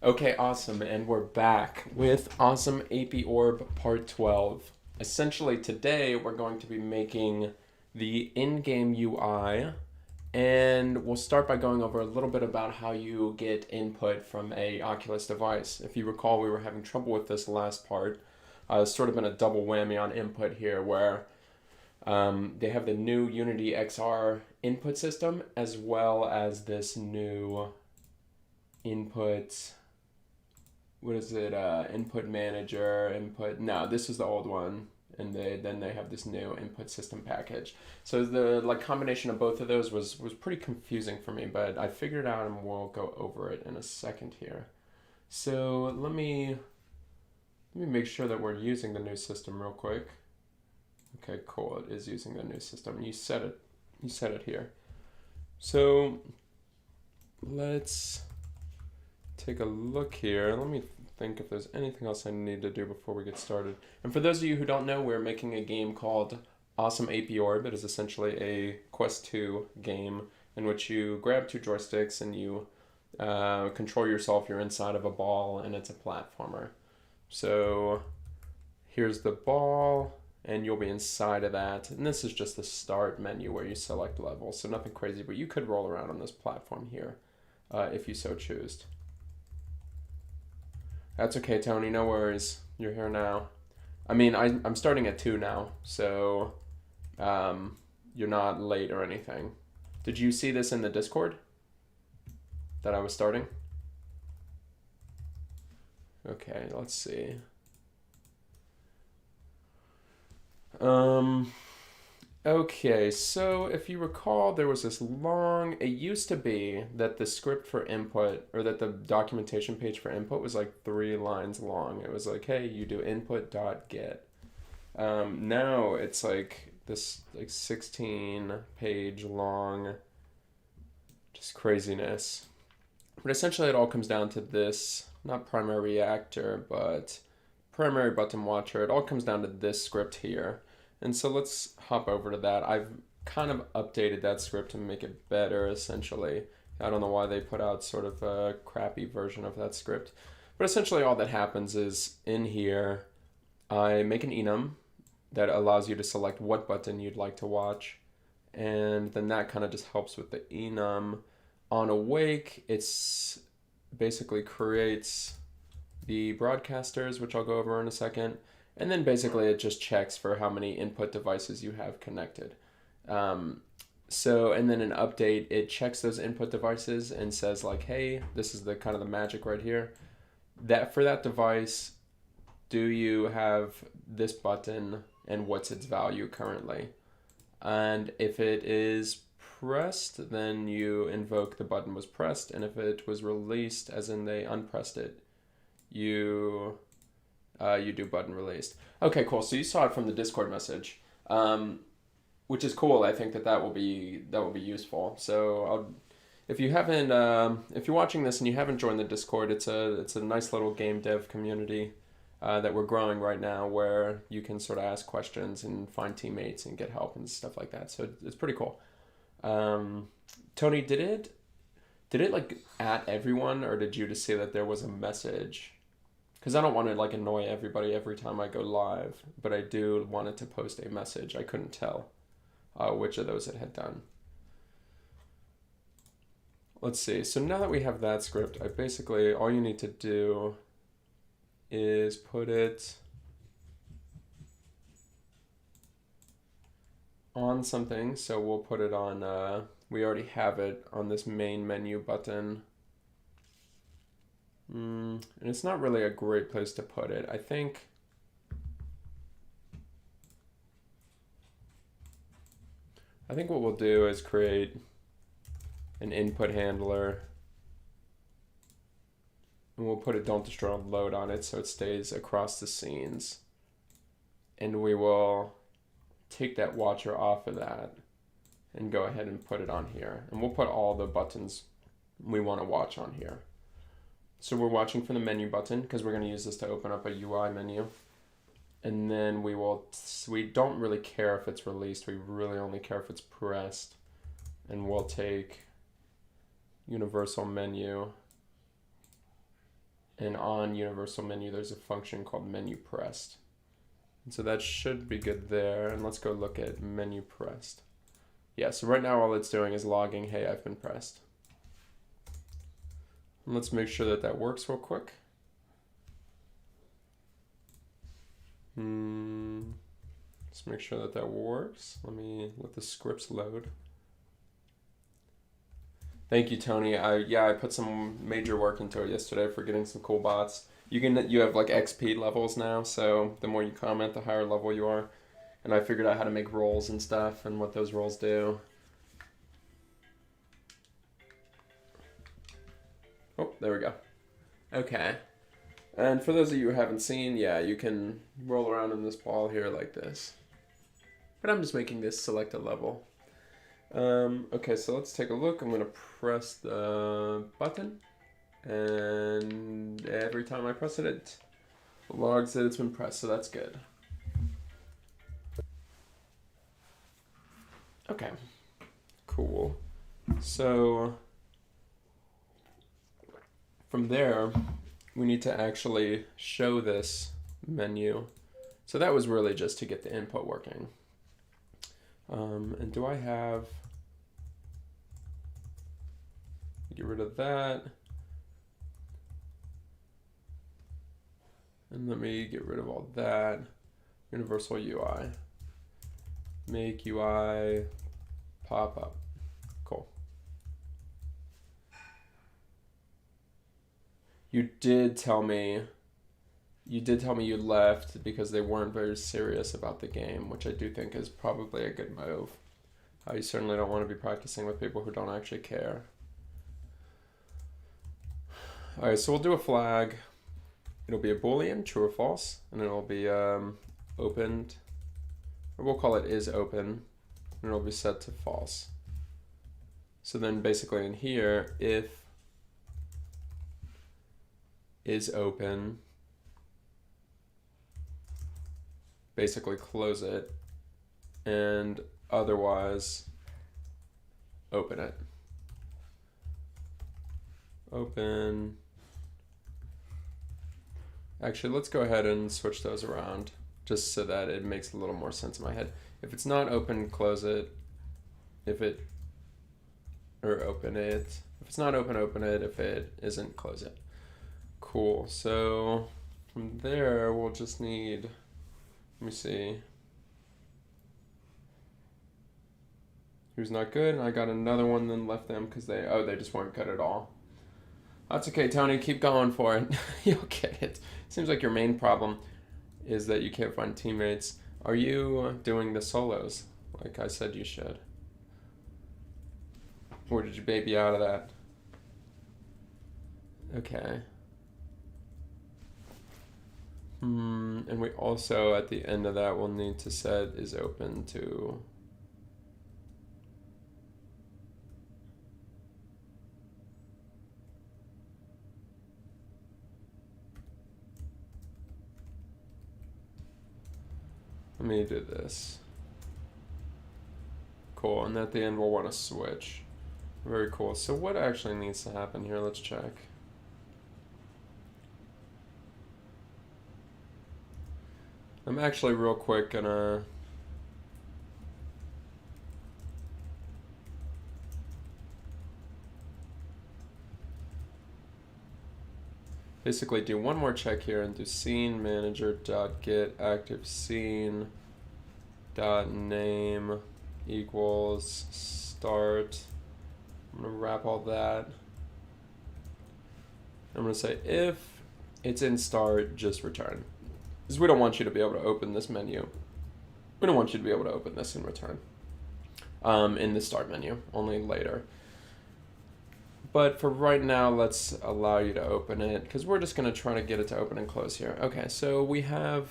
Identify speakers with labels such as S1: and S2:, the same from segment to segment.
S1: Okay, awesome, and we're back with Awesome Apey Orb Part 12. Essentially, today we're going to be making the in-game UI, and we'll start by going over a little bit about how you get input from a Oculus device. If you recall, we were having trouble with this last part. It's sort of been a double whammy on input here, where they have the new Unity XR input system, as well as this new input, what is it, input manager, no, this is the old one, and then they have this new input system package. So the combination of both of those was pretty confusing for me, but I figured it out and we'll go over it in a second here. So let me make sure that we're using the new system real quick. Okay, cool, it is using the new system. You set it here. So let's take a look here. Let me think if there's anything else I need to do before we get started. And for those of you who don't know, we're making a game called Awesome Apey Orb. It is essentially a Quest 2 game in which you grab two joysticks and you control yourself. You're inside of a ball, and it's a platformer. So here's the ball, and you'll be inside of that. And this is just the start menu where you select levels, so nothing crazy, but you could roll around on this platform here if you so choose. That's okay, Tony, no worries. You're here now. I mean, I'm starting at 2 now, so you're not late or anything. Did you see this in the Discord? That I was starting? Okay, let's see. Okay, so if you recall, there was this long, it used to be that the script for input, or that the documentation page for input was like 3 lines long. It was like, hey, you do input.get. Now it's like this 16 page long, just craziness. But essentially it all comes down to this, not primary reactor, but primary button watcher. It all comes down to this script here. And so let's hop over to that. I've kind of updated that script to make it better, essentially. I don't know why they put out sort of a crappy version of that script. But essentially all that happens is in here, I make an enum that allows you to select what button you'd like to watch. And then that kind of just helps with the enum. On awake, it's basically creates the broadcasters, which I'll go over in a second. And then basically it just checks for how many input devices you have connected. And then an update, it checks those input devices and says like, hey, this is the kind of the magic right here. That for that device, do you have this button and what's its value currently? And if it is pressed, then you invoke the button was pressed. And if it was released, as in they unpressed it, you do button released. Okay, cool. So you saw it from the Discord message, which is cool. I think that will be useful. So if you haven't, if you're watching this and you haven't joined the Discord, it's a nice little game dev community that we're growing right now, where you can sort of ask questions and find teammates and get help and stuff like that. So it's pretty cool. Tony, did it like at everyone, or did you just say that there was a message? Because I don't want to like annoy everybody every time I go live, but I do want it to post a message. I couldn't tell which of those it had done. Let's see. So now that we have that script, I basically, all you need to do is put it on something. So we'll put it on, we already have it on this main menu button. And it's not really a great place to put it. I think what we'll do is create an input handler, and we'll put a don't destroy load on it so it stays across the scenes. And we will take that watcher off of that and go ahead and put it on here. And we'll put all the buttons we want to watch on here. So we're watching for the menu button because we're going to use this to open up a UI menu. And then we don't really care if it's released. We really only care if it's pressed. And we'll take universal menu And on universal menu, there's a function called menu pressed. And so that should be good there. And let's go look at menu pressed. Yeah, so right now all it's doing is logging, hey, I've been pressed. And let's make sure that that works real quick. Let's make sure that that works. Let me let the scripts load. Thank you, Tony. I put some major work into it yesterday for getting some cool bots. You have like XP levels now, so the more you comment, the higher level you are. And I figured out how to make roles and stuff and what those roles do. Oh, there we go. Okay. And for those of you who haven't seen, yeah, you can roll around in this ball here like this. But I'm just making this select a level. Okay, so let's take a look. I'm going to press the button. And every time I press it, it logs that it's been pressed, so that's good. Okay, cool. So from there, we need to actually show this menu. So that was really just to get the input working. And do I have, get rid of that. And let me get rid of all that. Universal UI. Make UI pop up. Cool. You did tell me you left because they weren't very serious about the game, which I do think is probably a good move. You certainly don't want to be practicing with people who don't actually care. All right, so we'll do a flag. It'll be a Boolean, true or false, and it'll be opened, or we'll call it is open, and it'll be set to false. So then basically in here, if is open, basically close it, and otherwise open it. Open. Actually, let's go ahead and switch those around just so that it makes a little more sense in my head. If it's not open, close it. Open it. If it's not open, open it. If it isn't, close it. Cool. So from there, we'll just need, let me see. Who's not good? I got another one, then left them because they just weren't good at all. That's okay, Tony. Keep going for it. You'll get it. Seems like your main problem is that you can't find teammates. Are you doing the solos like I said you should? Or did you baby out of that? Okay. And we also, at the end of that, will need to set is open to... Let me do this. Cool, and at the end we'll want to switch. Very cool. So what actually needs to happen here? Let's check. I'm actually real quick gonna basically do one more check here and do scene manager dot get active scene dot name equals start. I'm gonna wrap all that. I'm gonna say if it's in start, just return. Because we don't want you to be able to open this menu. We don't want you to be able to open this in return. In the start menu, only later. But for right now, let's allow you to open it because we're just going to try to get it to open and close here. Okay, so we have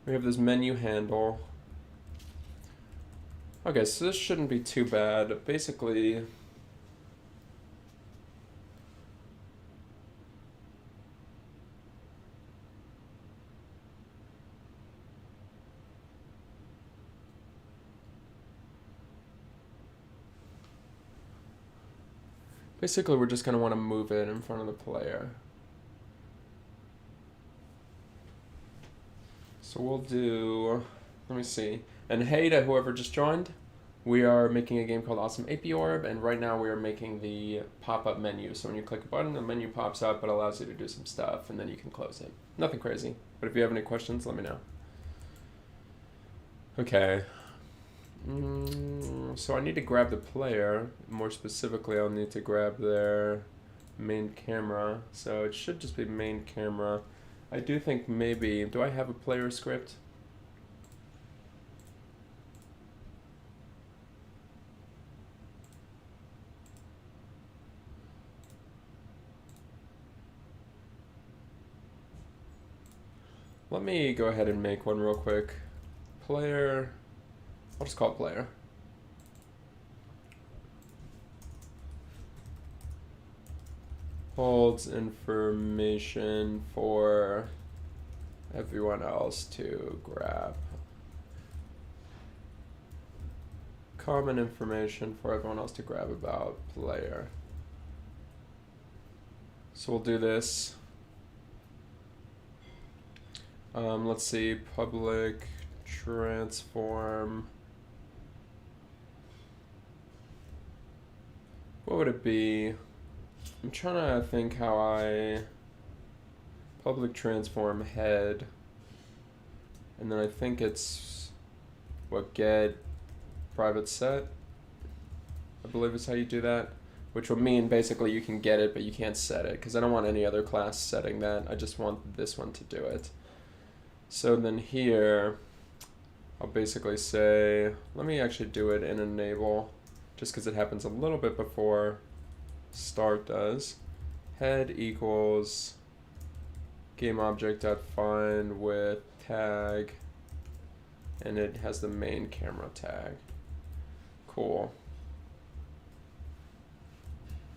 S1: this menu handle. Okay, so this shouldn't be too bad. Basically, Basically, we're just going to want to move it in front of the player. So we'll do, let me see. And hey to whoever just joined, we are making a game called Awesome Apey Orb, and right now we are making the pop-up menu. So when you click a button, the menu pops up, it allows you to do some stuff, and then you can close it. Nothing crazy, but if you have any questions, let me know. Okay. So I need to grab the player. More specifically, I'll need to grab their main camera. So it should just be main camera. I do think maybe, do I have a player script? Let me go ahead and make one real quick. Player, I'll just call it player. Holds information for everyone else to grab. Common information for everyone else to grab about player. So we'll do this. Let's see, public transform. What would it be? I'm trying to think how I public transform head, and then I think it's what get private set, I believe is how you do that, which will mean basically you can get it but you can't set it because I don't want any other class setting that. I just want this one to do it. So then here I'll basically say, let me actually do it in enable just because it happens a little bit before start does. Head equals GameObject.find with tag, and it has the main camera tag. Cool.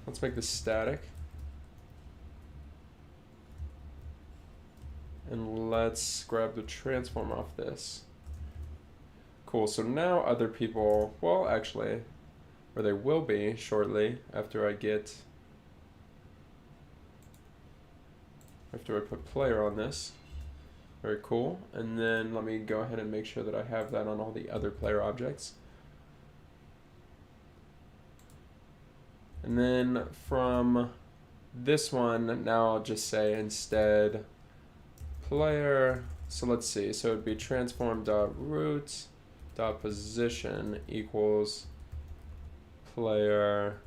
S1: Let's make this static. And let's grab the transform off this. Cool, so now other people, well actually, or they will be shortly after I put player on this. Very cool. And then let me go ahead and make sure that I have that on all the other player objects. And then from this one, now I'll just say instead player, so let's see, so it'd be transform.root.position equals player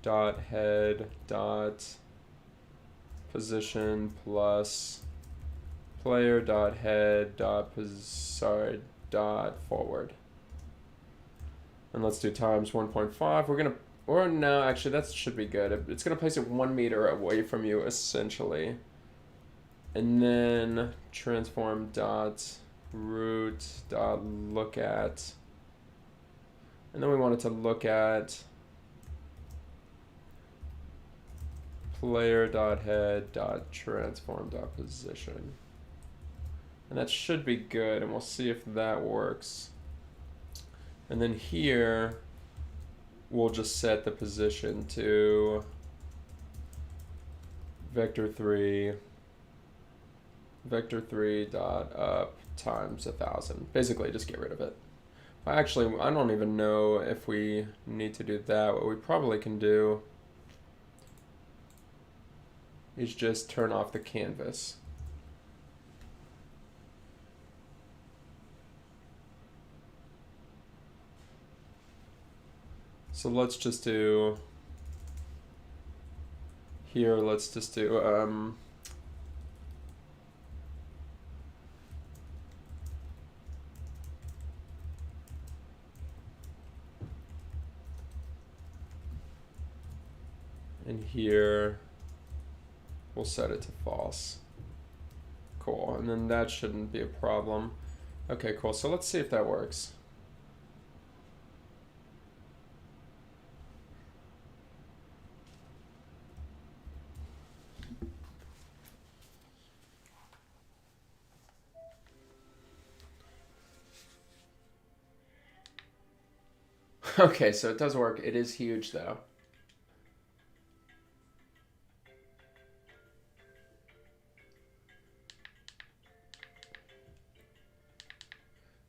S1: dot head dot position plus player dot head dot dot forward. And let's do times 1.5. We're gonna, or no, actually that should be good. It's gonna place it 1 meter away from you essentially. And then transform dot root dot look at, and then we want it to look at player dot head dot transform dot position. And that should be good, and we'll see if that works. And then here we'll just set the position to vector 3 dot up times 1,000. Basically just get rid of it. Actually, I don't even know if we need to do that. What we probably can do is just turn off the canvas. So let's just do, here let's just do, and here we'll set it to false. Cool, and then that shouldn't be a problem. Okay, cool, so let's see if that works. Okay, so it does work. It is huge though.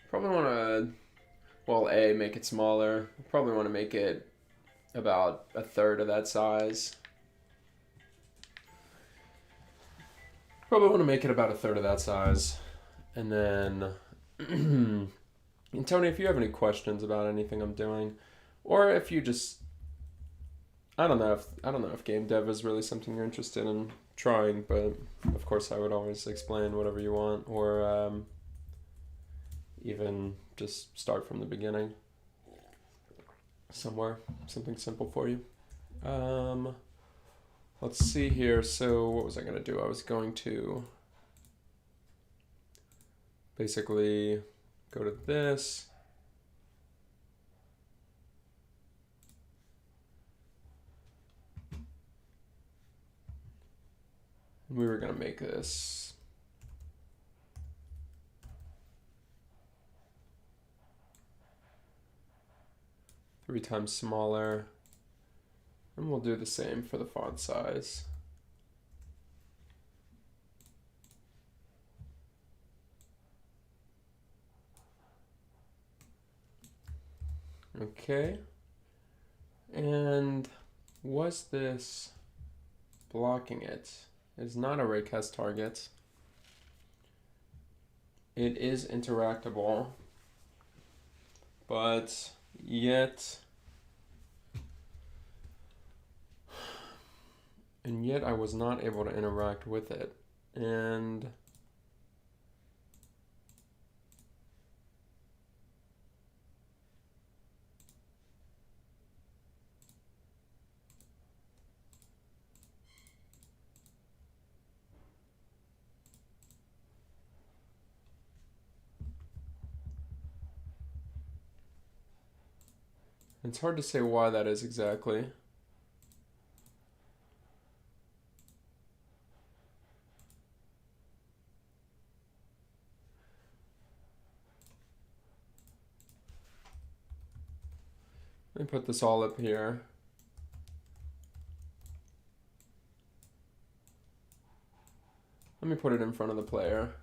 S1: Probably want to, well, A, make it smaller. Probably want to make it about a third of that size. Probably want to make it about a third of that size. And then, and Tony, if you have any questions about anything I'm doing, or if you just, I don't know if game dev is really something you're interested in trying, but of course I would always explain whatever you want, or even just start from the beginning somewhere, something simple for you. Let's see here. So what was I going to do? I was going to basically go to this. And we were going to make this 3 times smaller. And we'll do the same for the font size. Okay. And was this blocking it? It's not a raycast target. It is interactable, but yet I was not able to interact with it. And it's hard to say why that is exactly. Let me put this all up here. Let me put it in front of the player.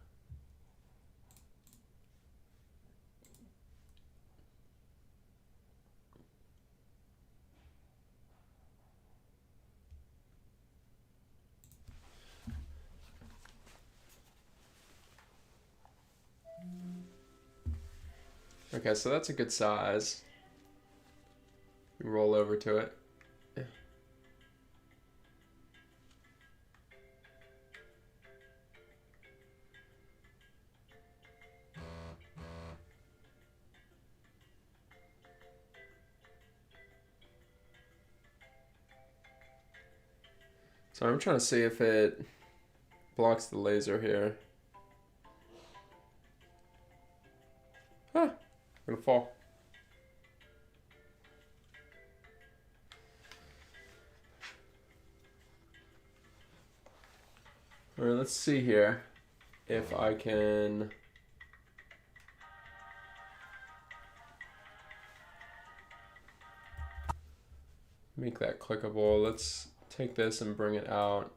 S1: Okay, so that's a good size. You roll over to it. Yeah. So I'm trying to see if it blocks the laser here. Ah, I'm gonna fall. All right, let's see here if I can make that clickable. Let's take this and bring it out.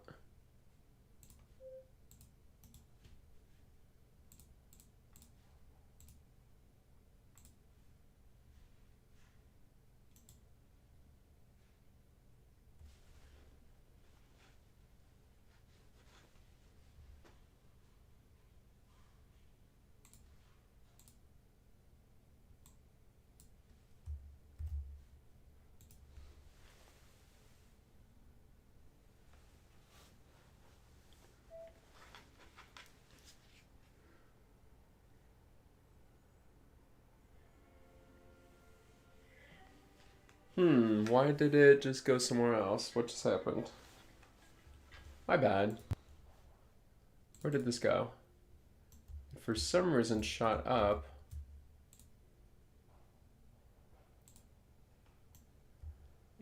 S1: Why did it just go somewhere else? What just happened? My bad. Where did this go? For some reason shot up.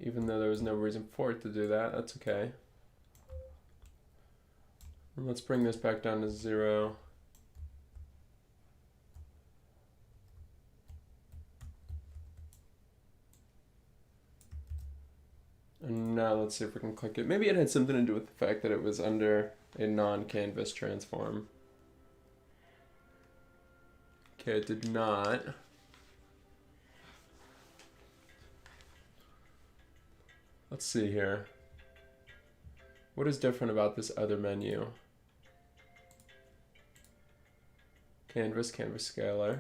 S1: Even though there was no reason for it to do that, that's okay. And let's bring this back down to 0. And now let's see if we can click it. Maybe it had something to do with the fact that it was under a non-canvas transform. Okay, it did not. Let's see here. What is different about this other menu? Canvas, canvas scalar.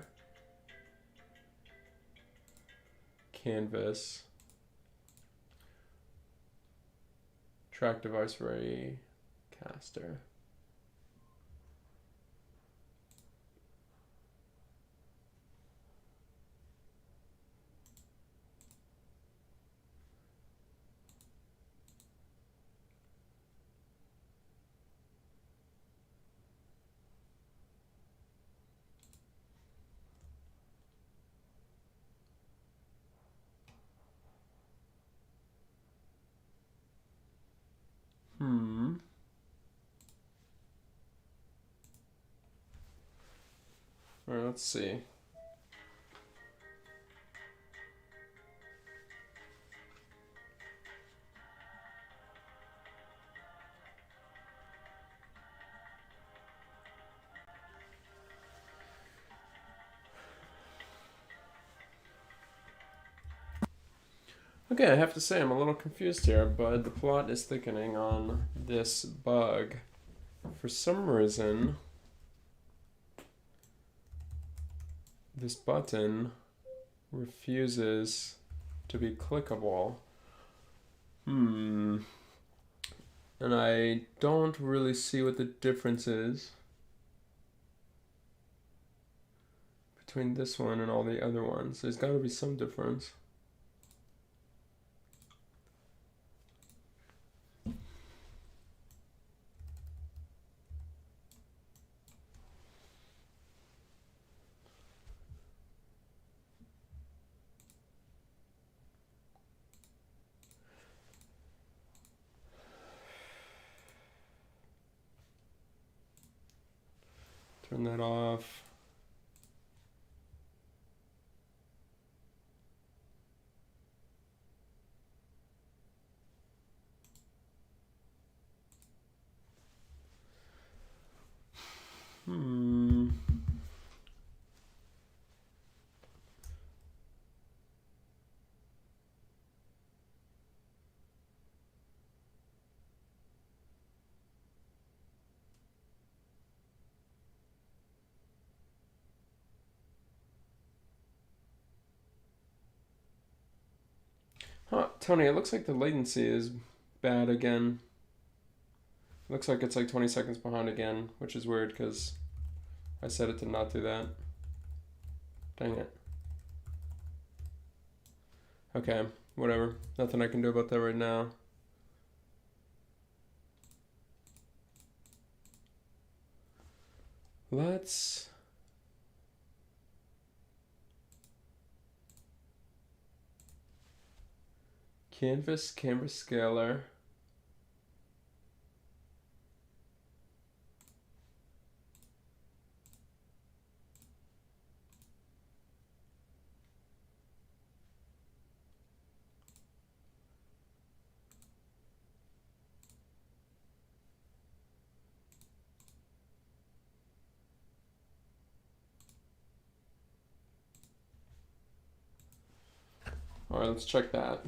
S1: Canvas. Track device ray caster. All right, let's see. Okay, I have to say I'm a little confused here, but the plot is thickening on this bug. For some reason, this button refuses to be clickable. And I don't really see what the difference is between this one and all the other ones. There's got to be some difference. Turn that off. Huh, Tony, it looks like the latency is bad again. Looks like it's like 20 seconds behind again, which is weird because I set it to not do that. Dang it. Okay, whatever. Nothing I can do about that right now. Let's... Canvas, canvas scalar. All right, let's check that.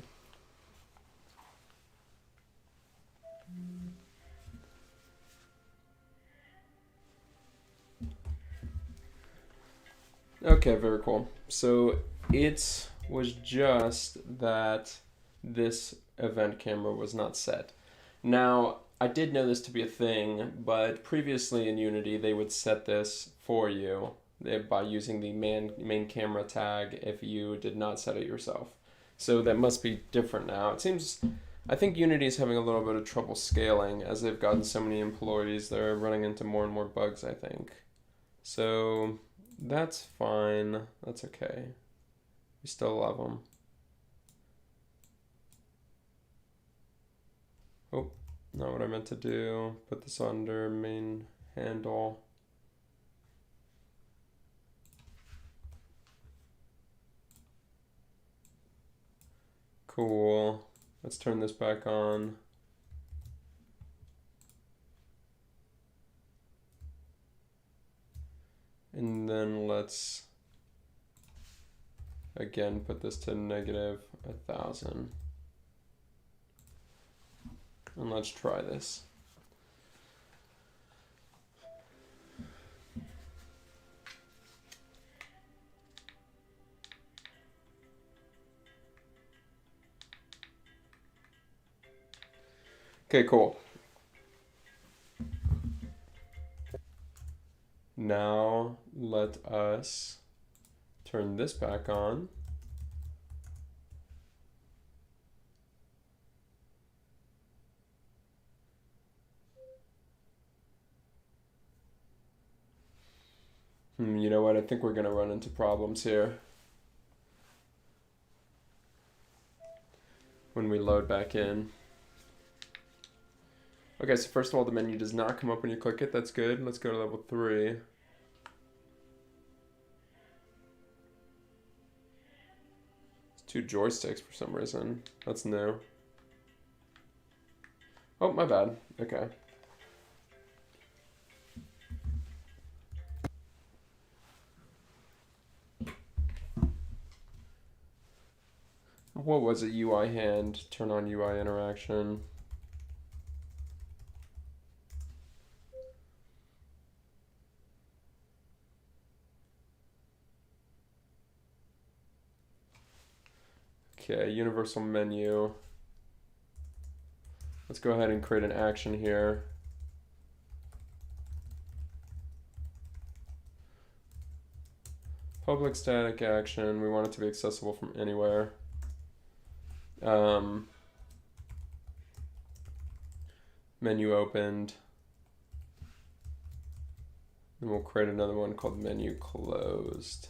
S1: Okay, very cool. So it was just that this event camera was not set. Now, I did know this to be a thing, but previously in Unity, they would set this for you by using the main camera tag if you did not set it yourself. So that must be different now. It seems, I think Unity is having a little bit of trouble scaling as they've gotten so many employees. They're running into more and more bugs, I think. So that's fine. That's okay. We still love them. Oh, not what I meant to do. Put this under main handle. Cool. Let's turn this back on. And then let's again put this to -1,000. And let's try this. Okay, cool. Now let us turn this back on. You know what? I think we're going to run into problems here when we load back in. Okay, so first of all, the menu does not come up when you click it. That's good. Let's go to level 3. It's 2 joysticks for some reason. That's new. Oh, my bad. Okay. What was it? UI hand, turn on UI interaction. Okay, universal menu. Let's go ahead and create an action here. Public static action. We want it to be accessible from anywhere. Menu opened. Then we'll create another one called menu closed.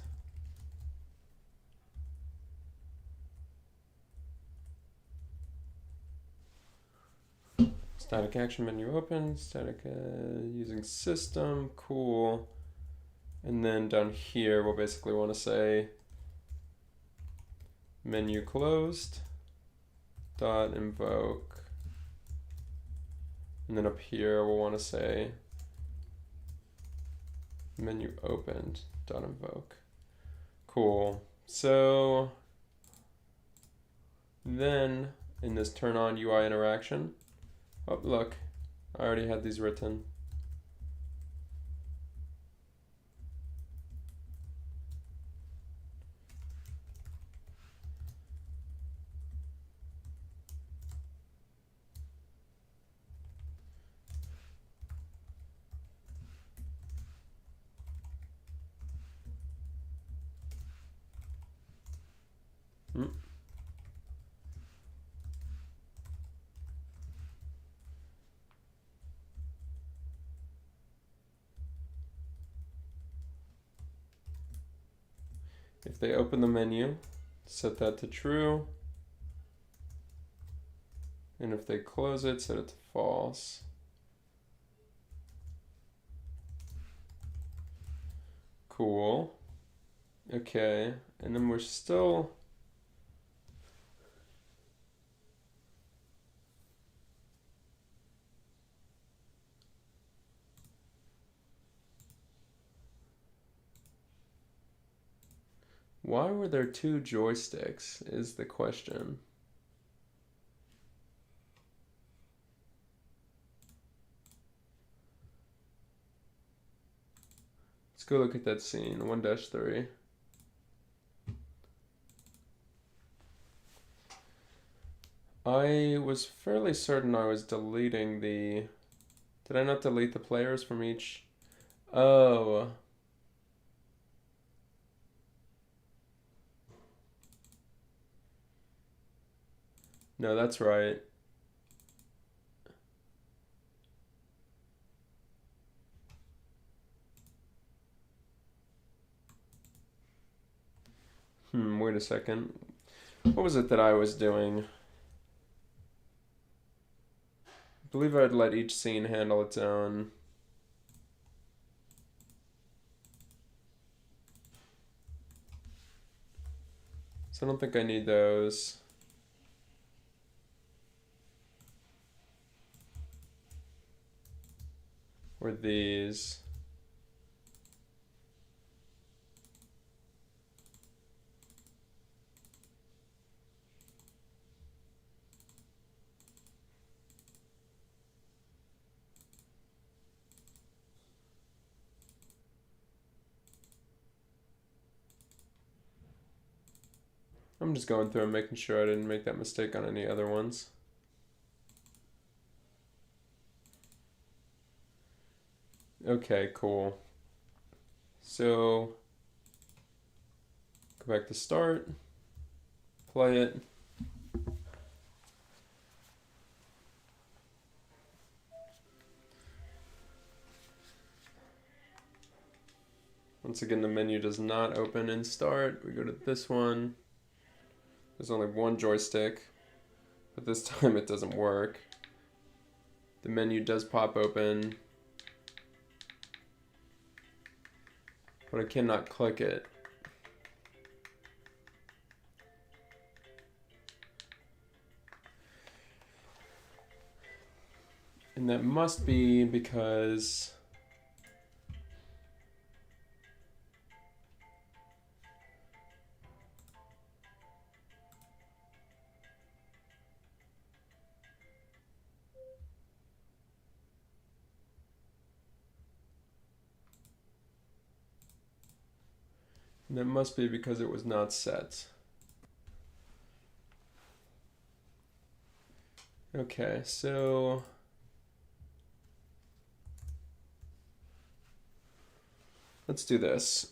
S1: Static action menu open, static using system, cool. And then down here, we'll basically want to say menu closed dot invoke. And then up here, we'll want to say menu opened dot invoke. Cool. So then in this turn on UI interaction, oh, look, I already had these written. If they open the menu, set that to true. And if they close it, set it to false. Cool. Okay, and then we're still... Why were there 2 joysticks is the question. Let's go look at that scene, 1-3. I was fairly certain I was deleting the... Did I not delete the players from each? Oh. No, that's right. Wait a second. What was it that I was doing? I believe I'd let each scene handle its own. So I don't think I need those. were these. I'm just going through and making sure I didn't make that mistake on any other ones. Okay, cool. So, go back to start, play it. Once again, the menu does not open in start. We go to this one. There's only one joystick, but this time it doesn't work. The menu does pop open, but I cannot click it. And that must be because it was not set. Okay, so let's do this.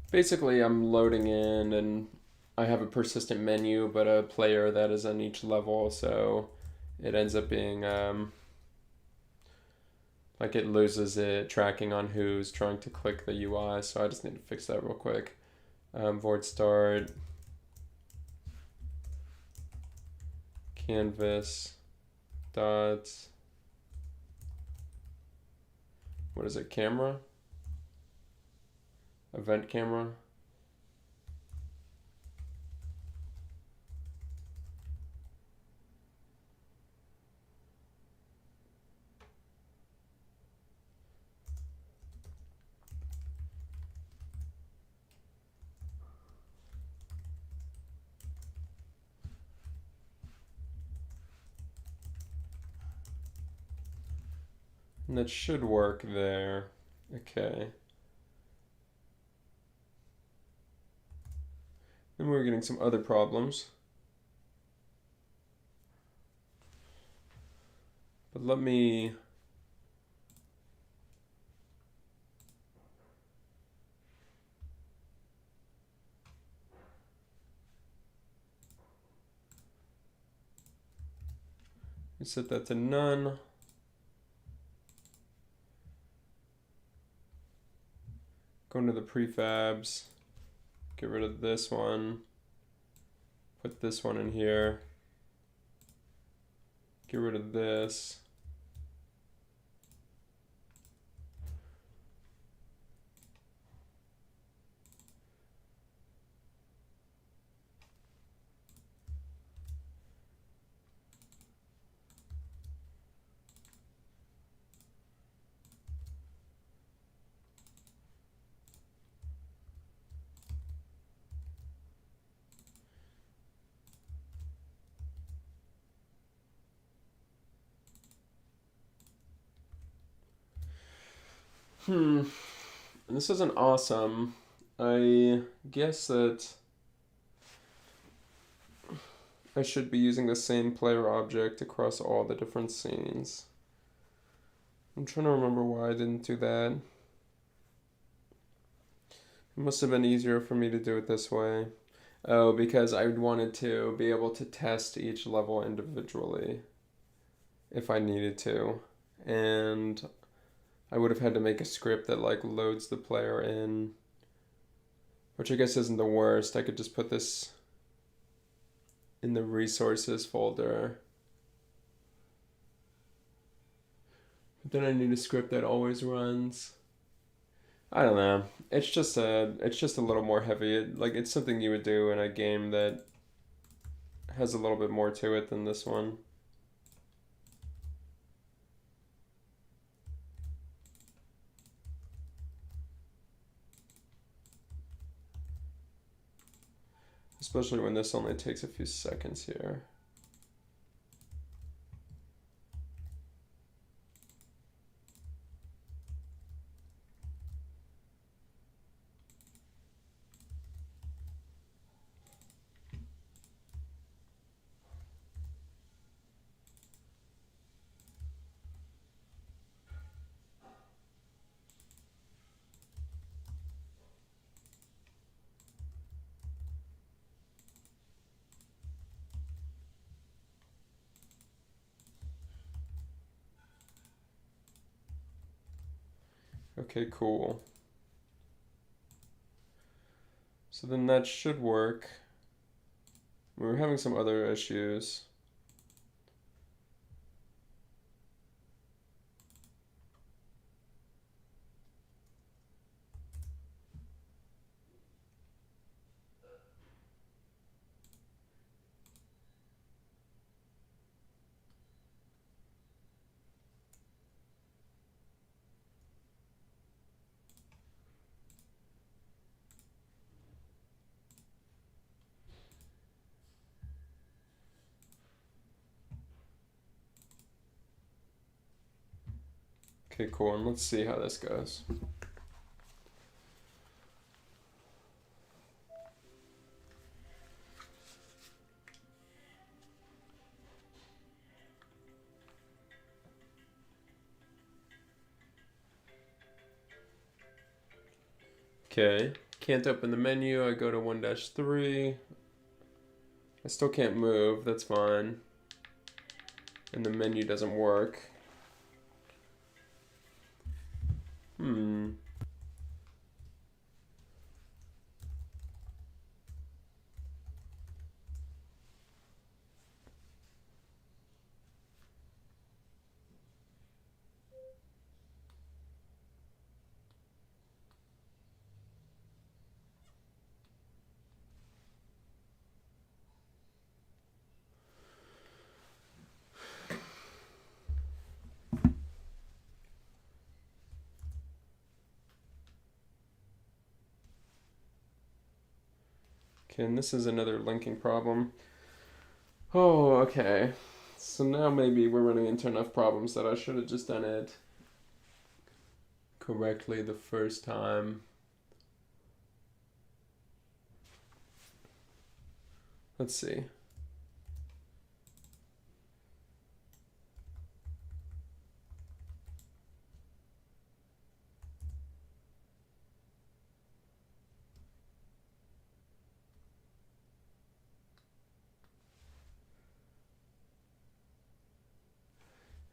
S1: Basically, I'm loading in and I have a persistent menu, but a player that is on each level, so it ends up being like it loses it tracking on who's trying to click the UI, so I just need to fix that real quick. Void start, canvas, dots, what is it, camera? Event camera. And that should work there. Okay. Then we're getting some other problems. But let me set that to none. Go into the prefabs, get rid of this one, put this one in here, get rid of this. This isn't awesome. I guess that I should be using the same player object across all the different scenes. I'm trying to remember why I didn't do that. It must have been easier for me to do it this way. Oh, because I wanted to be able to test each level individually if I needed to. And I would have had to make a script that like loads the player in, which I guess isn't the worst. I could just put this in the resources folder. But then I need a script that always runs. I don't know. It's just a little more heavy. Like it's something you would do in a game that has a little bit more to it than this one. Especially when this only takes a few seconds here. Okay, cool. So then that should work. We were having some other issues. Okay, cool, and let's see how this goes. Okay, can't open the menu. I go to 1-3. I still can't move, that's fine. And the menu doesn't work. Okay, and this is another linking problem. Oh, okay. So now maybe we're running into enough problems that I should have just done it correctly the first time. Let's see.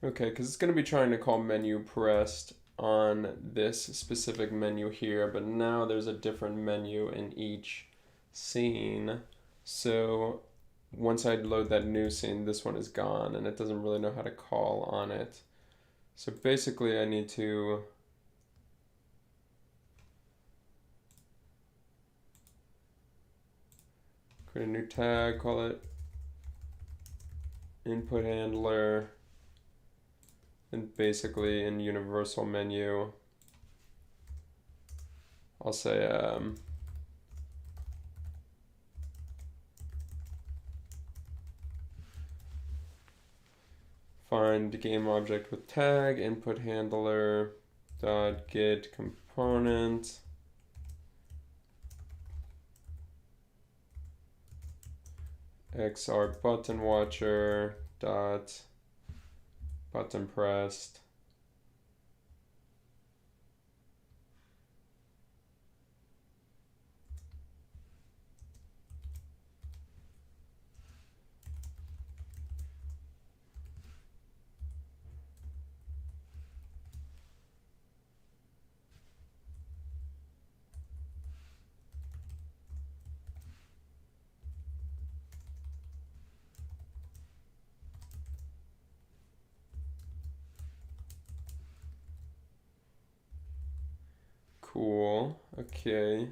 S1: Okay, because it's going to be trying to call menu pressed on this specific menu here, but now there's a different menu in each scene. So once I load that new scene, this one is gone, and it doesn't really know how to call on it. So basically I need to create a new tag, call it input handler, and basically in universal menu, I'll say find game object with tag input handler dot get component xr button watcher dot button pressed Cool. Okay.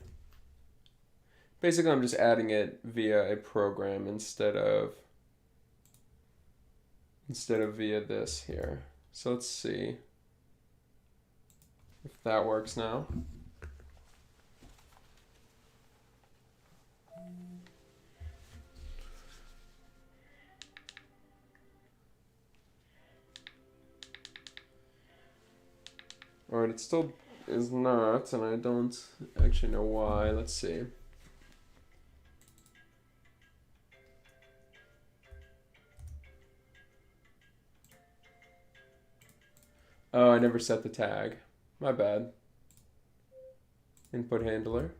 S1: Basically, I'm just adding it via a program instead of via this here. So let's see if that works now. Alright, it still is not, and I don't actually know why. Let's see. Oh, I never set the tag. My bad. Input handler.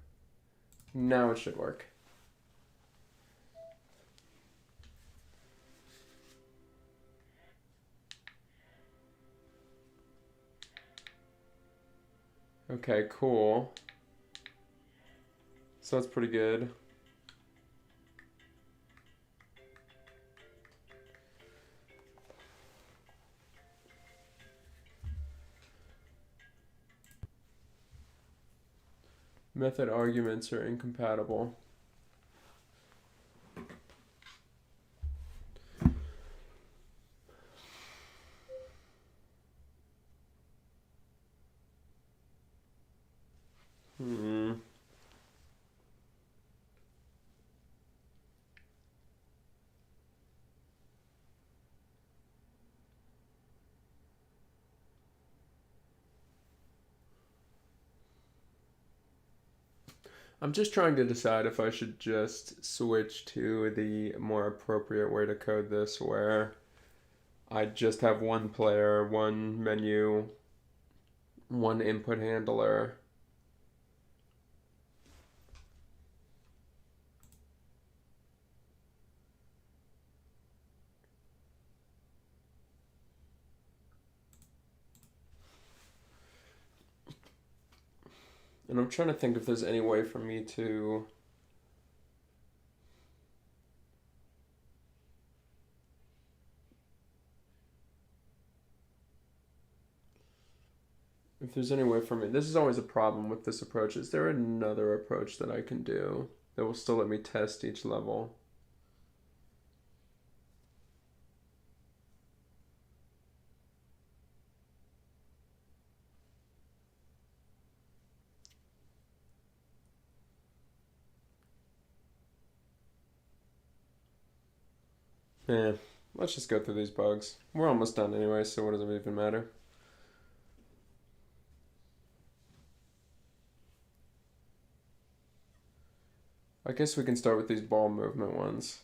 S1: Now it should work. Okay, cool. So that's pretty good. Method arguments are incompatible. I'm just trying to decide if I should just switch to the more appropriate way to code this, where I just have one player, one menu, one input handler. And I'm trying to think if there's any way for me to this is always a problem with this approach. Is there another approach that I can do that will still let me test each level? Let's just go through these bugs. We're almost done anyway, so what does it even matter? I guess we can start with these ball movement ones.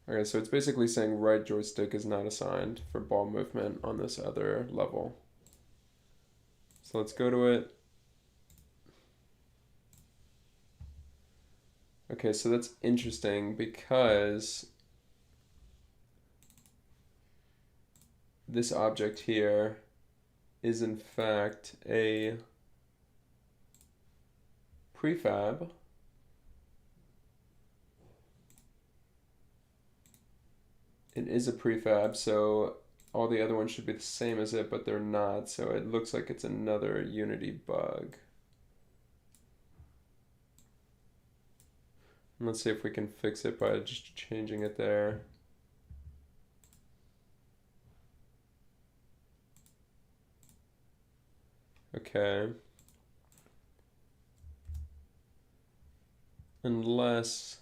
S1: Okay, so it's basically saying right joystick is not assigned for ball movement on this other level. So let's go to it. Okay, so that's interesting because this object here is in fact a prefab. It is a prefab, so all the other ones should be the same as it, but they're not, so it looks like it's another Unity bug. And let's see if we can fix it by just changing it there. Okay. Unless...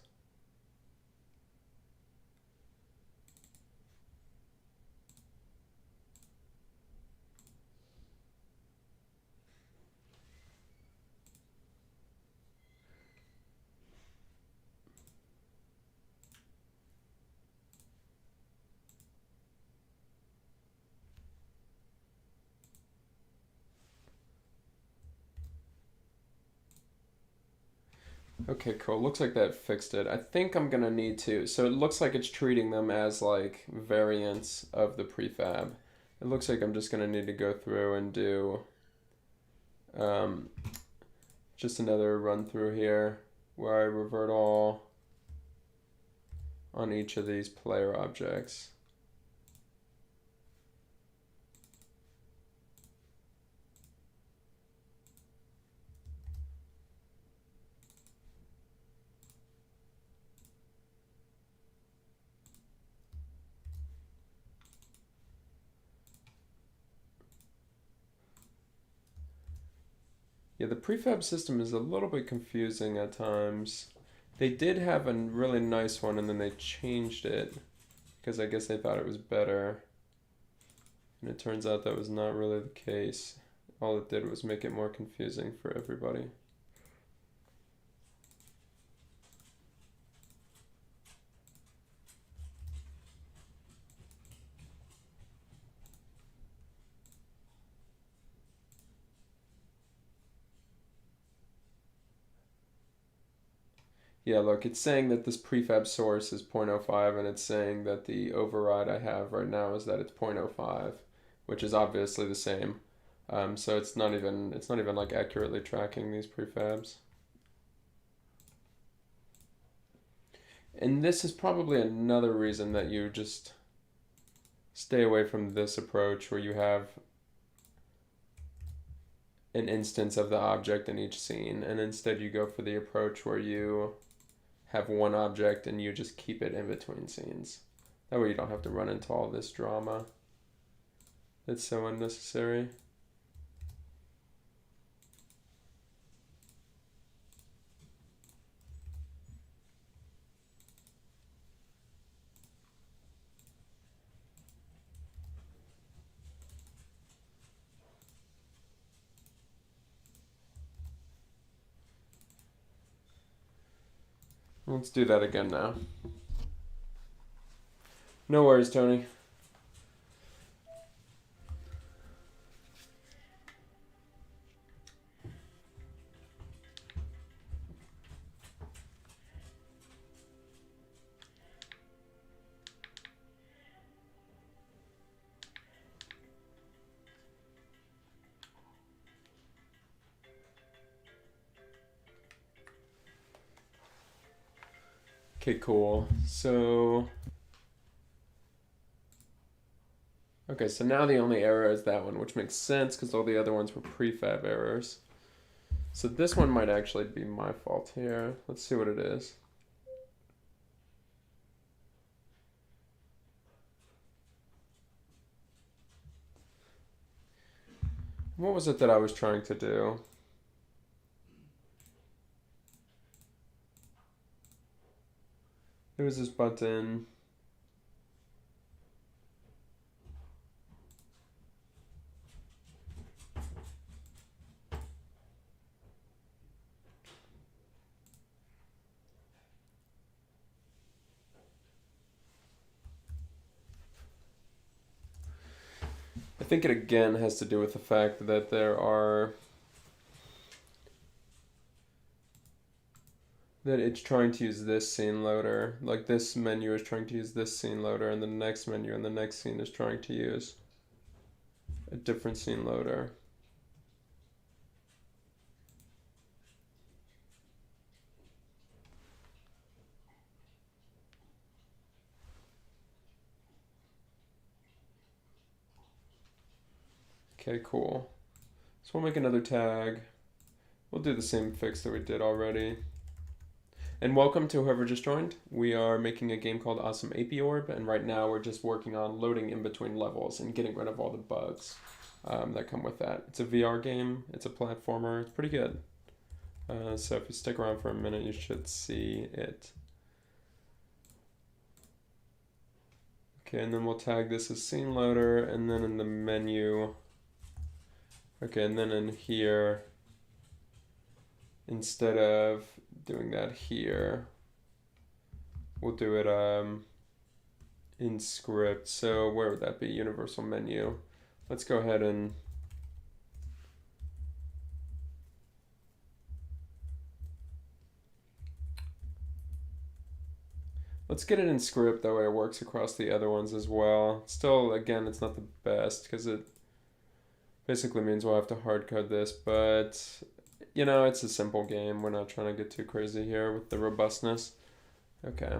S1: Okay, cool. Looks like that fixed it. I think I'm gonna need to. So it looks like it's treating them as like variants of the prefab. It looks like I'm just gonna need to go through and do just another run through here where I revert all on each of these player objects. Yeah, the prefab system is a little bit confusing at times. They did have a really nice one and then they changed it because I guess they thought it was better. And it turns out that was not really the case. All it did was make it more confusing for everybody. Yeah, look, it's saying that this prefab source is 0.05 and it's saying that the override I have right now is that it's 0.05, which is obviously the same. So it's not even like accurately tracking these prefabs. And this is probably another reason that you just stay away from this approach where you have an instance of the object in each scene, and instead you go for the approach where you have one object and you just keep it in between scenes. That way you don't have to run into all this drama. It's so unnecessary. Let's do that again now. No worries, Tony. Okay, cool. So now the only error is that one, which makes sense because all the other ones were prefab errors. So this one might actually be my fault here. Let's see what it is. What was it that I was trying to do? It was this button. I think it again has to do with the fact that that it's trying to use this scene loader. Like this menu is trying to use this scene loader, and the next menu and the next scene is trying to use a different scene loader. Okay, cool. So we'll make another tag. We'll do the same fix that we did already. And welcome to whoever just joined. We are making a game called Awesome Apey Orb, and right now we're just working on loading in between levels and getting rid of all the bugs that come with that. It's a VR game, it's a platformer, it's pretty good. So if you stick around for a minute, you should see it. Okay, and then we'll tag this as scene loader, and then in the menu, okay, and then in here, instead of doing that here, we'll do it in script. So where would that be? Universal menu. Let's go ahead and let's get it in script, that way it works across the other ones as well. Still, again, it's not the best because it basically means we'll have to hard code this, but you know, it's a simple game. We're not trying to get too crazy here with the robustness. Okay.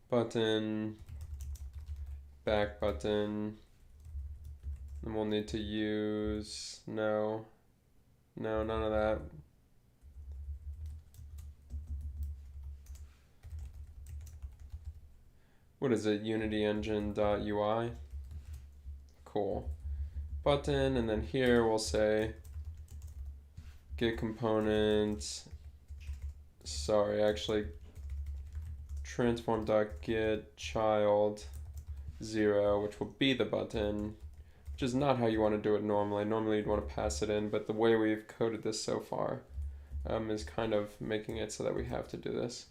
S1: Button, back button. And we'll need to use, no, none of that. what is it, Unity Engine.ui. Cool. Button, and then here we'll say get component, sorry, actually transform.get child 0, which will be the button, which is not how you want to do it normally. Normally you'd want to pass it in, but the way we've coded this so far is kind of making it so that we have to do this.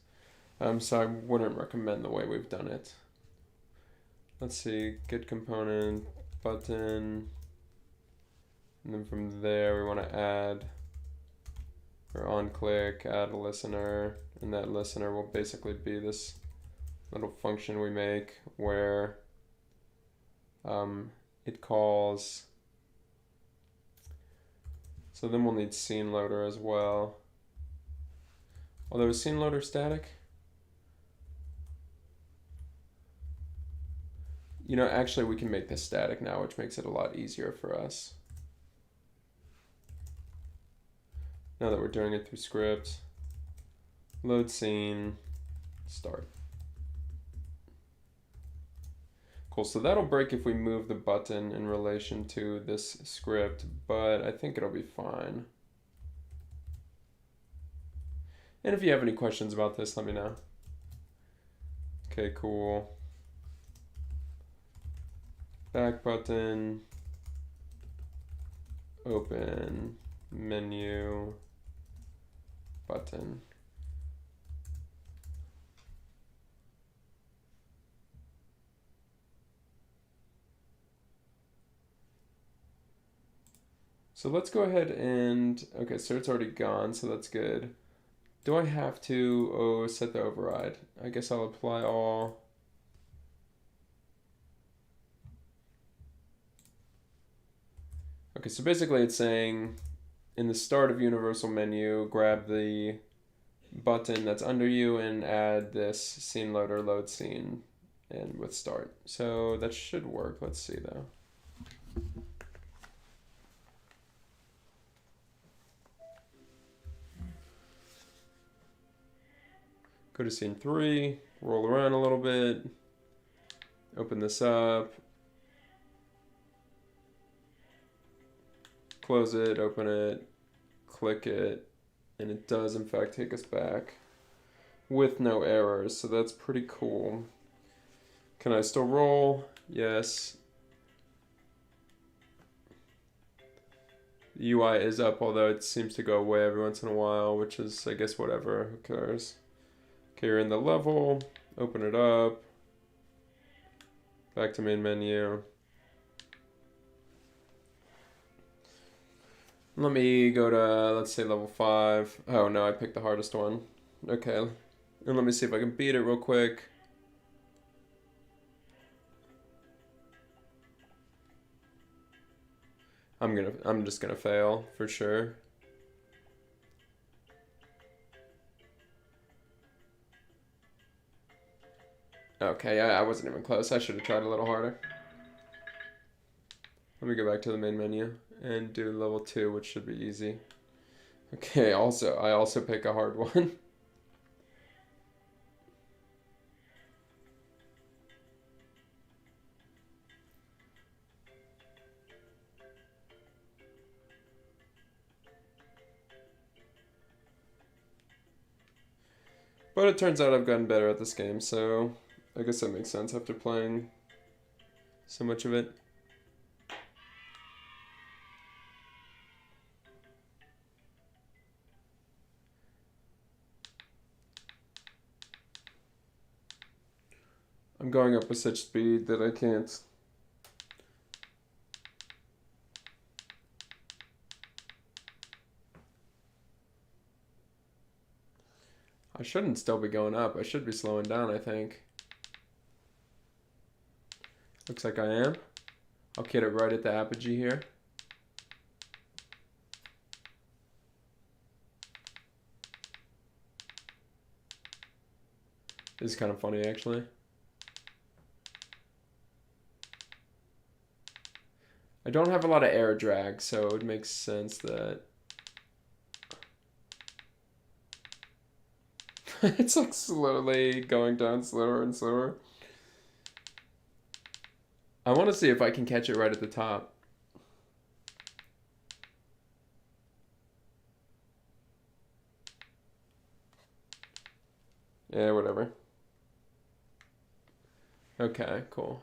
S1: So I wouldn't recommend the way we've done it. Let's see, get component, button, and then from there we want to add, or on click, add a listener, and that listener will basically be this little function we make where it calls, so then we'll need scene loader as well. Although is scene loader static? You know, actually we can make this static now, which makes it a lot easier for us. Now that we're doing it through script, load scene, start. Cool, so that'll break if we move the button in relation to this script, but I think it'll be fine. And if you have any questions about this, let me know. Okay, cool. Back button, open, menu, button. So let's go ahead and, okay, so it's already gone, so that's good. Do I have to set the override? I guess I'll apply all. Okay, so basically it's saying in the start of universal menu, grab the button that's under you and add this scene loader load scene and with start. So that should work. Let's see though. Go to scene 3, roll around a little bit, open this up, close it, open it, click it, and it does in fact take us back with no errors, so that's pretty cool. Can I still roll? Yes. The UI is up, although it seems to go away every once in a while, which is, I guess, whatever, who cares? Okay, you're in the level, open it up, back to main menu. Let me go to, let's say, level 5. Oh no, I picked the hardest one. Okay, and let me see if I can beat it real quick. I'm just gonna fail for sure. Okay, I wasn't even close. I should have tried a little harder. Let me go back to the main menu and do level 2, which should be easy. Okay, I also pick a hard one. But it turns out I've gotten better at this game, so I guess that makes sense after playing so much of it. I'm going up with such speed that I can't. I shouldn't still be going up. I should be slowing down, I think. Looks like I am. I'll get it right at the apogee here. This is kind of funny, actually. I don't have a lot of air drag, so it makes sense that it's like slowly going down slower and slower. I want to see if I can catch it right at the top. Yeah, whatever. Okay, cool.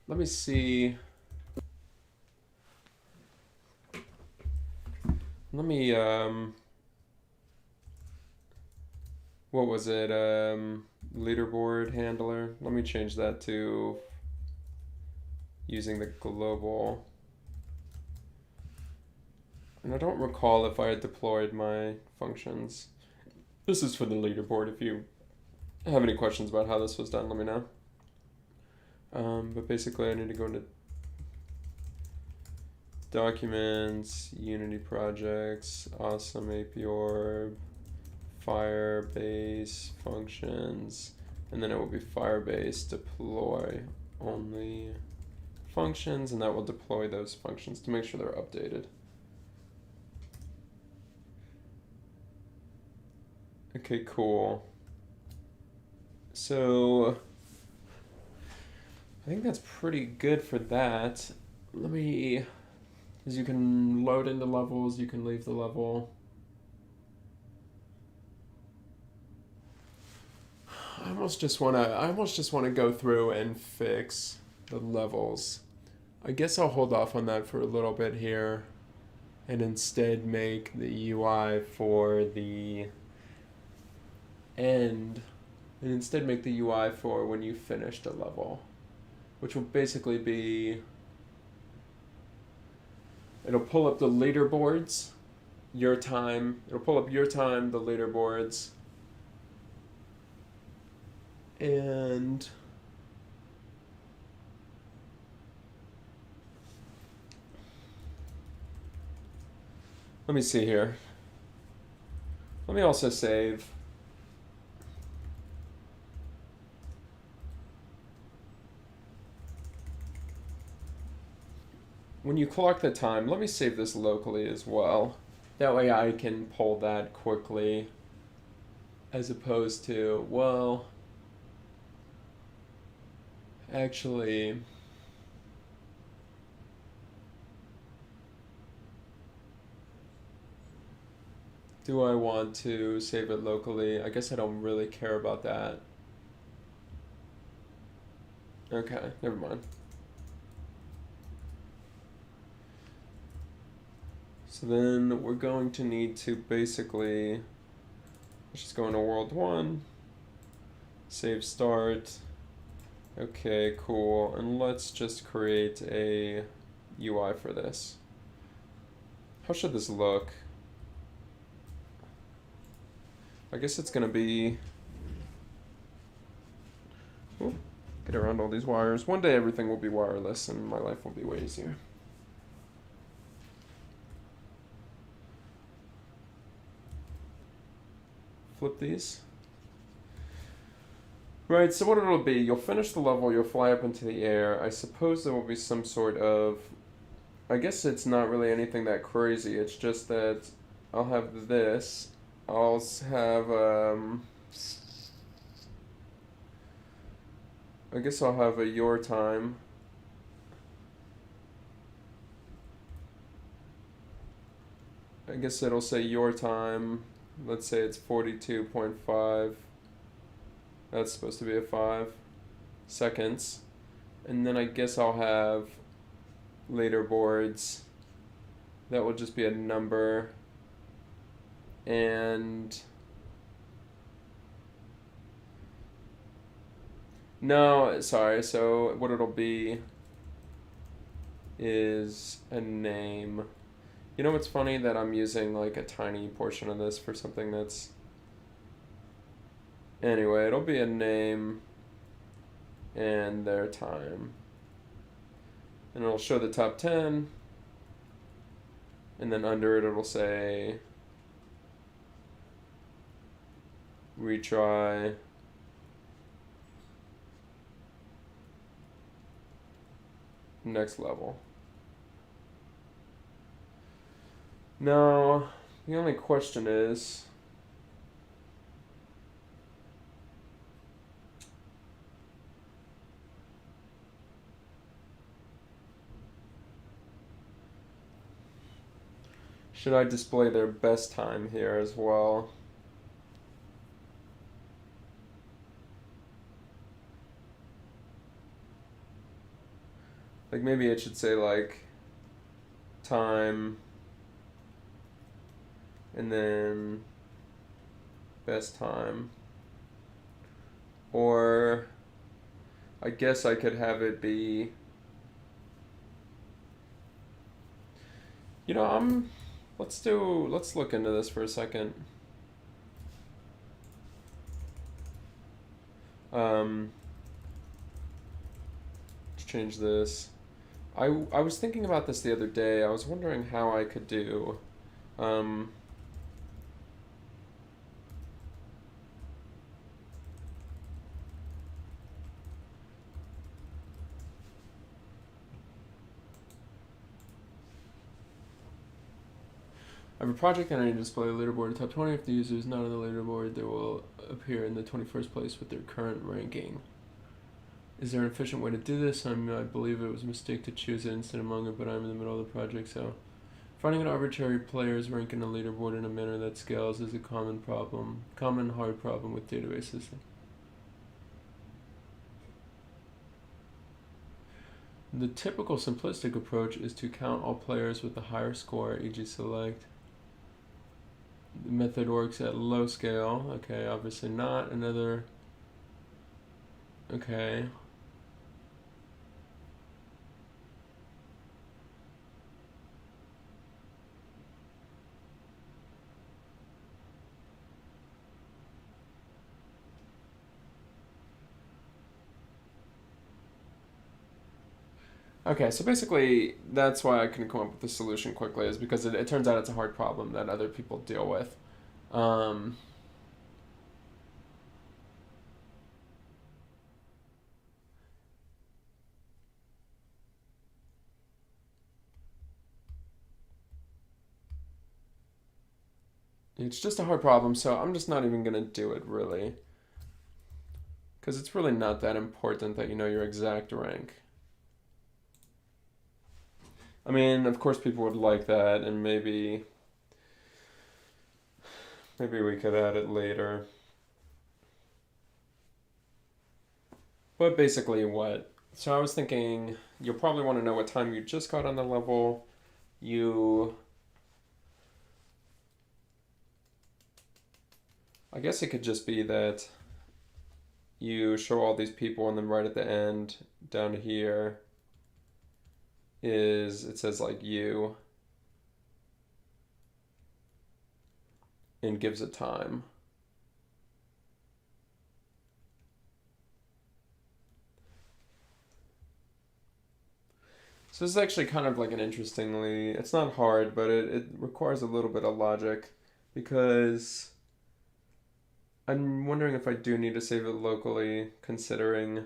S1: Let me see. Let me, what was it? Leaderboard handler. Let me change that to using the global. And I don't recall if I had deployed my functions. This is for the leaderboard. If you have any questions about how this was done, let me know. But basically I need to go into Documents, Unity Projects, Awesome Apey Orb, Firebase Functions, and then it will be Firebase deploy only functions, and that will deploy those functions to make sure they're updated. Okay, cool. So I think that's pretty good for that. Let me, as you can load into levels, you can leave the level. I almost just want to go through and fix the levels. I guess I'll hold off on that for a little bit here and instead make the UI for the end, and instead make the UI for when you finished a level, which will basically be, it'll pull up the leaderboards, your time, it'll pull up your time, the leaderboards, and let me see here. Let me also save. When you clock the time, let me save this locally as well. That way I can pull that quickly, as opposed to, well, actually, do I want to save it locally? I guess I don't really care about that. Okay, never mind. So then we're going to need to basically, let's just go into world 1, save start. Okay, cool. And let's just create a UI for this. How should this look? I guess it's gonna be, oh, get around all these wires. One day everything will be wireless and my life will be way easier. Flip these. Right, so what it'll be, you'll finish the level, you'll fly up into the air. I suppose there will be some sort of, I guess it's not really anything that crazy, it's just that I'll have this, I'll have, I guess I'll have a your time. I guess it'll say your time, let's say it's 42.5. That's supposed to be a 5 seconds. And then I guess I'll have leaderboards. That will just be a number. And no, sorry. So what it'll be is a name. You know what's funny? That I'm using like a tiny portion of this for something that's, anyway, it'll be a name and their time. And it'll show the top 10. And then under it, it'll say retry. Next level. Now, the only question is, Should I display their best time here as well? Like maybe it should say like time and then best time. Or I guess I could have it be, you know, let's look into this for a second. Let's change this. I was thinking about this the other day. I was wondering how I could do. Um, I have a project and I need to display a leaderboard of top 20. If the user is not on the leaderboard, they will appear in the 21st place with their current ranking. Is there an efficient way to do this? I believe it was a mistake to choose it instead of manga, but I'm in the middle of the project, so finding an arbitrary player's rank in a leaderboard in a manner that scales is a common hard problem with databases. The typical simplistic approach is to count all players with a higher score, e.g. select. The method works at low scale. Okay, obviously not. Another. Okay. Okay, so basically that's why I couldn't come up with the solution quickly, is because it turns out it's a hard problem that other people deal with. Um, it's just a hard problem, so I'm just not even going to do it really. Because it's really not that important that you know your exact rank. I mean, of course people would like that, and maybe we could add it later. But basically what? So I was thinking you'll probably want to know what time you just got on the level. I guess it could just be that you show all these people and then right at the end down here it says like you and gives a time. So this is actually kind of like it's not hard, but it requires a little bit of logic, because I'm wondering if I do need to save it locally, considering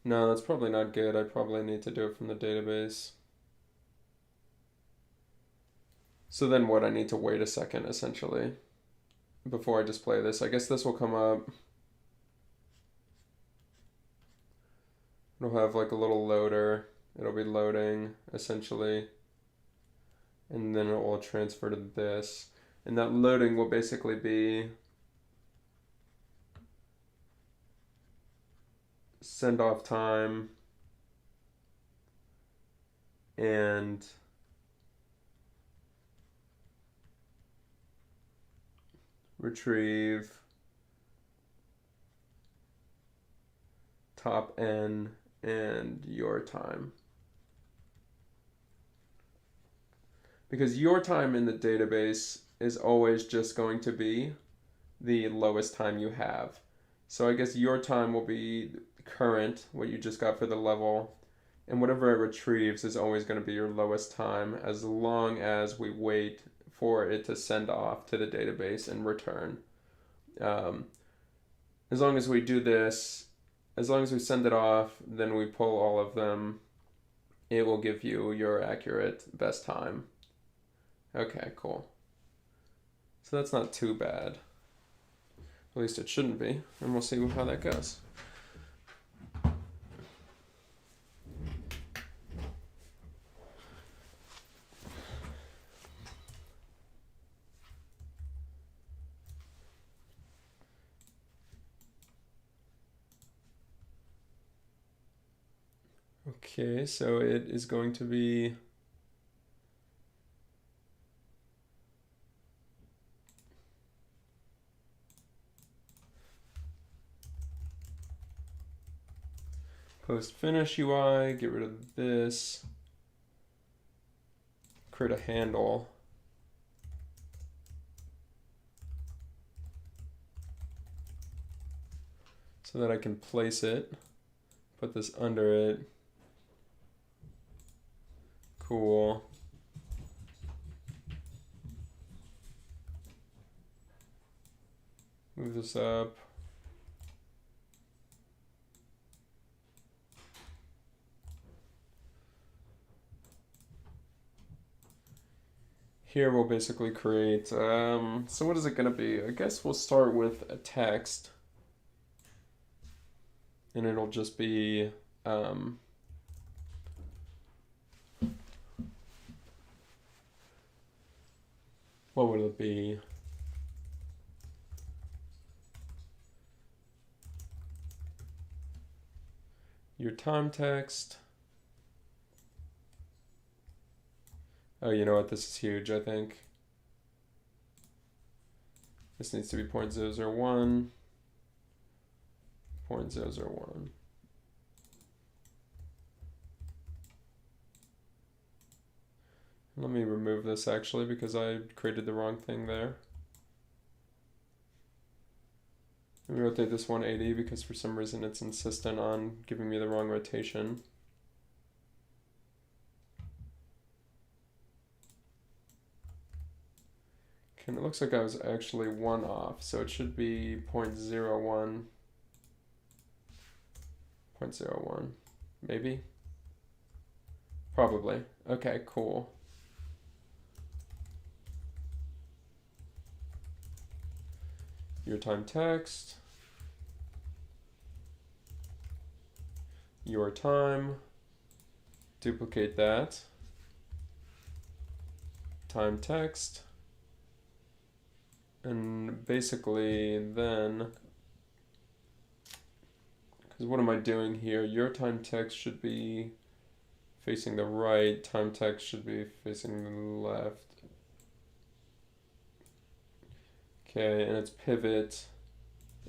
S1: no, that's probably not good. I probably need to do it from the database. So then what? I need to wait a second, essentially, before I display this. I guess this will come up. It'll have like a little loader. It'll be loading, essentially. And then it will transfer to this. And that loading will basically be send off time and retrieve top n and your time. Because your time in the database is always just going to be the lowest time you have. So I guess your time will be current, what you just got for the level, and whatever it retrieves is always going to be your lowest time, as long as we wait for it to send off to the database and return. As long as we do this, as long as we send it off, then we pull all of them, it will give you your accurate best time. Okay, cool. So that's not too bad. At least it shouldn't be, and we'll see how that goes. Okay, so it is going to be post finish UI, get rid of this, create a handle. So that I can place it, put this under it. Cool. Move this up. Here we'll basically create, so what is it gonna be? I guess we'll start with a text. And it'll just be, what would it be? Your time text. Oh, you know what? This is huge, I think. This needs to be 0.001. 0.001. Let me remove this actually because I created the wrong thing there. Let me rotate this 180 because for some reason it's insistent on giving me the wrong rotation. Okay, and it looks like I was actually 1 off, so it should be 0.01. 0.01, maybe? Probably. Okay, cool. Your time text. Your time. Duplicate that. Time text. And basically then, because what am I doing here? Your time text should be facing the right, time text should be facing the left. Okay, and its pivot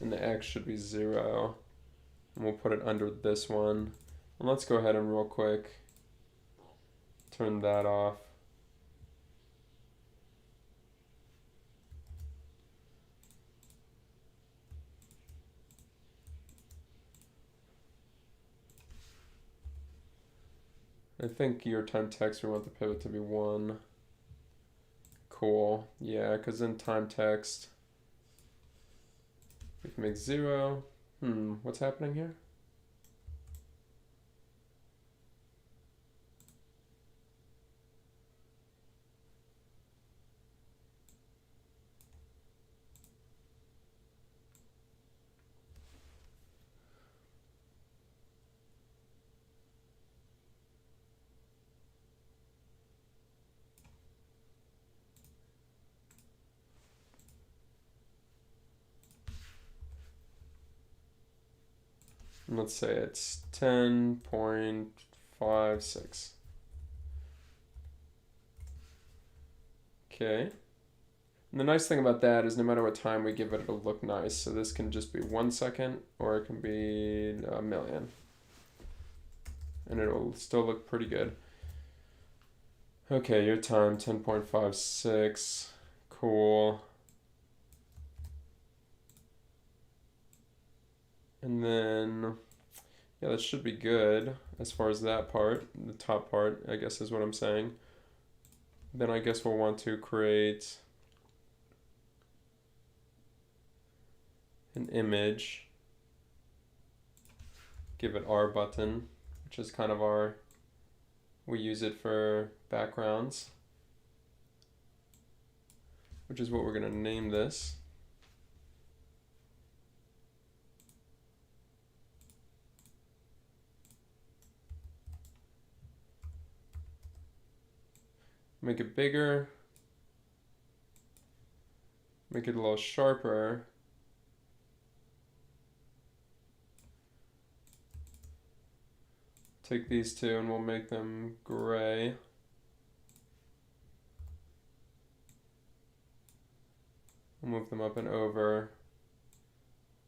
S1: and the X should be 0. And we'll put it under this one. And let's go ahead and real quick turn that off. I think your time text, we want the pivot to be 1. Cool. Yeah, because in time text, we can make 0. What's happening here? And let's say it's 10.56. Okay. And the nice thing about that is no matter what time we give it, it'll look nice. So this can just be 1 second or it can be a million. And it'll still look pretty good. Okay, your time, 10.56. Cool. And then, yeah, that should be good as far as that part. The top part, I guess, is what I'm saying. Then I guess we'll want to create an image. Give it our button, which is kind of our, we use it for backgrounds, which is what we're going to name this. Make it bigger. Make it a little sharper. Take these two and we'll make them gray. We'll move them up and over.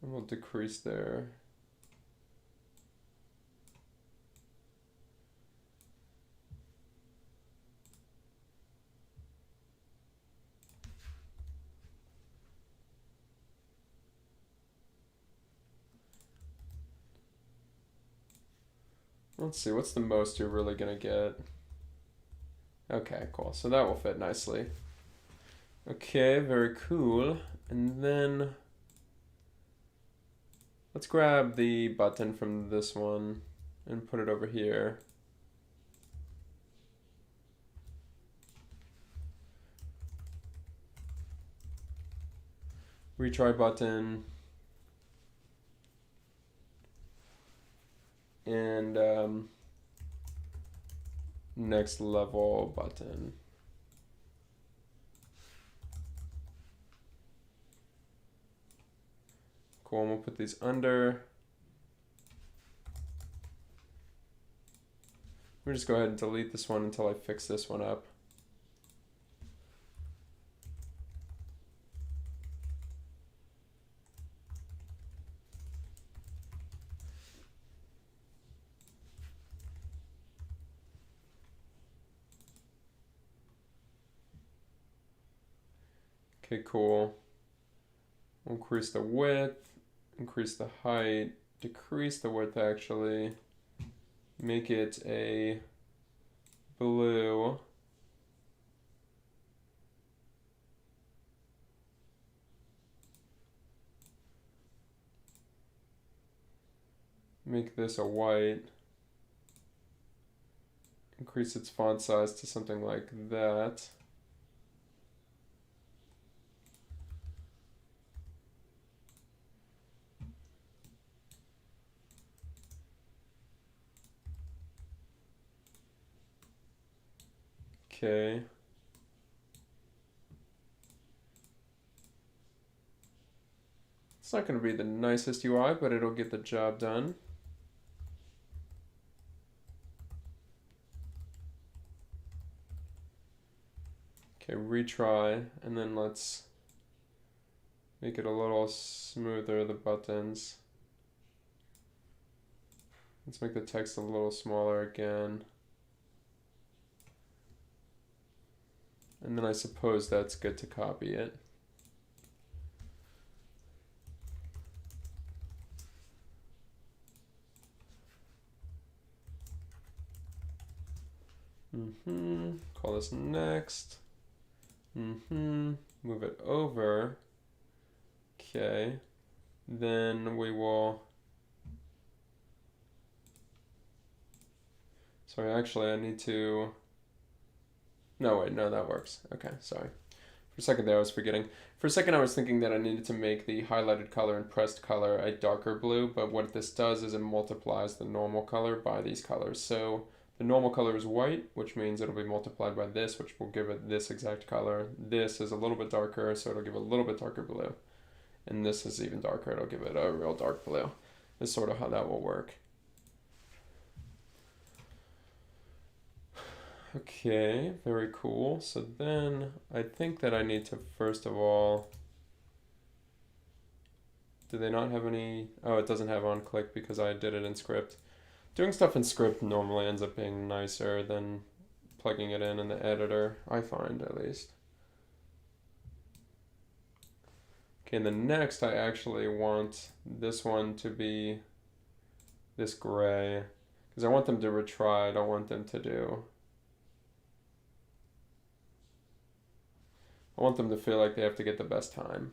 S1: And we'll decrease their let's see, what's the most you're really gonna get? Okay, cool. So that will fit nicely. Okay, very cool. And then let's grab the button from this one and put it over here. Retry button. And next level button. Cool, and we'll put these under. We'll just go ahead and delete this one until I fix this one up. Okay, cool. Increase the width, increase the height, decrease the width actually. Make it a blue. Make this a white. Increase its font size to something like that. Okay. It's not going to be the nicest UI, but it'll get the job done. Okay, retry, and then let's make it a little smoother, the buttons. Let's make the text a little smaller again. And then I suppose that's good to copy it. Call this next. Move it over. Okay. Then we will. Sorry, actually, I need to. No, wait, no, that works. Okay, sorry. For a second there, I was forgetting. For a second, I was thinking that I needed to make the highlighted color and pressed color a darker blue, but what this does is it multiplies the normal color by these colors. So the normal color is white, which means it'll be multiplied by this, which will give it this exact color. This is a little bit darker, so it'll give a little bit darker blue. And this is even darker, it'll give it a real dark blue. This is sort of how that will work. Okay, very cool. So then I think that I need to first of all, do they not have any? Oh, it doesn't have on click because I did it in script. Doing stuff in script normally ends up being nicer than plugging it in the editor, I find at least. Okay, and then next I actually want this one to be this gray because I want them to retry, I don't want them to do. I want them to feel like they have to get the best time.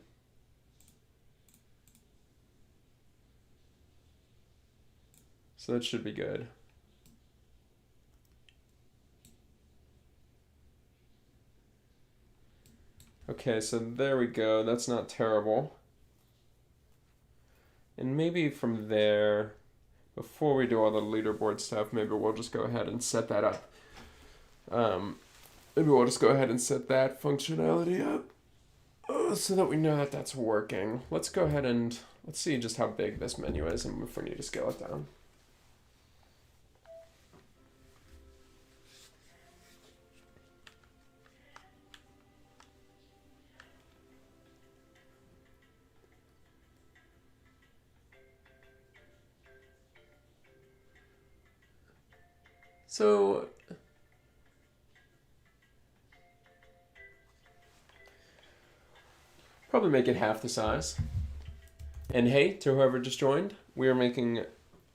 S1: So that should be good. Okay, so there we go. That's not terrible. And maybe from there, before we do all the leaderboard stuff, maybe we'll just go ahead and set that up. maybe we'll just go ahead and set that functionality up so that we know that that's working. Let's go ahead and let's see just how big this menu is and if we need to scale it down. So probably make it half the size. And hey, to whoever just joined, we are making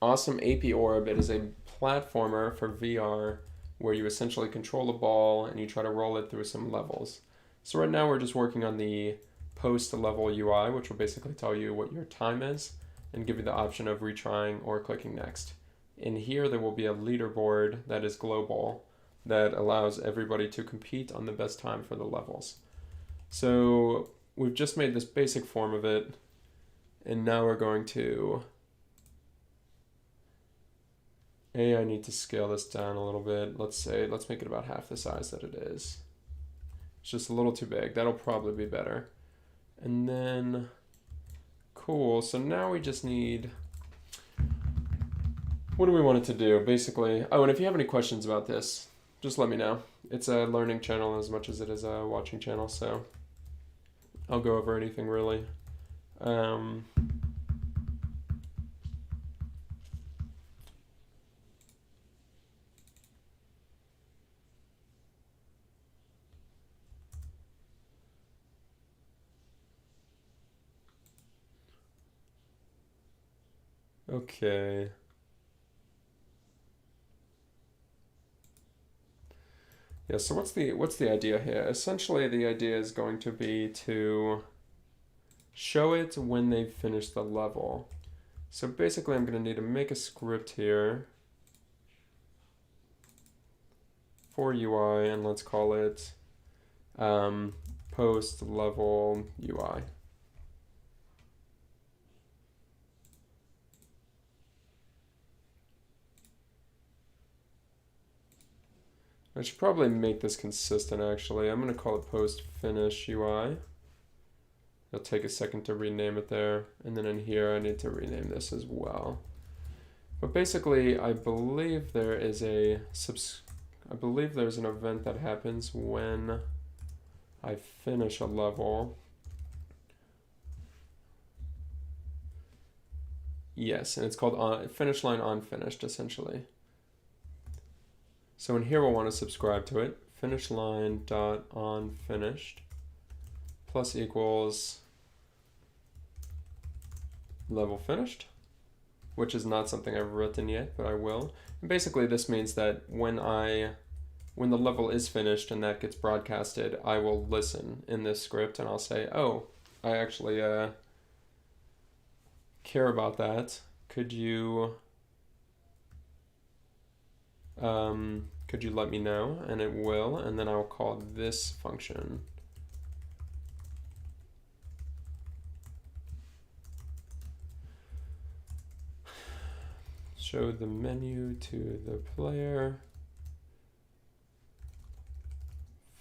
S1: Awesome Apey Orb. It is a platformer for VR where you essentially control a ball and you try to roll it through some levels. So right now we're just working on the post-level UI, which will basically tell you what your time is and give you the option of retrying or clicking next. In here, there will be a leaderboard that is global that allows everybody to compete on the best time for the levels. So we've just made this basic form of it, and now we're going to... I need to scale this down a little bit. Let's make it about half the size that it is. It's just a little too big. That'll probably be better. And then, cool, so now we just need... What do we want it to do, basically? Oh, and if you have any questions about this, just let me know. It's a learning channel as much as it is a watching channel, so I'll go over anything really. Okay. Yeah, so what's the idea here? Essentially, the idea is going to be to show it when they've finished the level. So basically, I'm going to need to make a script here for UI, and let's call it post level UI. I should probably make this consistent, actually. I'm going to call it post finish UI. It'll take a second to rename it there. And then in here, I need to rename this as well. But basically, I believe there's an event that happens when I finish a level. Yes, and it's called finish line on finished, essentially. So in here we'll want to subscribe to it. Finish line dot on finished plus equals level finished, which is not something I've written yet, but I will. And basically this means that when the level is finished and that gets broadcasted, I will listen in this script and I'll say, oh, I actually care about that. Could you let me know? And it will, and then I'll call this function. Show the menu to the player.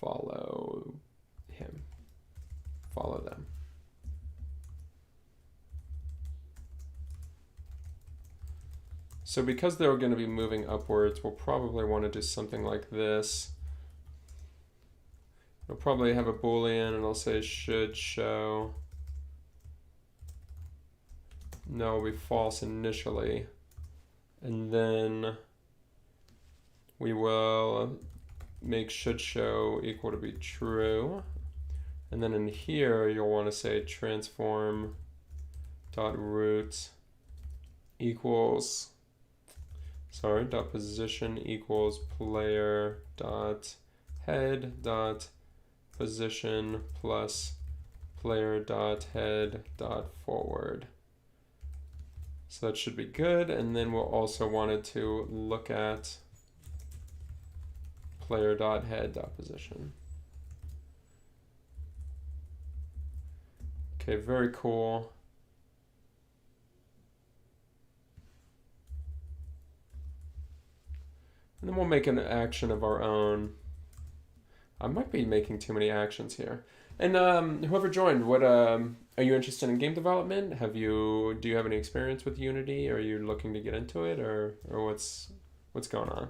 S1: Follow him. Follow them. So because they're going to be moving upwards, we'll probably want to do something like this. It'll probably have a Boolean and I'll say should show. No, it'll be false initially. And then we will make should show equal to be true. And then in here, you'll want to say transform dot root equals dot position equals player dot head dot position plus player dot head dot forward. So that should be good. And then we'll also want it to look at player dot head dot position. Okay, very cool. And then we'll make an action of our own. I might be making too many actions here. And whoever joined, what are you interested in game development? Do you have any experience with Unity? Are you looking to get into it, or what's going on?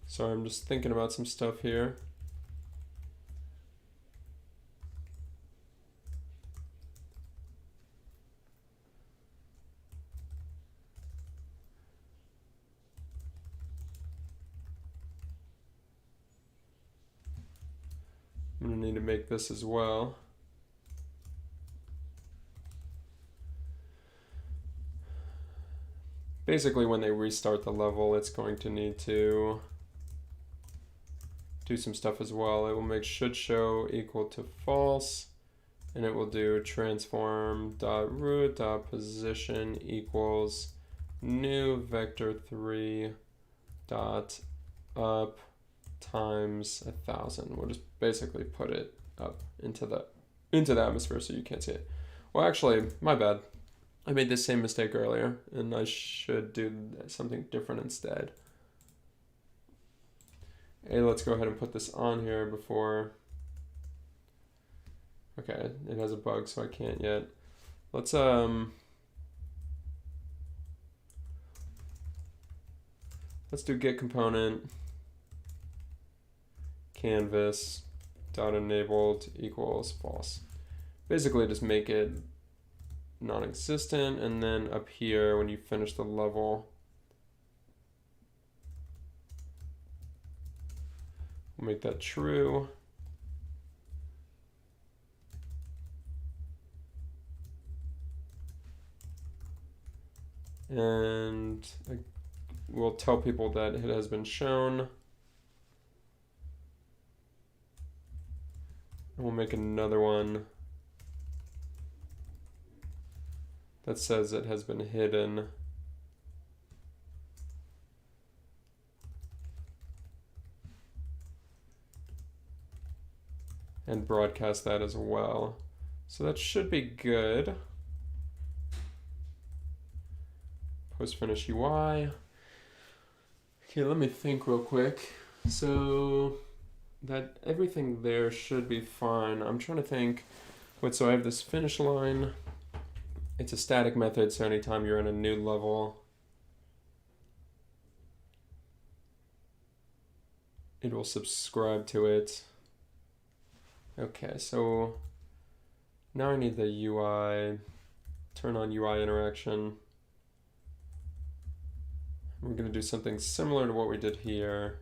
S1: Sorry, I'm just thinking about some stuff here. I'm gonna need to make this as well. Basically, when they restart the level, it's going to need to do some stuff as well. It will make should show equal to false, and it will do transform dot root dot position equals new vector 3 dot up times 1,000. We'll just basically put it up into the atmosphere so you can't see it. Well, actually, my bad. I made this same mistake earlier, and I should do something different instead. Hey, let's go ahead and put this on here before. Okay, it has a bug, so I can't yet. Let's do get component canvas dot enabled equals false. Basically, just make it non-existent, and then up here when you finish the level, we'll make that true. And we'll tell people that it has been shown. And we'll make another one that says it has been hidden. And broadcast that as well. So that should be good. Post finish UI. Okay, let me think real quick. So that everything there should be fine. I'm trying to think. Wait, so I have this finish line. It's a static method, so anytime you're in a new level, it will subscribe to it. Okay, so now I need the UI, turn on UI interaction. We're going to do something similar to what we did here.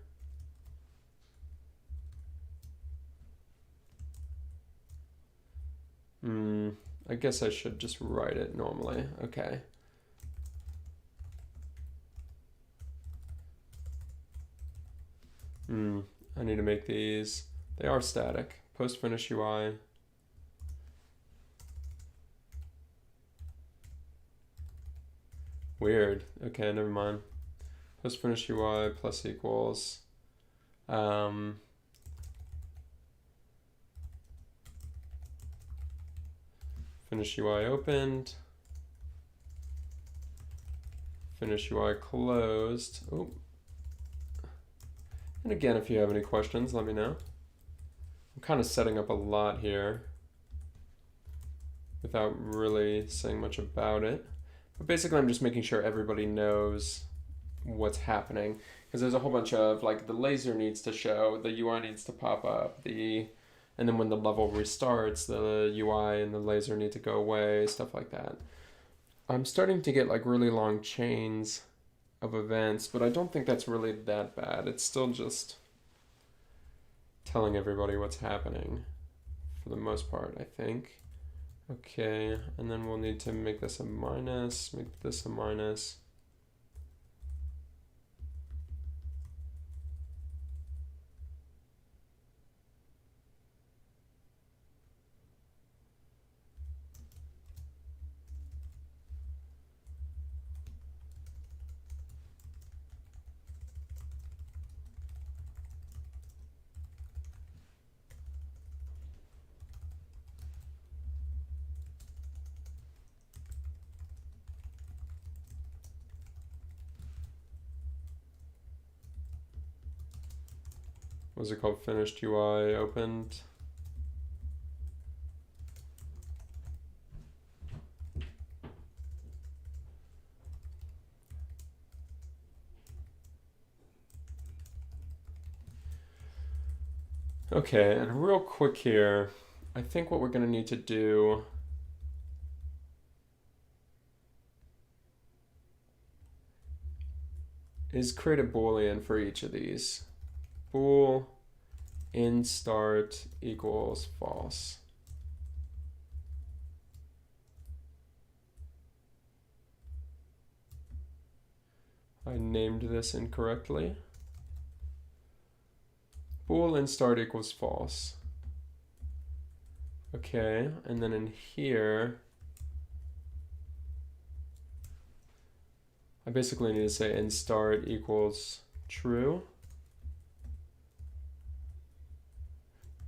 S1: I guess I should just write it normally. Okay. I need to make these. They are static. Post finish UI. Weird. Okay, never mind. Post finish UI plus equals. Finish UI opened. Finish UI closed. Oh. And again, if you have any questions, let me know. I'm kind of setting up a lot here without really saying much about it. But basically, I'm just making sure everybody knows what's happening, because there's a whole bunch of, like, the laser needs to show, the UI needs to pop up, and then when the level restarts, the UI and the laser need to go away, stuff like that. I'm starting to get like really long chains of events, but I don't think that's really that bad. It's still just telling everybody what's happening for the most part, I think. Okay, and then we'll need to make this a minus, make this a minus. What's it called? Finished UI opened. Okay, and real quick here, I think what we're going to need to do is create a Boolean for each of these. Bool in start equals false. I named this incorrectly. Bool in start equals false. Okay, and then in here, I basically need to say in start equals true.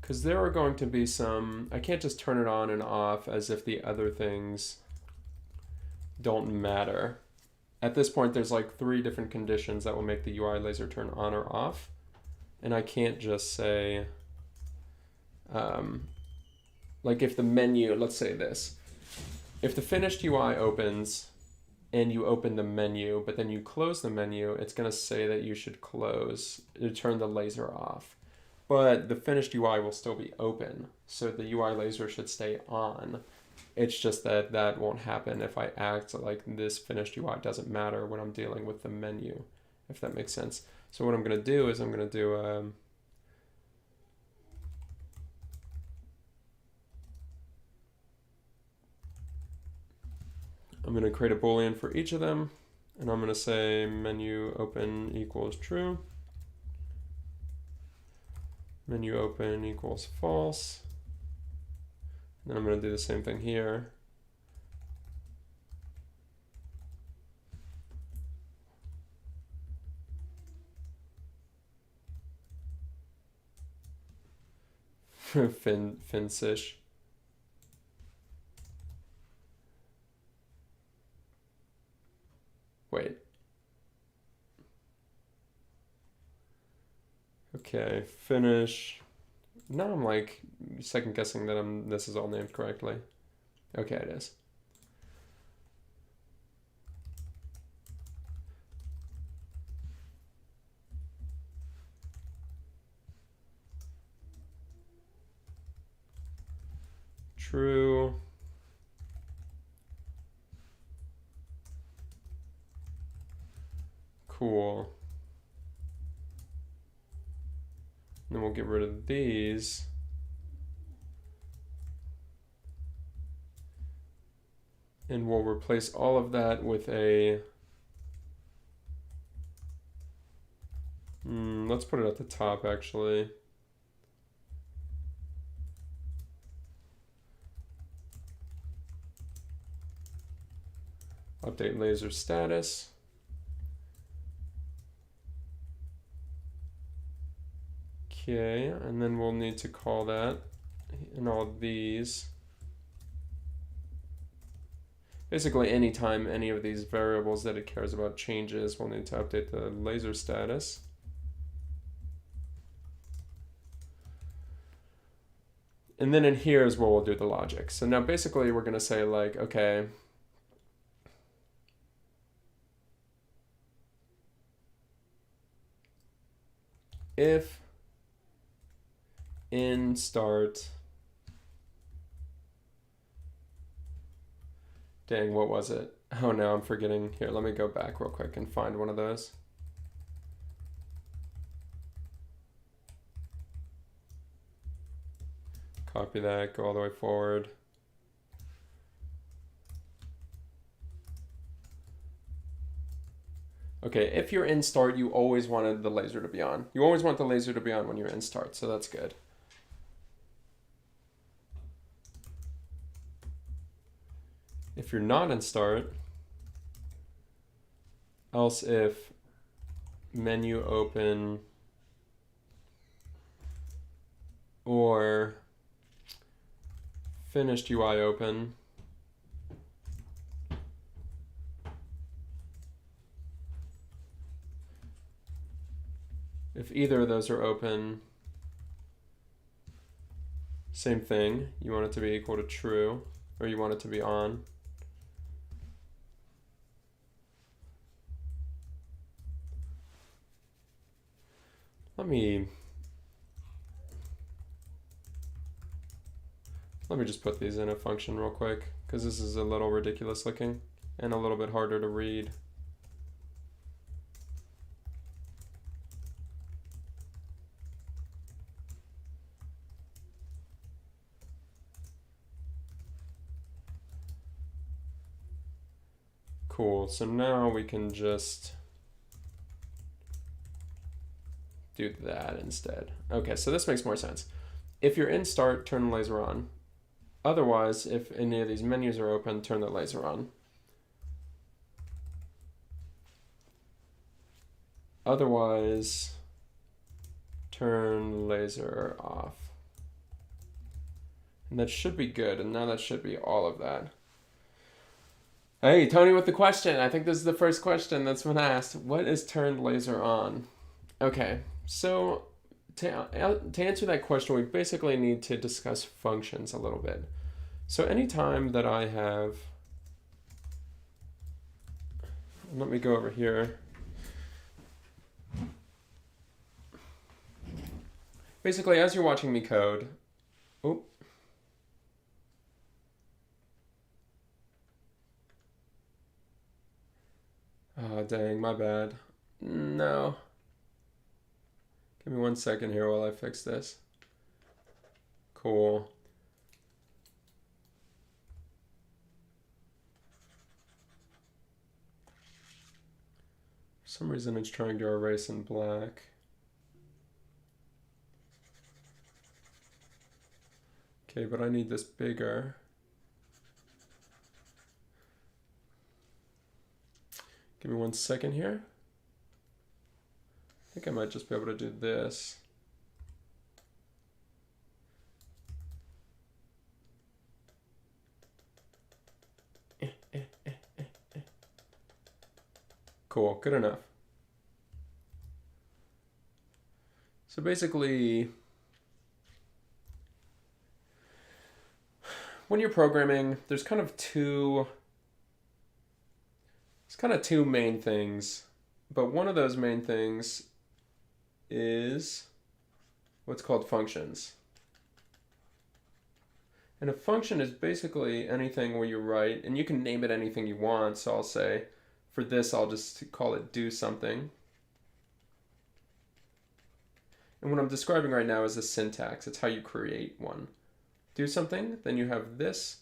S1: Because there are going to be some, I can't just turn it on and off as if the other things don't matter. At this point, there's like 3 different conditions that will make the UI laser turn on or off. And I can't just say, like if the menu, let's say this, if the finished UI opens and you open the menu, but then you close the menu, it's going to say that you should close to turn the laser off. But the finished UI will still be open, so the UI laser should stay on. It's just that that won't happen if I act like this finished UI doesn't matter when I'm dealing with the menu, if that makes sense. So what I'm going to do is I'm going to do I'm going to create a Boolean for each of them, and I'm going to say menu open equals true. Menu open equals false. And then I'm going to do the same thing here. Finsish. Wait. Okay, finish. Now I'm like second guessing that this is all named correctly. Okay, it is. True. Cool. Then we'll get rid of these. And we'll replace all of that with a, let's put it at the top actually. Update laser status. Okay, and then we'll need to call that in all of these. Basically, anytime any of these variables that it cares about changes, we'll need to update the laser status. And then in here is where we'll do the logic. So now basically we're going to say like, okay, if in start, dang, what was it? Oh no, I'm forgetting. Here, let me go back real quick and find one of those. Copy that, go all the way forward. Okay, if you're in start, you always wanted the laser to be on. You always want the laser to be on when you're in start, so that's good. If you're not in start, else if menu open or finished UI open, if either of those are open, same thing, you want it to be equal to true, or you want it to be on. Let me just put these in a function real quick, because this is a little ridiculous looking and a little bit harder to read. Cool, so now we can just do that instead. Okay, so this makes more sense. If you're in start, turn the laser on. Otherwise, if any of these menus are open, turn the laser on. Otherwise, turn laser off. And that should be good, and now that should be all of that. Hey, Tony with the question. I think this is the first question that's been asked. What is turned laser on? Okay, so to answer that question, we basically need to discuss functions a little bit. So anytime that I have, let me go over here. Basically, as you're watching me code, oh, dang, my bad. No. Give me 1 second here while I fix this. Cool. For some reason it's trying to erase in black. Okay, but I need this bigger. Give me 1 second here. I think I might just be able to do this. Cool, good enough. So basically, when you're programming, there's kind of two main things, but one of those main things is what's called functions. And a function is basically anything where you write, and you can name it anything you want. So I'll say, for this, I'll just call it do something. And what I'm describing right now is the syntax. It's how you create one. Do something, then you have this,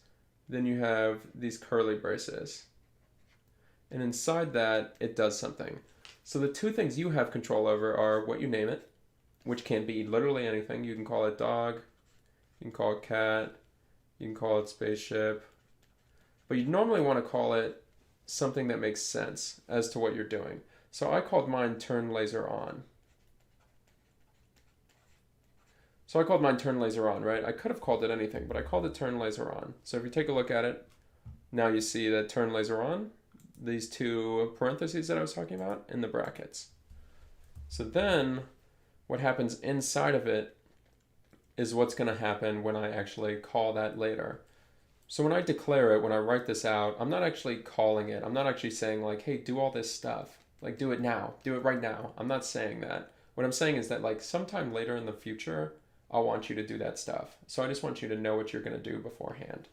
S1: then you have these curly braces. And inside that, it does something. So the two things you have control over are what you name it, which can be literally anything. You can call it dog, you can call it cat, you can call it spaceship, but you normally want to call it something that makes sense as to what you're doing. So I called mine turn laser on. So I called mine turn laser on, right? I could have called it anything, but I called it turn laser on. So if you take a look at it, now you see that turn laser on, these two parentheses that I was talking about in the brackets. So then what happens inside of it is what's going to happen when I actually call that later. So when I declare it, when I write this out, I'm not actually calling it. I'm not actually saying like, hey, do all this stuff. Like, do it now. Do it right now. I'm not saying that. What I'm saying is that like sometime later in the future, I'll want you to do that stuff. So I just want you to know what you're going to do beforehand.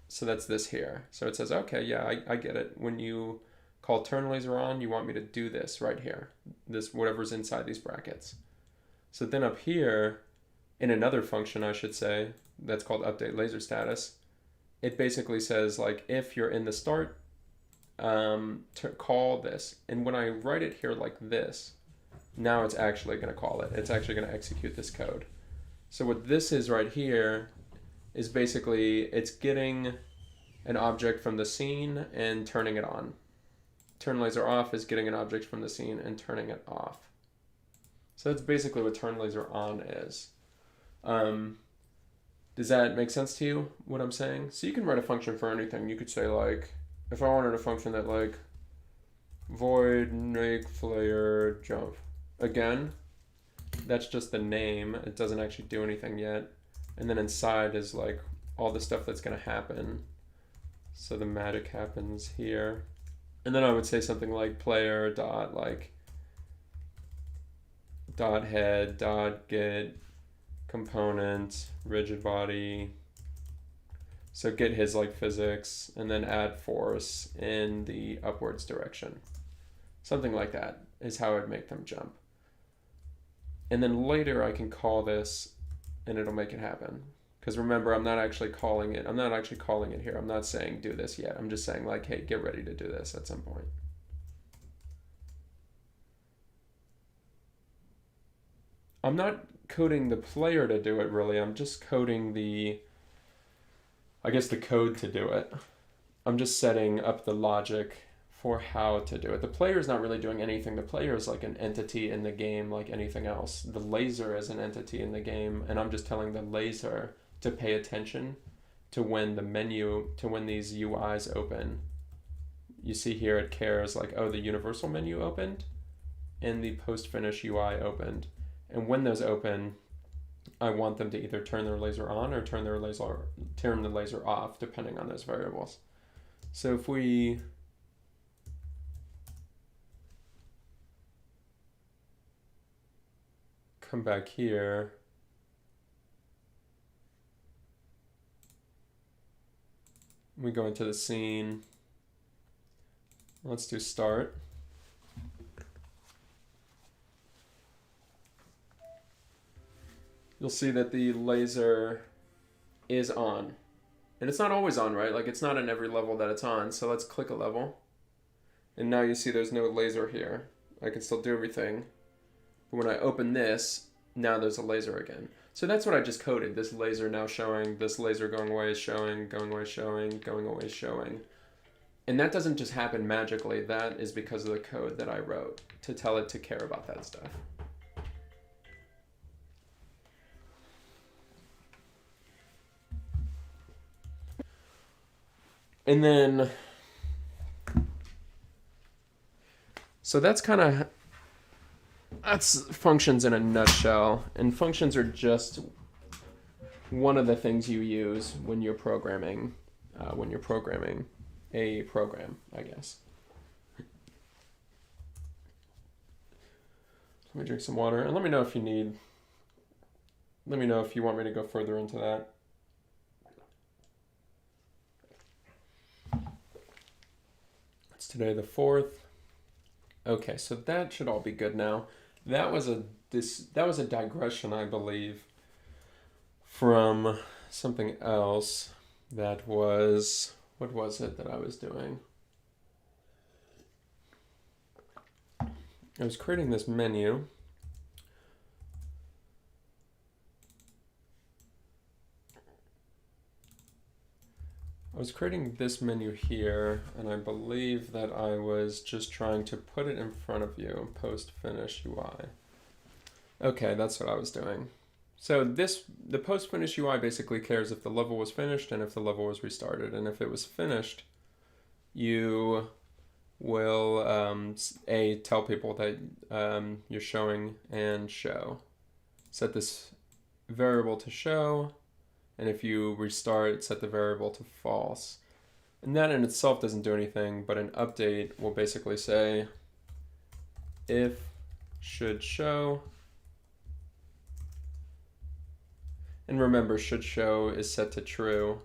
S1: So that's this here. So it says, okay, yeah, I get it. When you call turn laser on, you want me to do this right here. This, whatever's inside these brackets. So then up here, in another function, I should say, that's called update laser status, it basically says, like, if you're in the start, to call this. And when I write it here like this, now it's actually going to call it. It's actually going to execute this code. So what this is right here is basically it's getting an object from the scene and turning it on. Turn laser off is getting an object from the scene and turning it off. So that's basically what turn laser on is. Does that make sense to you, what I'm saying? So you can write a function for anything. You could say, like, if I wanted a function that, like, void make flare jump. Again, that's just the name. It doesn't actually do anything yet. And then inside is, like, all the stuff that's going to happen. So the magic happens here. And then I would say something like player dot, like, dot head dot get component rigid body. So get his, like, physics, and then add force in the upwards direction. Something like that is how I'd make them jump. And then later I can call this and it'll make it happen. Because remember, I'm not actually calling it. I'm not actually calling it here. I'm not saying do this yet. I'm just saying, like, hey, get ready to do this at some point. I'm not coding the player to do it, really. I'm just coding the, I guess, the code to do it. I'm just setting up the logic for how to do it. The player is not really doing anything. The player is like an entity in the game, like anything else. The laser is an entity in the game, and I'm just telling the laser to pay attention to when the menu, to when these UIs open. You see here it cares, like, oh, the universal menu opened and the post-finish UI opened. And when those open, I want them to either turn their laser on or turn the laser off, depending on those variables. So if we come back here, we go into the scene. Let's do start. You'll see that the laser is on. And it's not always on, right? Like, it's not in every level that it's on. So let's click a level. And now you see there's no laser here. I can still do everything. But when I open this, now there's a laser again. So that's what I just coded. This laser now showing, this laser going away is showing, going away is showing, going away is showing. And that doesn't just happen magically. That is because of the code that I wrote to tell it to care about that stuff. And then, so that's kind of, that's functions in a nutshell. And functions are just one of the things you use when you're programming a program, I guess. Let me drink some water, and let me know if you want me to go further into that. It's today the 4th. Okay, so that should all be good now. That was a digression, I believe, from something else that was, what was it that I was doing? I was creating this menu. I was creating this menu here, and I believe that I was just trying to put it in front of you, post finish UI. Okay, that's what I was doing. So the post finish UI basically cares if the level was finished and if the level was restarted. And if it was finished, you will tell people that you're showing and show. Set this variable to show. And if you restart, set the variable to false. And that in itself doesn't do anything, but an update will basically say if should show. And remember, should show is set to true.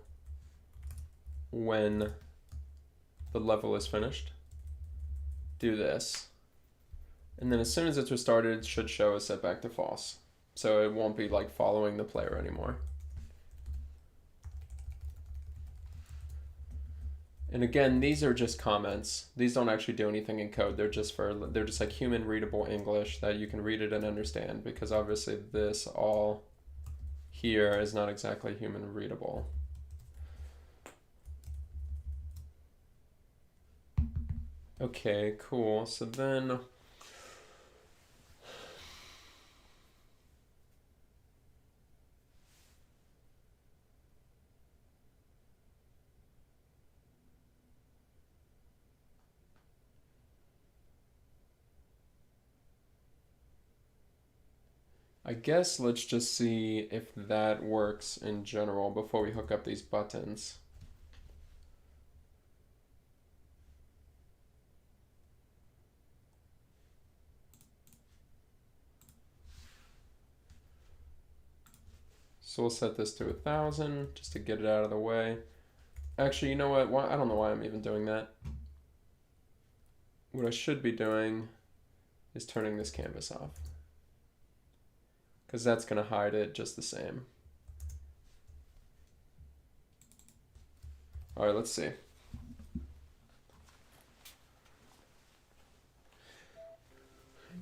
S1: when the level is finished, do this. And then as soon as it's restarted, it should show us set back to false. So it won't be like following the player anymore. And again, these are just comments. These don't actually do anything in code. They're just like human readable English that you can read it and understand, because obviously this all here is not exactly human readable. Okay, cool. So then I guess let's just see if that works in general before we hook up these buttons. So we'll set this to 1,000 just to get it out of the way. Actually, you know what? I don't know why I'm even doing that. What I should be doing is turning this canvas off, because that's going to hide it just the same. All right, let's see.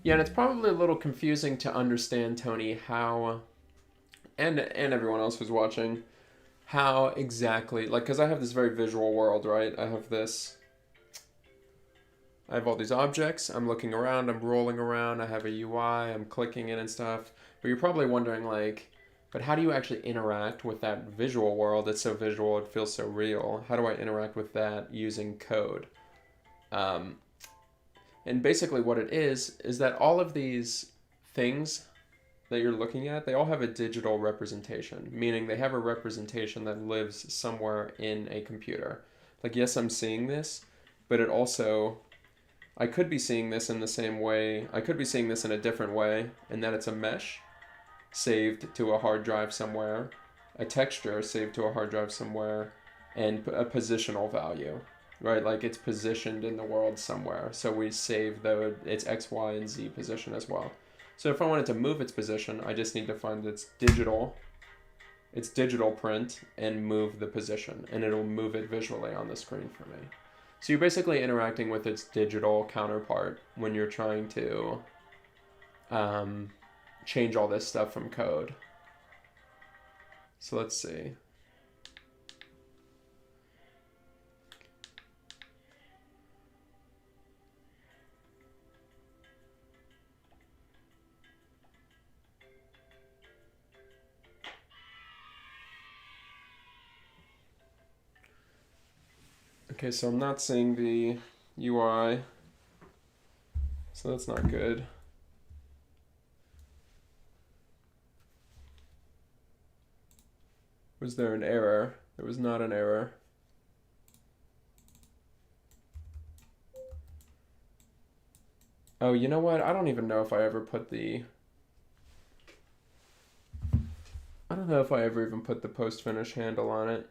S1: Yeah, and it's probably a little confusing to understand, Tony, how, and everyone else who's watching, how exactly, like, because I have this very visual world, right? I have all these objects, I'm looking around, I'm rolling around, I have a UI, I'm clicking in and stuff. But you're probably wondering, like, but how do you actually interact with that visual world? It's so visual, it feels so real. How do I interact with that using code? And basically what it is that all of these things that you're looking at, they all have a digital representation, meaning they have a representation that lives somewhere in a computer. Like, yes, I'm seeing this, but it also, I could be seeing this in the same way, I could be seeing this in a different way, and that it's a mesh saved to a hard drive somewhere, a texture saved to a hard drive somewhere, and a positional value, right? Like, it's positioned in the world somewhere. So we save its X, Y, and Z position as well. So if I wanted to move its position, I just need to find its digital print and move the position, and it'll move it visually on the screen for me. So you're basically interacting with its digital counterpart when you're trying to change all this stuff from code. So let's see. Okay, so I'm not seeing the UI, so that's not good. Was there an error? There was not an error. Oh, you know what? I don't even know if I ever put the... I don't know if I ever even put the post-finish handle on it.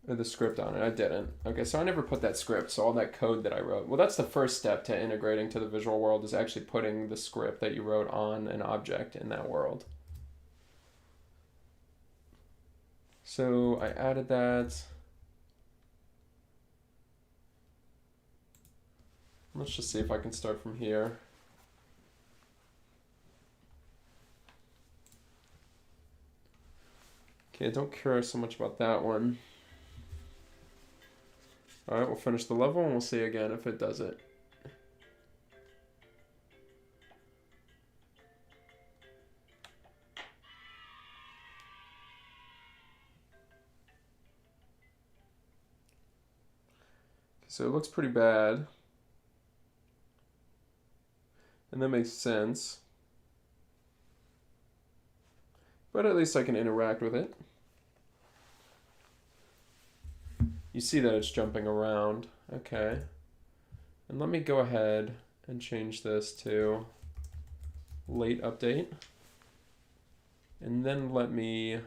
S1: Or the script on it. I didn't. Okay, so I never put that script, so all that code that I wrote. Well, that's the first step to integrating to the visual world, is actually putting the script that you wrote on an object in that world. So I added that. Let's just see if I can start from here. Okay, don't care so much about that one. All right, we'll finish the level and we'll see again if it does it. So it looks pretty bad. And that makes sense. But at least I can interact with it. You see that it's jumping around. Okay. And let me go ahead and change this to late update. And then let me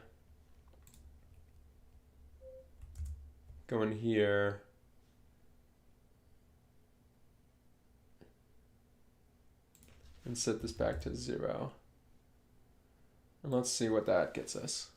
S1: go in here. And set this back to 0. And let's see what that gets us.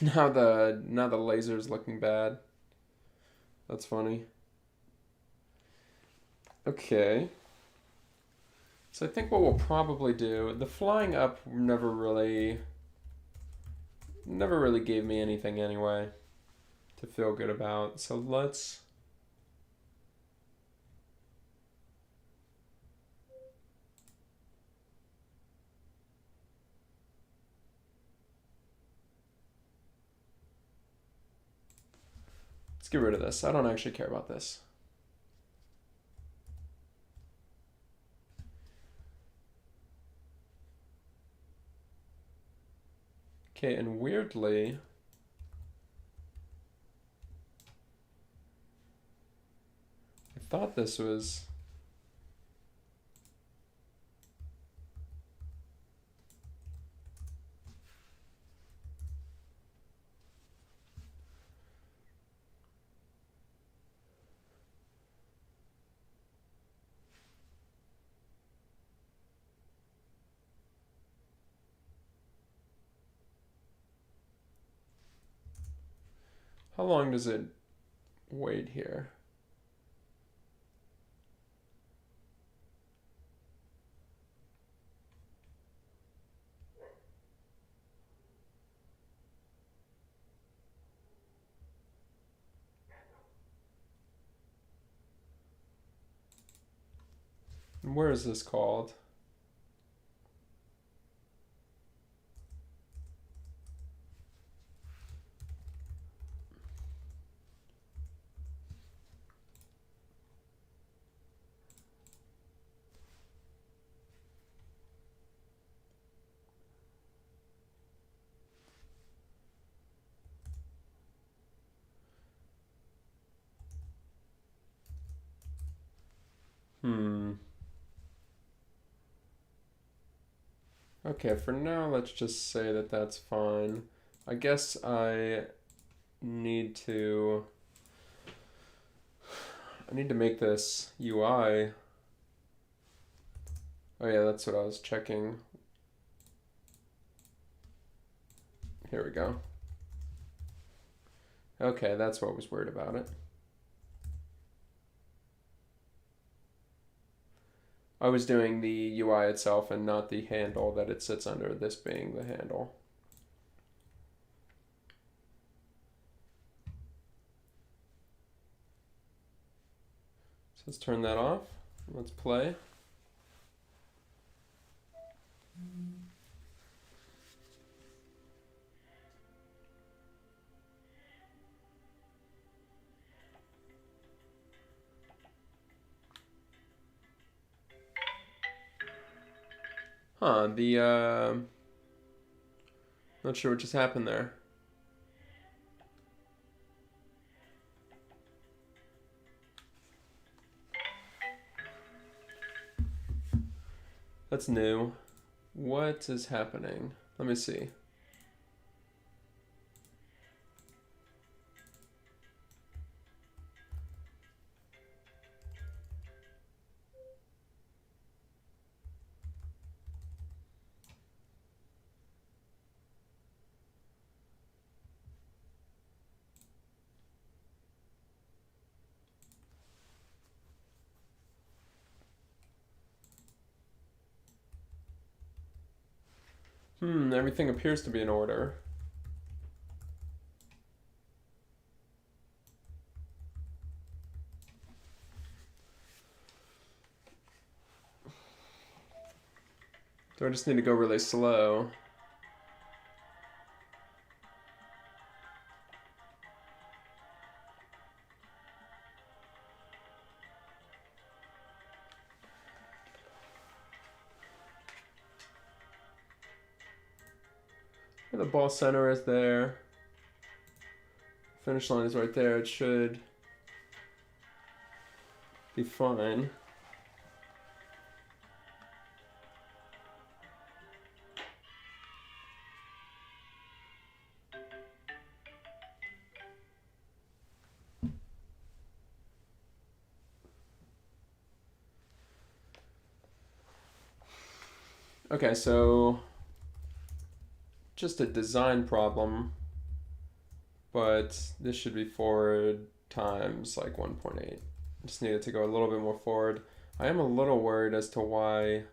S1: Now the laser's looking bad. That's funny. Okay. So I think what we'll probably do, the flying up never really gave me anything anyway to feel good about. So let's get rid of this. I don't actually care about this. Okay, and weirdly, I thought this was... How long does it wait here? And where is this called? Okay, for now, let's just say that that's fine. I guess I need to make this UI. Oh yeah, that's what I was checking. Here we go. Okay, that's what was weird about it. I was doing the UI itself and not the handle that it sits under, this being the handle. So let's turn that off. Let's play. Huh, not sure what just happened there. That's new. What is happening? Let me see. Everything appears to be in order. Do I just need to go really slow? The ball center is there. Finish line is right there. It should be fine. Okay, so just a design problem, but this should be forward times like 1.8. Just needed to go a little bit more forward. I am a little worried as to why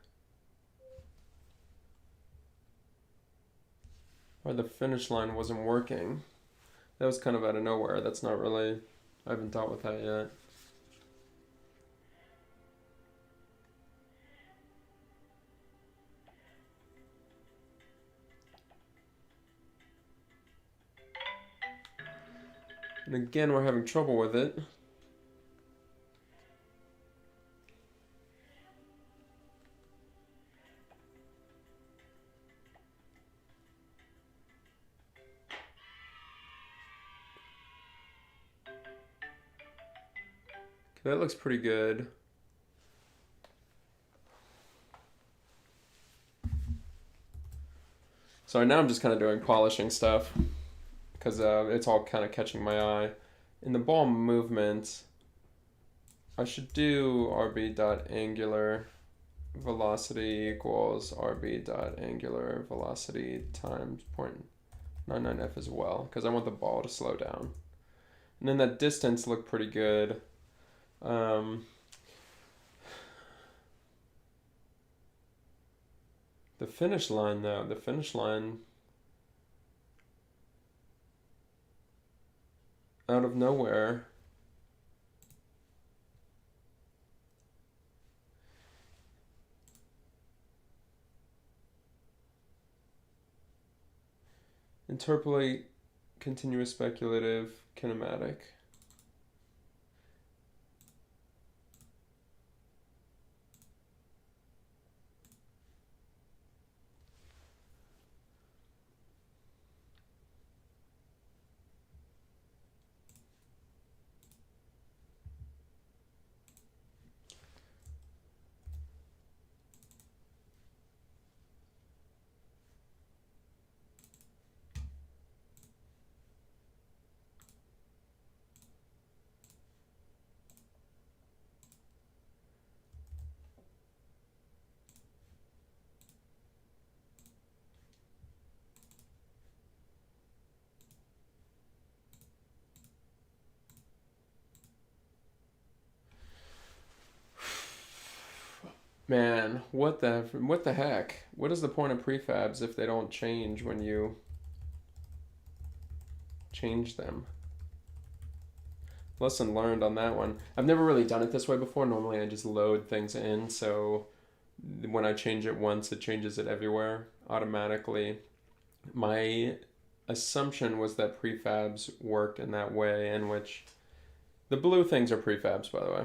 S1: the finish line wasn't working. That was kind of out of nowhere. That's not really, I haven't dealt with that yet. And again, we're having trouble with it. Okay, that looks pretty good. So now I'm just kind of doing polishing stuff because it's all kind of catching my eye. In the ball movement, I should do RB dot angular velocity equals RB dot angular velocity times 0.99f as well, because I want the ball to slow down. And then that distance looked pretty good. The finish line though, the finish line out of nowhere interpolate continuous speculative kinematic. Man, what the heck? What is the point of prefabs if they don't change when you change them? Lesson learned on that one. I've never really done it this way before. Normally I just load things in, so when I change it once, it changes it everywhere automatically. My assumption was that prefabs worked in that way, in which the blue things are prefabs, by the way.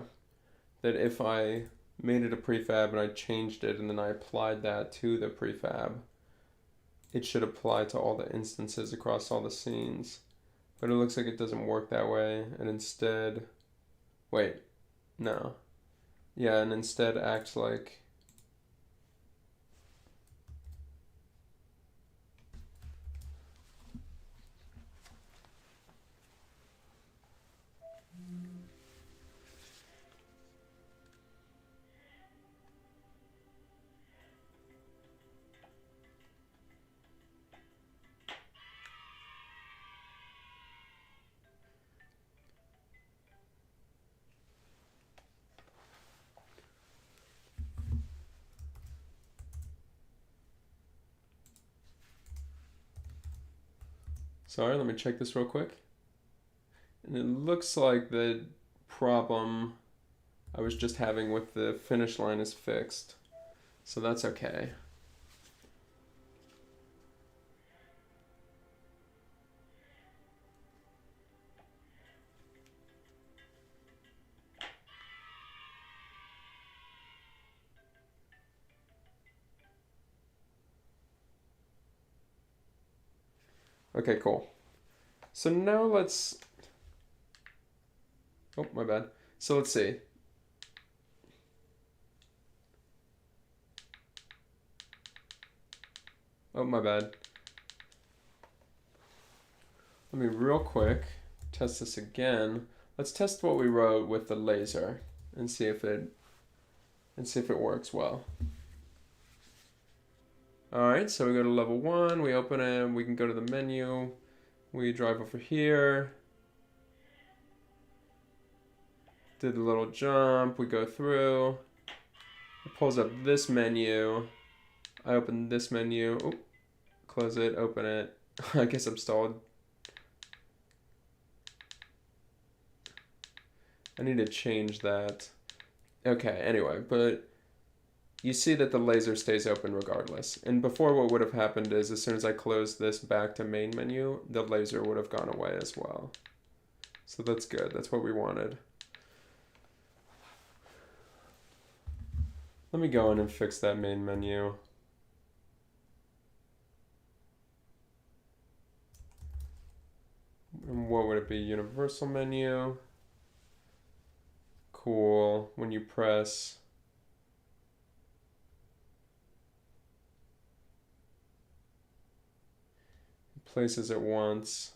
S1: That if I made it a prefab and I changed it and then I applied that to the prefab, it should apply to all the instances across all the scenes. But it looks like it doesn't work that way, and instead, wait, no. Yeah, and instead acts like sorry, let me check this real quick. And it looks like the problem I was just having with the finish line is fixed. So that's okay. Okay, cool. So now let's... Oh, my bad. So let's see. Oh, my bad. Let me real quick test this again. Let's test what we wrote with the laser and see if it works well. All right, so we go to level 1, we open it, we can go to the menu, we drive over here, did the little jump, we go through, it pulls up this menu, I open this menu, oh, close it, open it, I guess I'm stalled. I need to change that. Okay, anyway, but you see that the laser stays open regardless. And before, what would have happened is as soon as I closed this back to main menu, the laser would have gone away as well. So that's good. That's what we wanted. Let me go in and fix that main menu. And what would it be? Universal menu. Cool. When you press... places it once.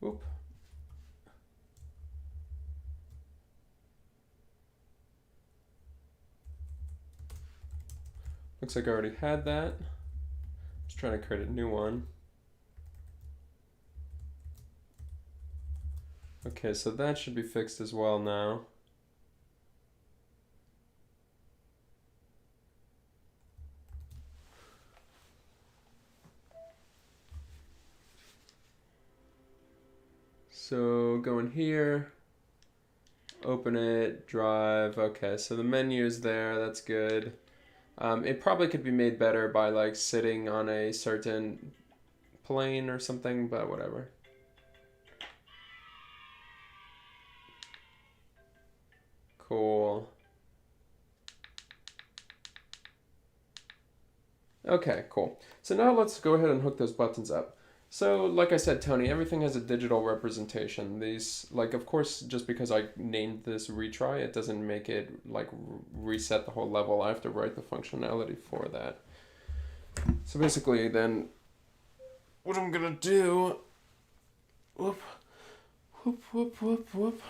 S1: Oop. Looks like I already had that. Just trying to create a new one. Okay, so that should be fixed as well now. So go in here, open it, drive. Okay, so the menu is there. That's good. It probably could be made better by like sitting on a certain plane or something, but whatever. Cool. Okay, cool. So now let's go ahead and hook those buttons up. So, like I said, Tony, everything has a digital representation. These, like, of course, just because I named this retry, it doesn't make it, like, reset the whole level. I have to write the functionality for that. So basically, then, what I'm gonna do... Whoop, whoop, whoop, whoop, whoop.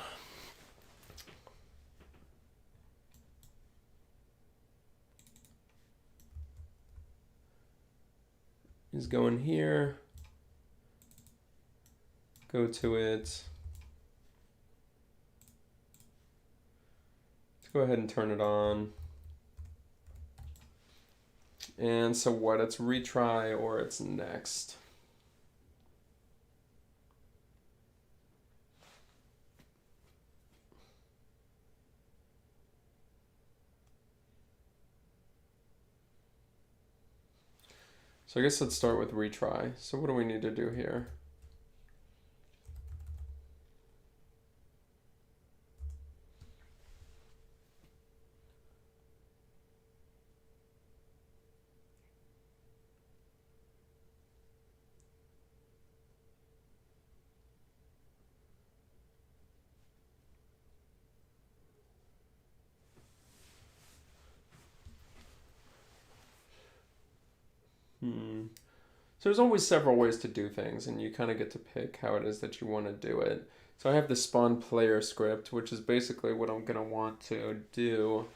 S1: Is go in here, go to it. Let's go ahead and turn it on. And so what? It's retry or it's next. So I guess let's start with retry. So what do we need to do here? So there's always several ways to do things, and you kind of get to pick how it is that you want to do it. So I have the spawn player script, which is basically what I'm going to want to do.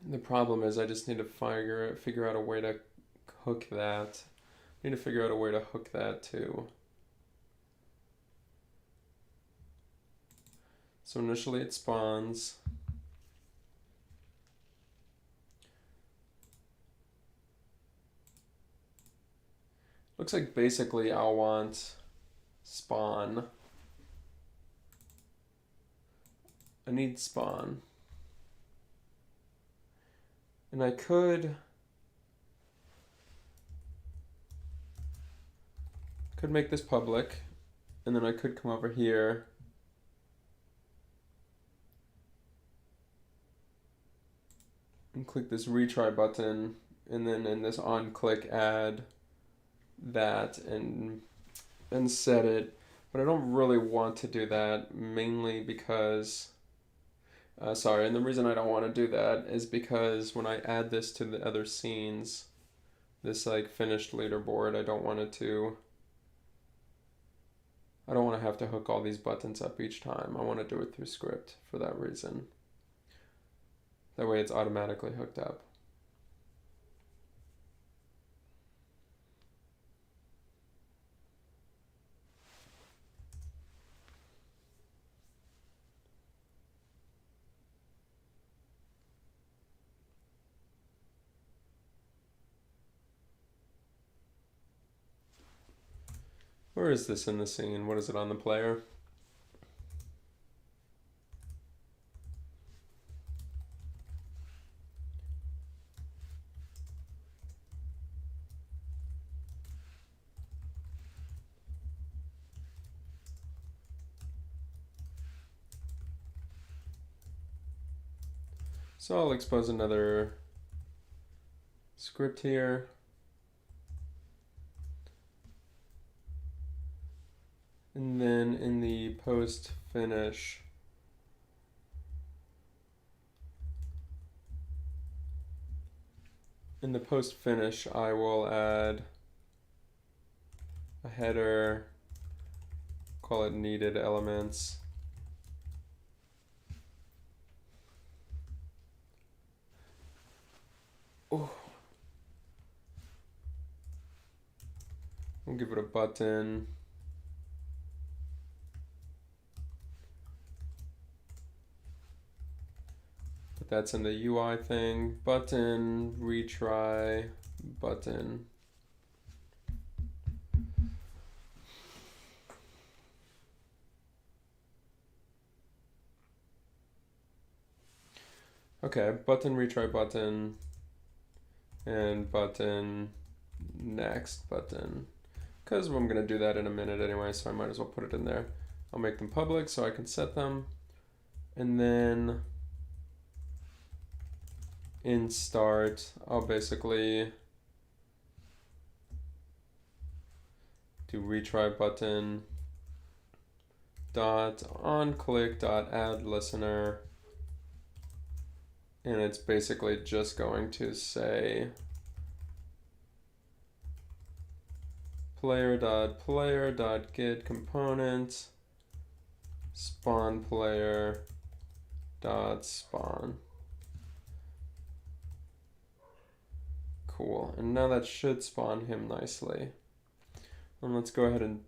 S1: The problem is I just need to figure out a way to hook that. I need to figure out a way to hook that too. So initially it spawns. Looks like basically I'll want spawn. I need spawn. And I could make this public, and then I could come over here and click this retry button, and then in this on click add that and set it. But I don't really want to do that, mainly because sorry, and the reason I don't want to do that is because when I add this to the other scenes, this like finished leaderboard, I don't want to have to hook all these buttons up each time. I want to do it through script for that reason. That way it's automatically hooked up. Where is this in the scene? What is it on the player? So I'll expose another script here. And then in the post finish, I will add a header, call it needed elements. Oh. We'll give it a button. But that's in the UI thing. Button, retry, button. Okay, button, retry, button, and button, next button. Because I'm going to do that in a minute anyway, so I might as well put it in there. I'll make them public so I can set them. And then in start, I'll basically do retry button dot on click dot add listener, and it's basically just going to say player.get component spawn player dot spawn. Cool, and now that should spawn him nicely. And let's go ahead and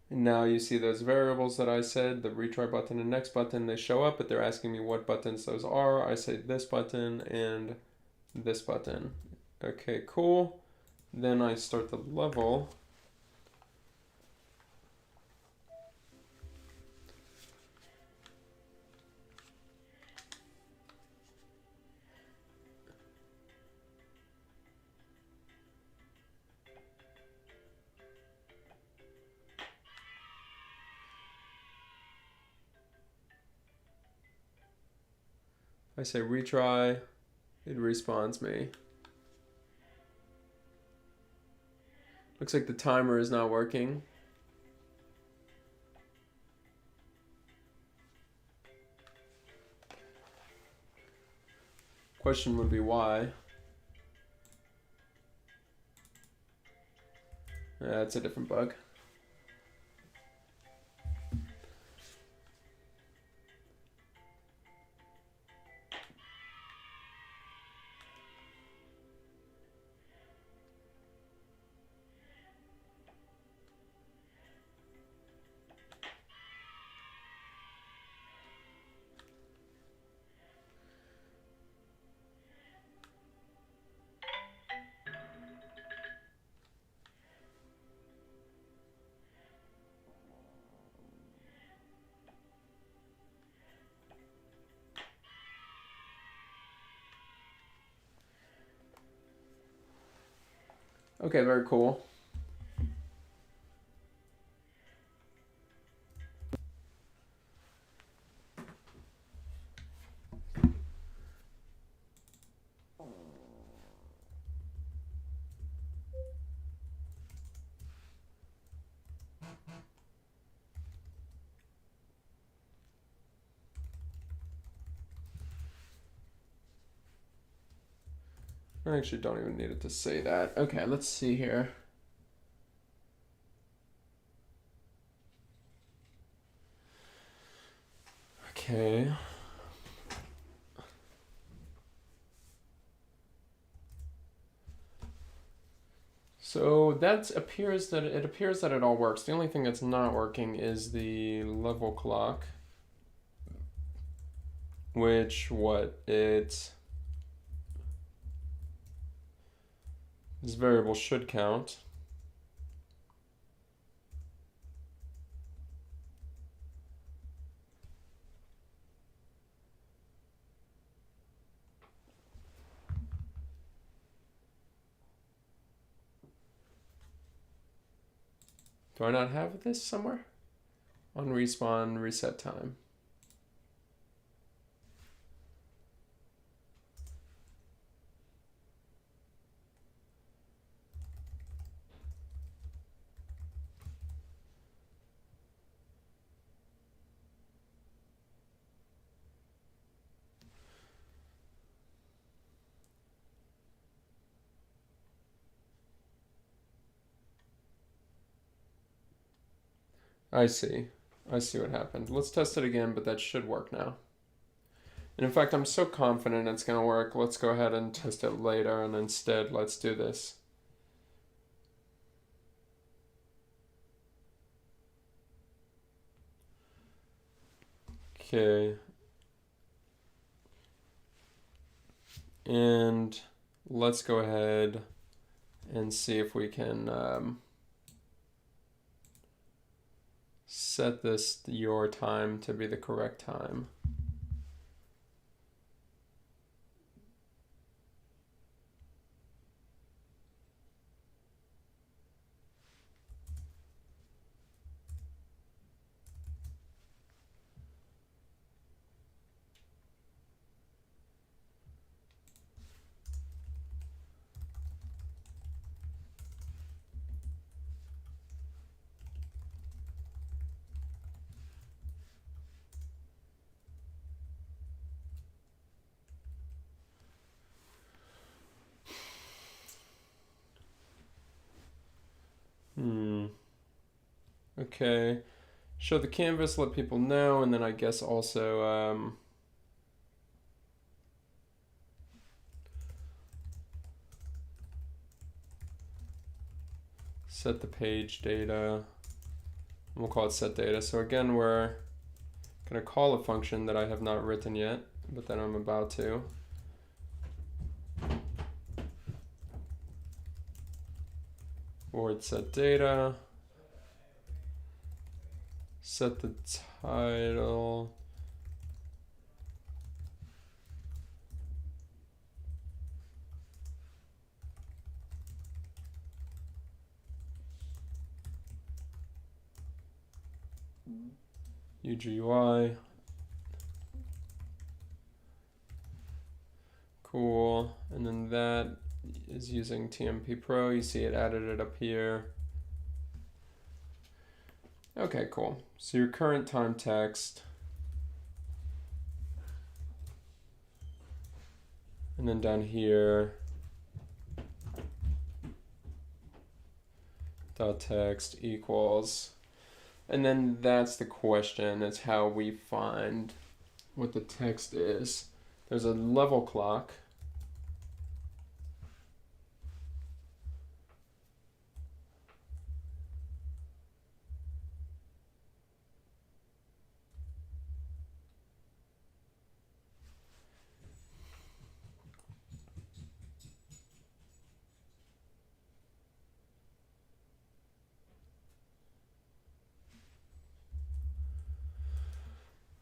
S1: now you see those variables that I said, the retry button and next button, they show up, but they're asking me what buttons those are. I say this button and this button. Okay, cool. Then I start the level. I say retry, it respawns me. Looks like the timer is not working. Question would be why. That's a different bug. Okay, very cool. I actually don't even need it to say that. Okay, let's see here. Okay. So that appears that it all works. The only thing that's not working is the level clock, which this variable should count. Do I not have this somewhere? On respawn, reset time. I see. I see what happened. Let's test it again, but that should work now. And in fact, I'm so confident it's going to work. Let's go ahead and test it later, and instead, let's do this. Okay. And let's go ahead and see if we can set this your time to be the correct time. Okay. Show the canvas, let people know, and then I guess also set the page data. We'll call it set data. So again, we're going to call a function that I have not written yet, but then I'm about to. Void set data. Set the title. UGUI. Cool. And then that is using TMP Pro. You see it added it up here. Okay, cool. So your current time text. And then down here, dot text equals. And then that's the question, is how we find what the text is. There's a level clock.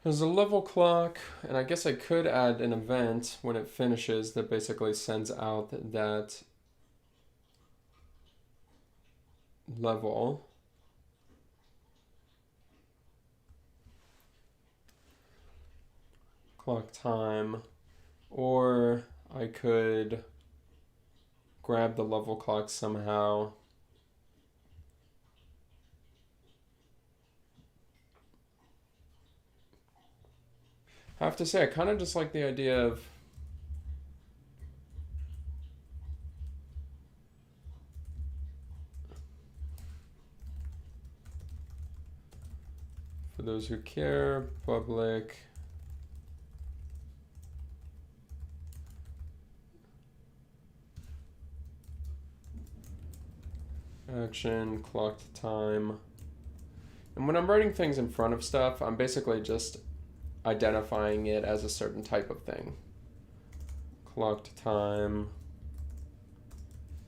S1: There's a level clock, and I guess I could add an event when it finishes that basically sends out that level clock time, or I could grab the level clock somehow. I have to say, I kind of just like the idea of for those who care, public action, clocked time. And when I'm writing things in front of stuff, I'm basically just identifying it as a certain type of thing. Clocked time,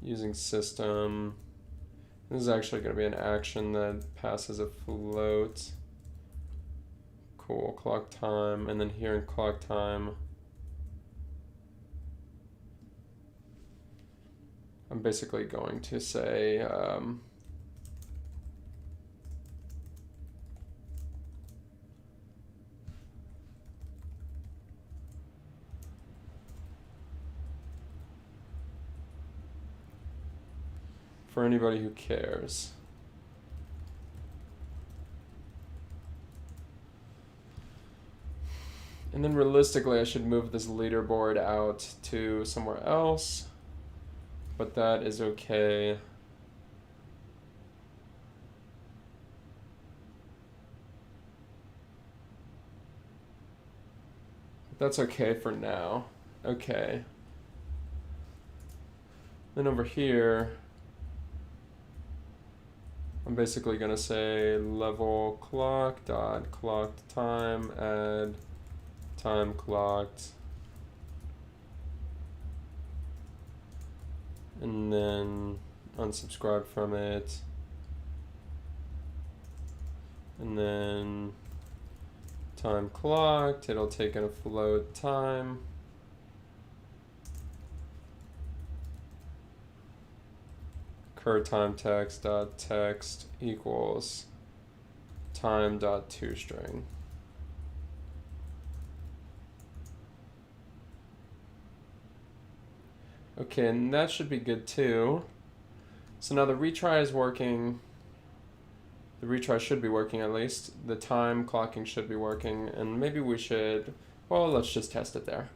S1: using system. This is actually going to be an action that passes a float. Cool, clock time, and then here in clock time, I'm basically going to say for anybody who cares. And then realistically, I should move this leaderboard out to somewhere else, but that is okay. That's okay for now. Okay. Then over here, I'm basically gonna say level clock dot clocked time, add time clocked, and then unsubscribe from it, and then time clocked, it'll take in a float time. Cur time text dot text equals time dot toString. Okay, and that should be good too. So now the retry is working. The retry should be working at least. The time clocking should be working, and maybe we should, well, let's just test it there.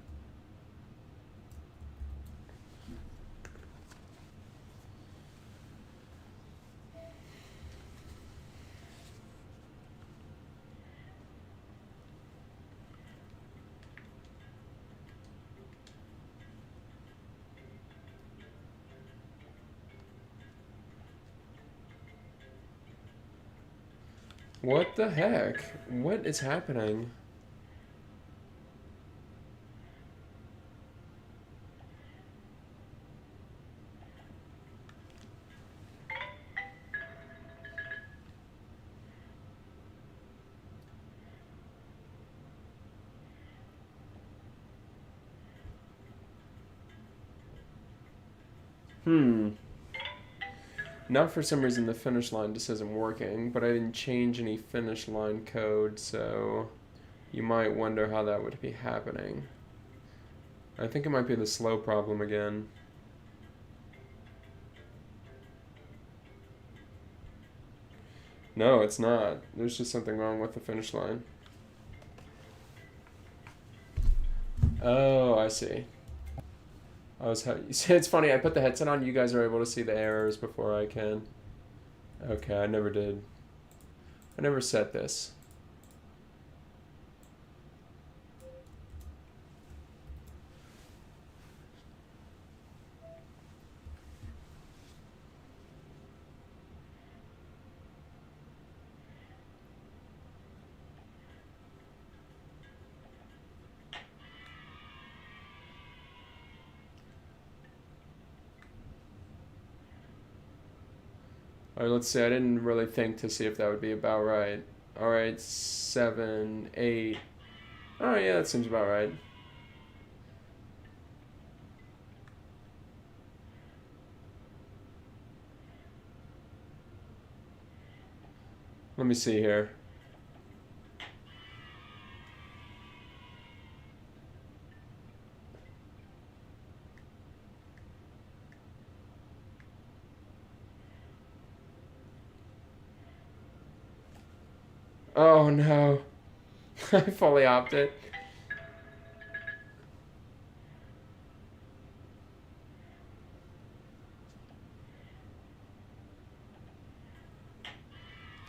S1: What the heck? What is happening? Now for some reason the finish line just isn't working, but I didn't change any finish line code, so you might wonder how that would be happening. I think it might be the slow problem again. No, it's not. There's just something wrong with the finish line. Oh, I see. It's funny, I put the headset on, you guys are able to see the errors before I can. Okay, I never did. I never set this. Alright, let's see. I didn't really think to see if that would be about right. Alright, 7, 8. Oh, yeah, that seems about right. Let me see here. Oh no. I fully opted.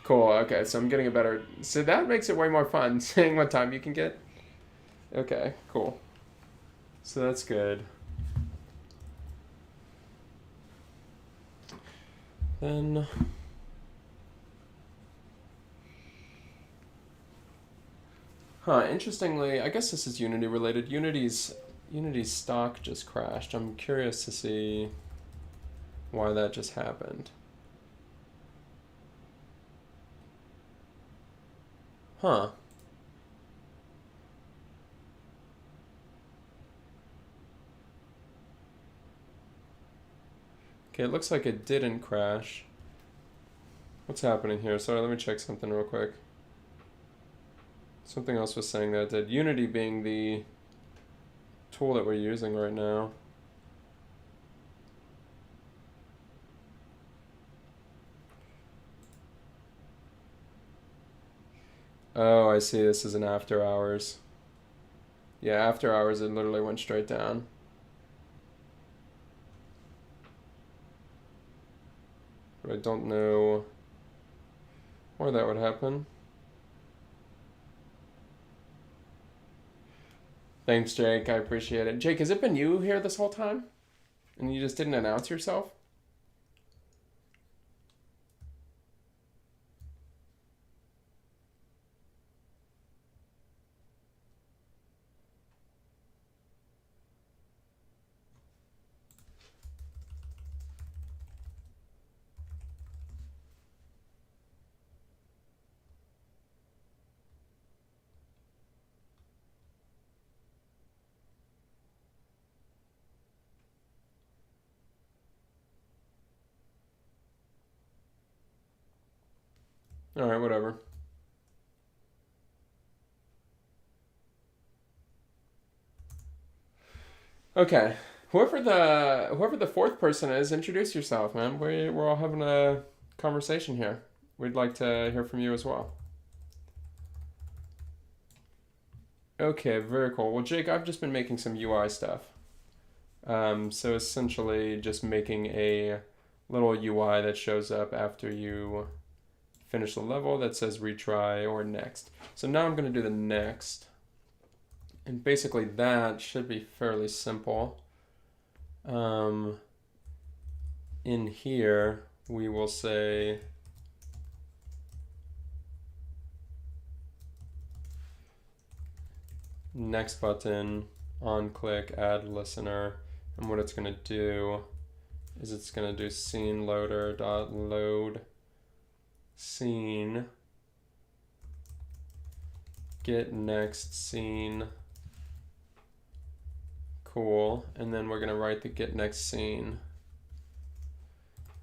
S1: Cool, okay, so I'm getting a better... So that makes it way more fun, seeing what time you can get. Okay, cool. So that's good. Then... Huh, interestingly, I guess this is Unity related. Unity's stock just crashed. I'm curious to see why that just happened. Huh. Okay, it looks like it didn't crash. What's happening here? Sorry, let me check something real quick. Something else was saying that it did. Unity being the tool that we're using right now. Oh, I see. This is an after hours. Yeah, after hours it literally went straight down. But I don't know why that would happen. Thanks, Jake. I appreciate it. Jake, has it been you here this whole time? And you just didn't announce yourself? Alright, whatever. Okay. Whoever the fourth person is, introduce yourself, man. We're all having a conversation here. We'd like to hear from you as well. Okay, very cool. Well, Jake, I've just been making some UI stuff. So essentially just making a little UI that shows up after you finish the level that says retry or next. So now I'm going to do the next. And basically that should be fairly simple. In here, we will say next button, on click, add listener. And what it's going to do is it's going to do scene loader dot load scene get next scene. Cool. And then we're going to write the get next scene.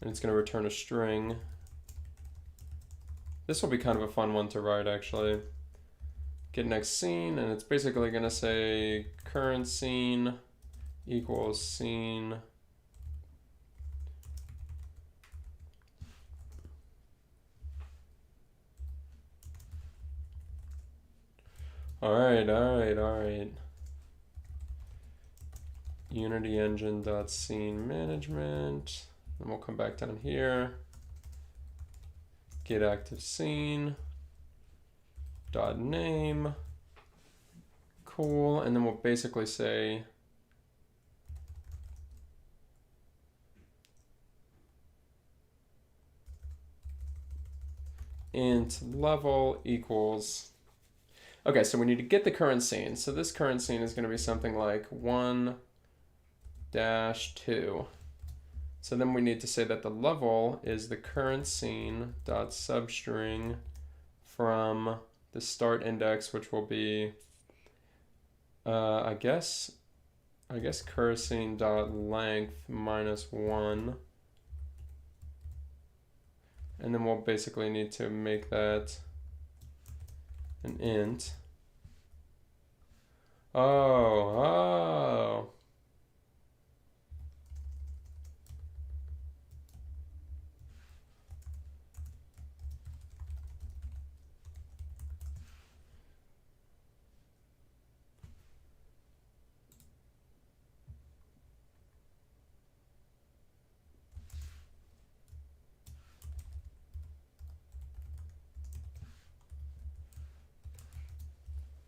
S1: And it's going to return a string. This will be kind of a fun one to write, actually. Get next scene, and it's basically going to say current scene equals scene all right. Unity engine dot scene management. And we'll come back down here. Get active scene dot name. Cool. And then we'll basically say int level equals. Okay, so we need to get the current scene. So this current scene is going to be something like 1-2. So then we need to say that the level is the current scene dot substring from the start index, which will be I guess cursing dot length -1 And then we'll basically need to make that an int. Oh.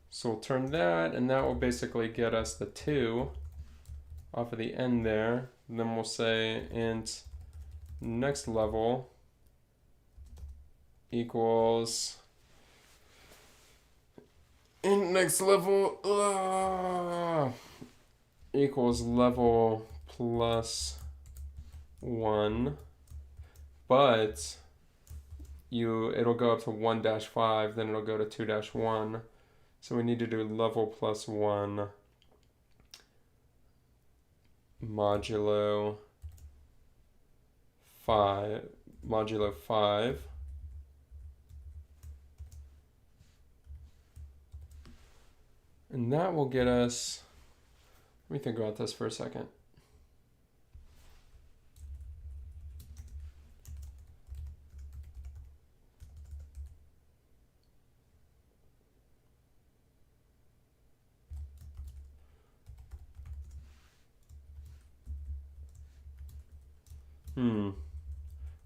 S1: So we'll turn that, and that will basically get us the 2 off of the end there. And then we'll say int next level equals int next level equals level plus 1, but it'll go up to 1-5, then it'll go to 2-1. So we need to do level plus 1 modulo 5. And that will get us, let me think about this for a second.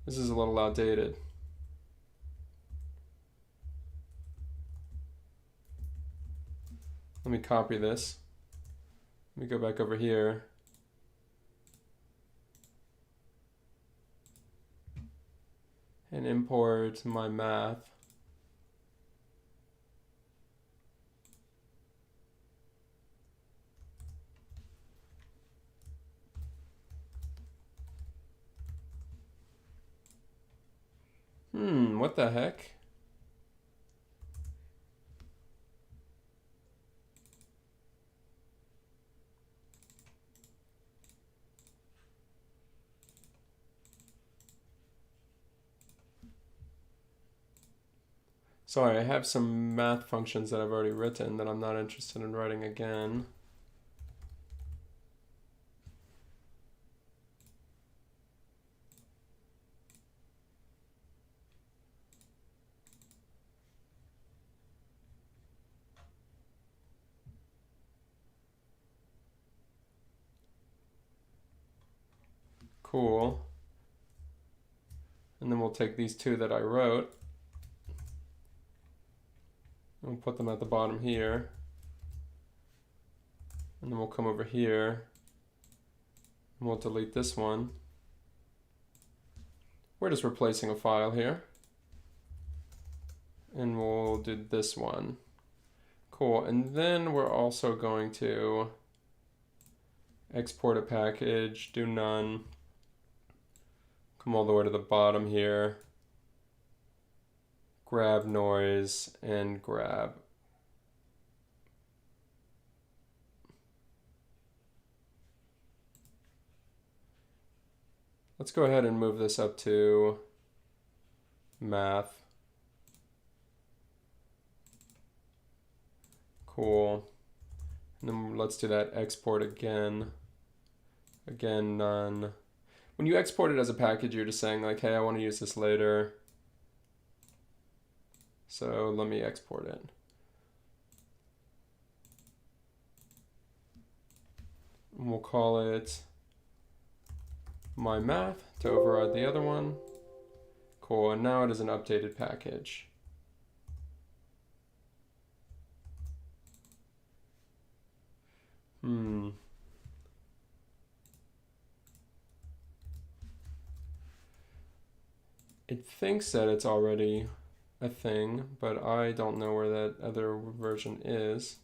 S1: This is a little outdated. Let me copy this. Let me go back over here. And import my math. What the heck? Sorry, I have some math functions that I've already written that I'm not interested in writing again. Cool. And then we'll take these 2 that I wrote and we'll put them at the bottom here. And then we'll come over here and we'll delete this one. We're just replacing a file here. And we'll do this one. Cool. And then we're also going to export a package, do none. Come all the way to the bottom here. Grab noise and grab. Let's go ahead and move this up to math. Cool. And then let's do that export again. Again, none. When you export it as a package, you're just saying like, hey, I want to use this later. So let me export it. And we'll call it my math to override the other one. Cool, and now it is an updated package. It thinks that it's already a thing, but I don't know where that other version is.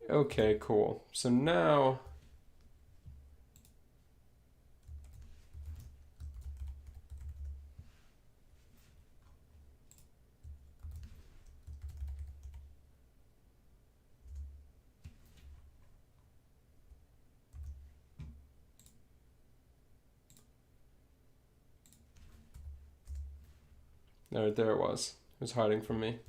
S1: Okay, cool. So now There it was. It was hiding from me.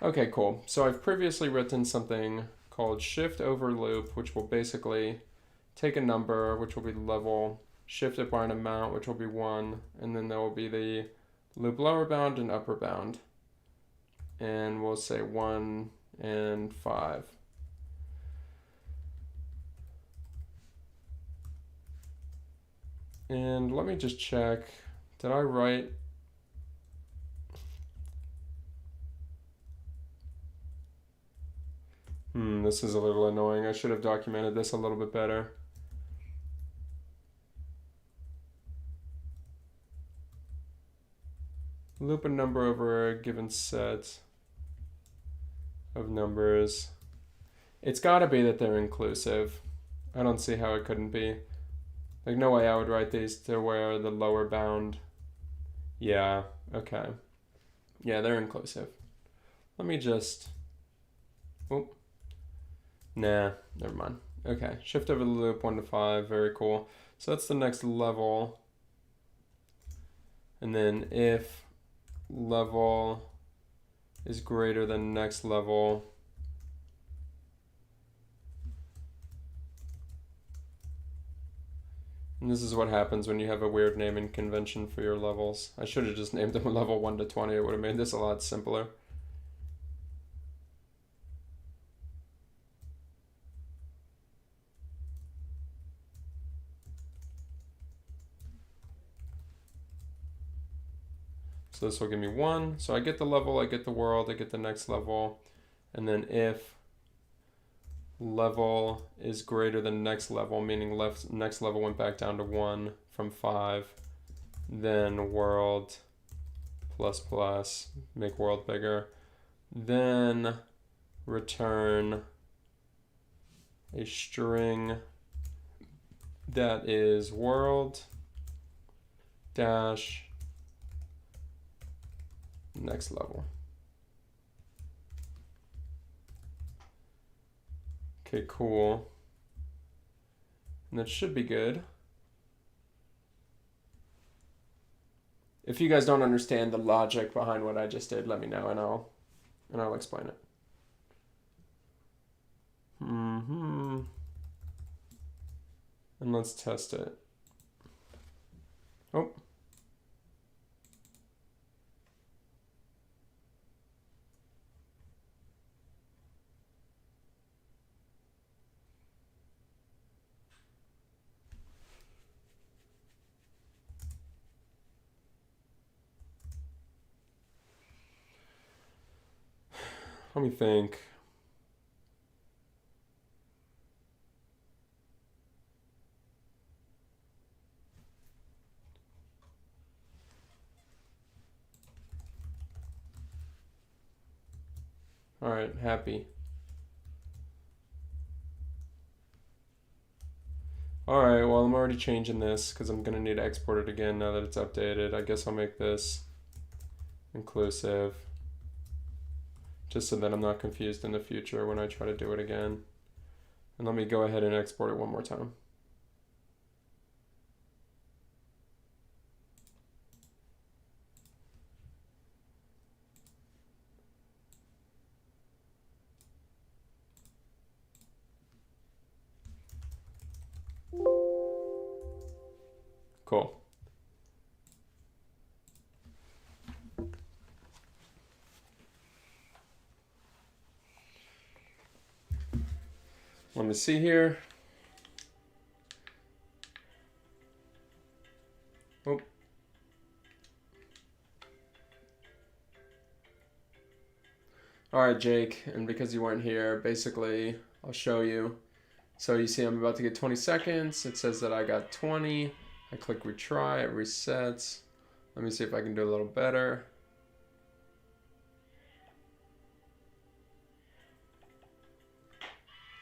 S1: Okay, cool. So I've previously written something called shift over loop, which will basically take a number, which will be the level, shift it by an amount, which will be 1, and then there will be the loop lower bound and upper bound. And we'll say 1 and 5. And let me just check. Did I write? This is a little annoying. I should have documented this a little bit better. Loop a number over a given set of numbers. It's got to be that they're inclusive. I don't see how it couldn't be. Like, no way I would write these to where the lower bound. Yeah, okay. Yeah, they're inclusive. Let me just. Oh. Nah, never mind. Okay, shift over the loop 1 to 5. Very cool. So that's the next level. And then if level is greater than next level, and this is what happens when you have a weird naming convention for your levels. I should have just named them level 1 to 20. It would have made this a lot simpler. So this will give me 1. So I get the level, I get the world, I get the next level. And then if level is greater than next level, meaning next level went back down to 1 from 5, then world plus plus, make world bigger. Then return a string that is world dash next level. Okay, cool. And that should be good. If you guys don't understand the logic behind what I just did, let me know and I'll explain it. And let's test it. Oh. Let me think. All right, happy. All right, well, I'm already changing this because I'm gonna need to export it again now that it's updated. I guess I'll make this inclusive, just so that I'm not confused in the future when I try to do it again. And let me go ahead and export it one more time. Cool. Let me see here. Oh. All right, Jake, and because you weren't here, basically, I'll show you. So you see I'm about to get 20 seconds. It says that I got 20. I click retry, it resets. Let me see if I can do a little better.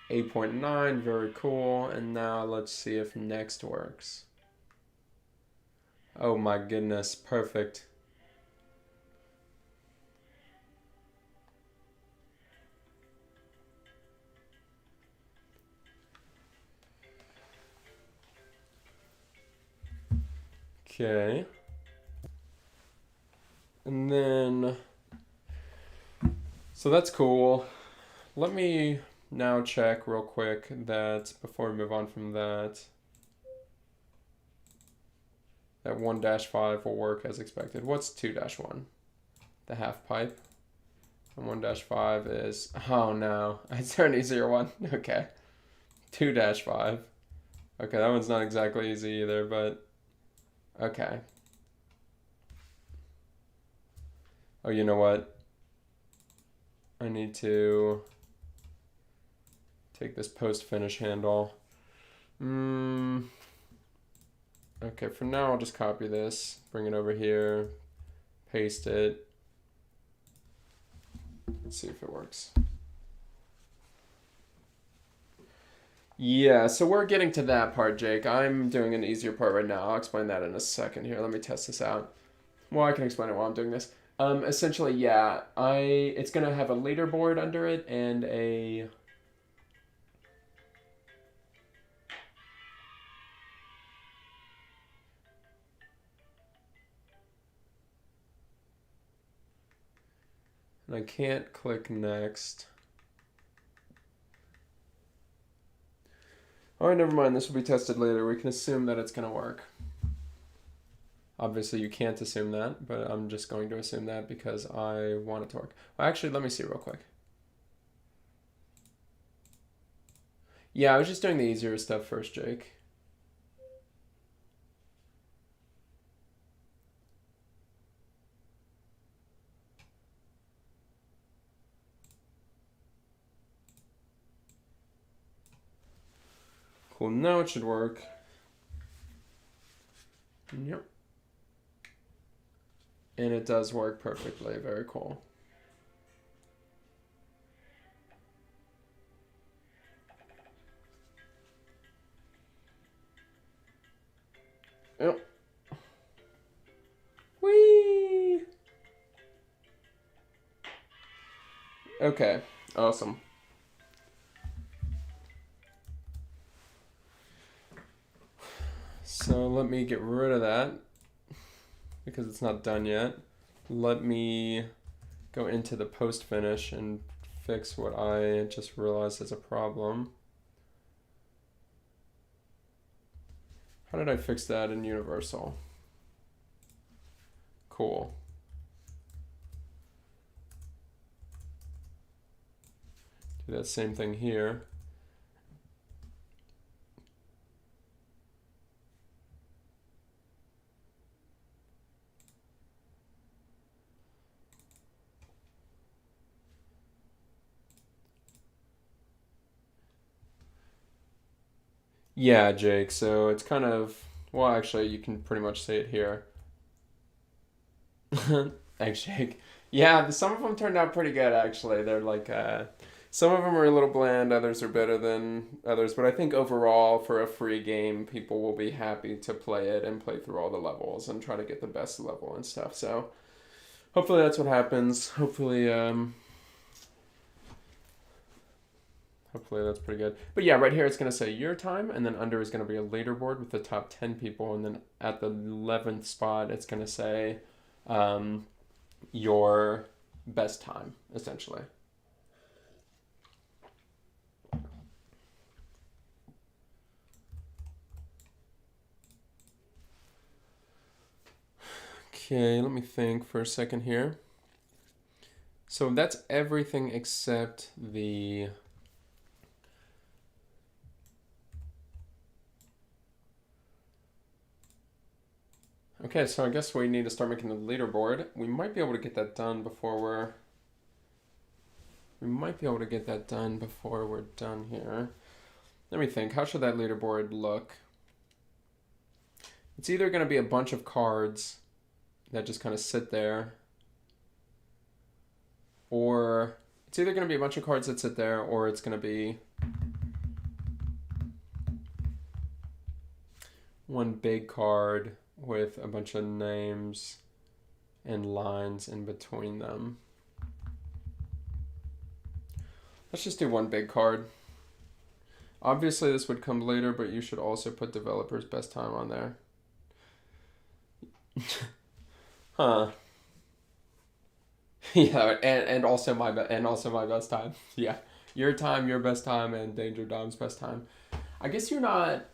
S1: .9, very cool. And now let's see if next works. Oh my goodness, perfect. Okay. And then, so that's cool. Let me now check real quick that before we move on from that 1-5 will work as expected. What's 2-1? The half pipe. And 1-5 is, oh no, is there an easier one? Okay. 2-5. Okay, that one's not exactly easy either, but okay. Oh, you know what? I need to take this post-finish handle. Okay, for now I'll just copy this, bring it over here, paste it. Let's see if it works. Yeah, so we're getting to that part, Jake. I'm doing an easier part right now. I'll explain that in a second here. Let me test this out. Well, I can explain it while I'm doing this. Essentially, yeah, it's gonna have a leaderboard under it and a and I can't click next. All right, never mind. This will be tested later. We can assume that it's gonna work. Obviously, you can't assume that, but I'm just going to assume that because I want it to work. Well, actually, let me see real quick. Yeah, I was just doing the easier stuff first, Jake. Cool, now it should work. Yep. And it does work perfectly, very cool. Yep. Whee! Okay, awesome. So let me get rid of that because it's not done yet. Let me go into the post finish and fix what I just realized is a problem. How did I fix that in Universal? Cool. Do that same thing here. Yeah, Jake, so it's kind of, well, actually, you can pretty much say it here. Thanks, Jake. Yeah, some of them turned out pretty good, actually. They're like, some of them are a little bland, others are better than others, but I think overall, for a free game, people will be happy to play it and play through all the levels and try to get the best level and stuff. So hopefully that's what happens. Hopefully that's pretty good. But yeah, right here it's going to say your time, and then under is going to be a leaderboard with the top 10 people, and then at the 11th spot it's going to say your best time, essentially. Okay, let me think for a second here. So that's everything except the... Okay, so I guess we need to start making the leaderboard. We might be able to get that done before we're... We might be able to get that done before we're done here. Let me think. How should that leaderboard look? It's either going to be a bunch of cards that just kind of sit there, or it's either going to be a bunch of cards that sit there, or it's going to be one big card with a bunch of names and lines in between them. Let's just do one big card. Obviously this would come later, but you should also put developer's best time on there. Huh. Yeah, and also my best time. Yeah. Your time, your best time, and Danger Dom's best time. I guess you're not.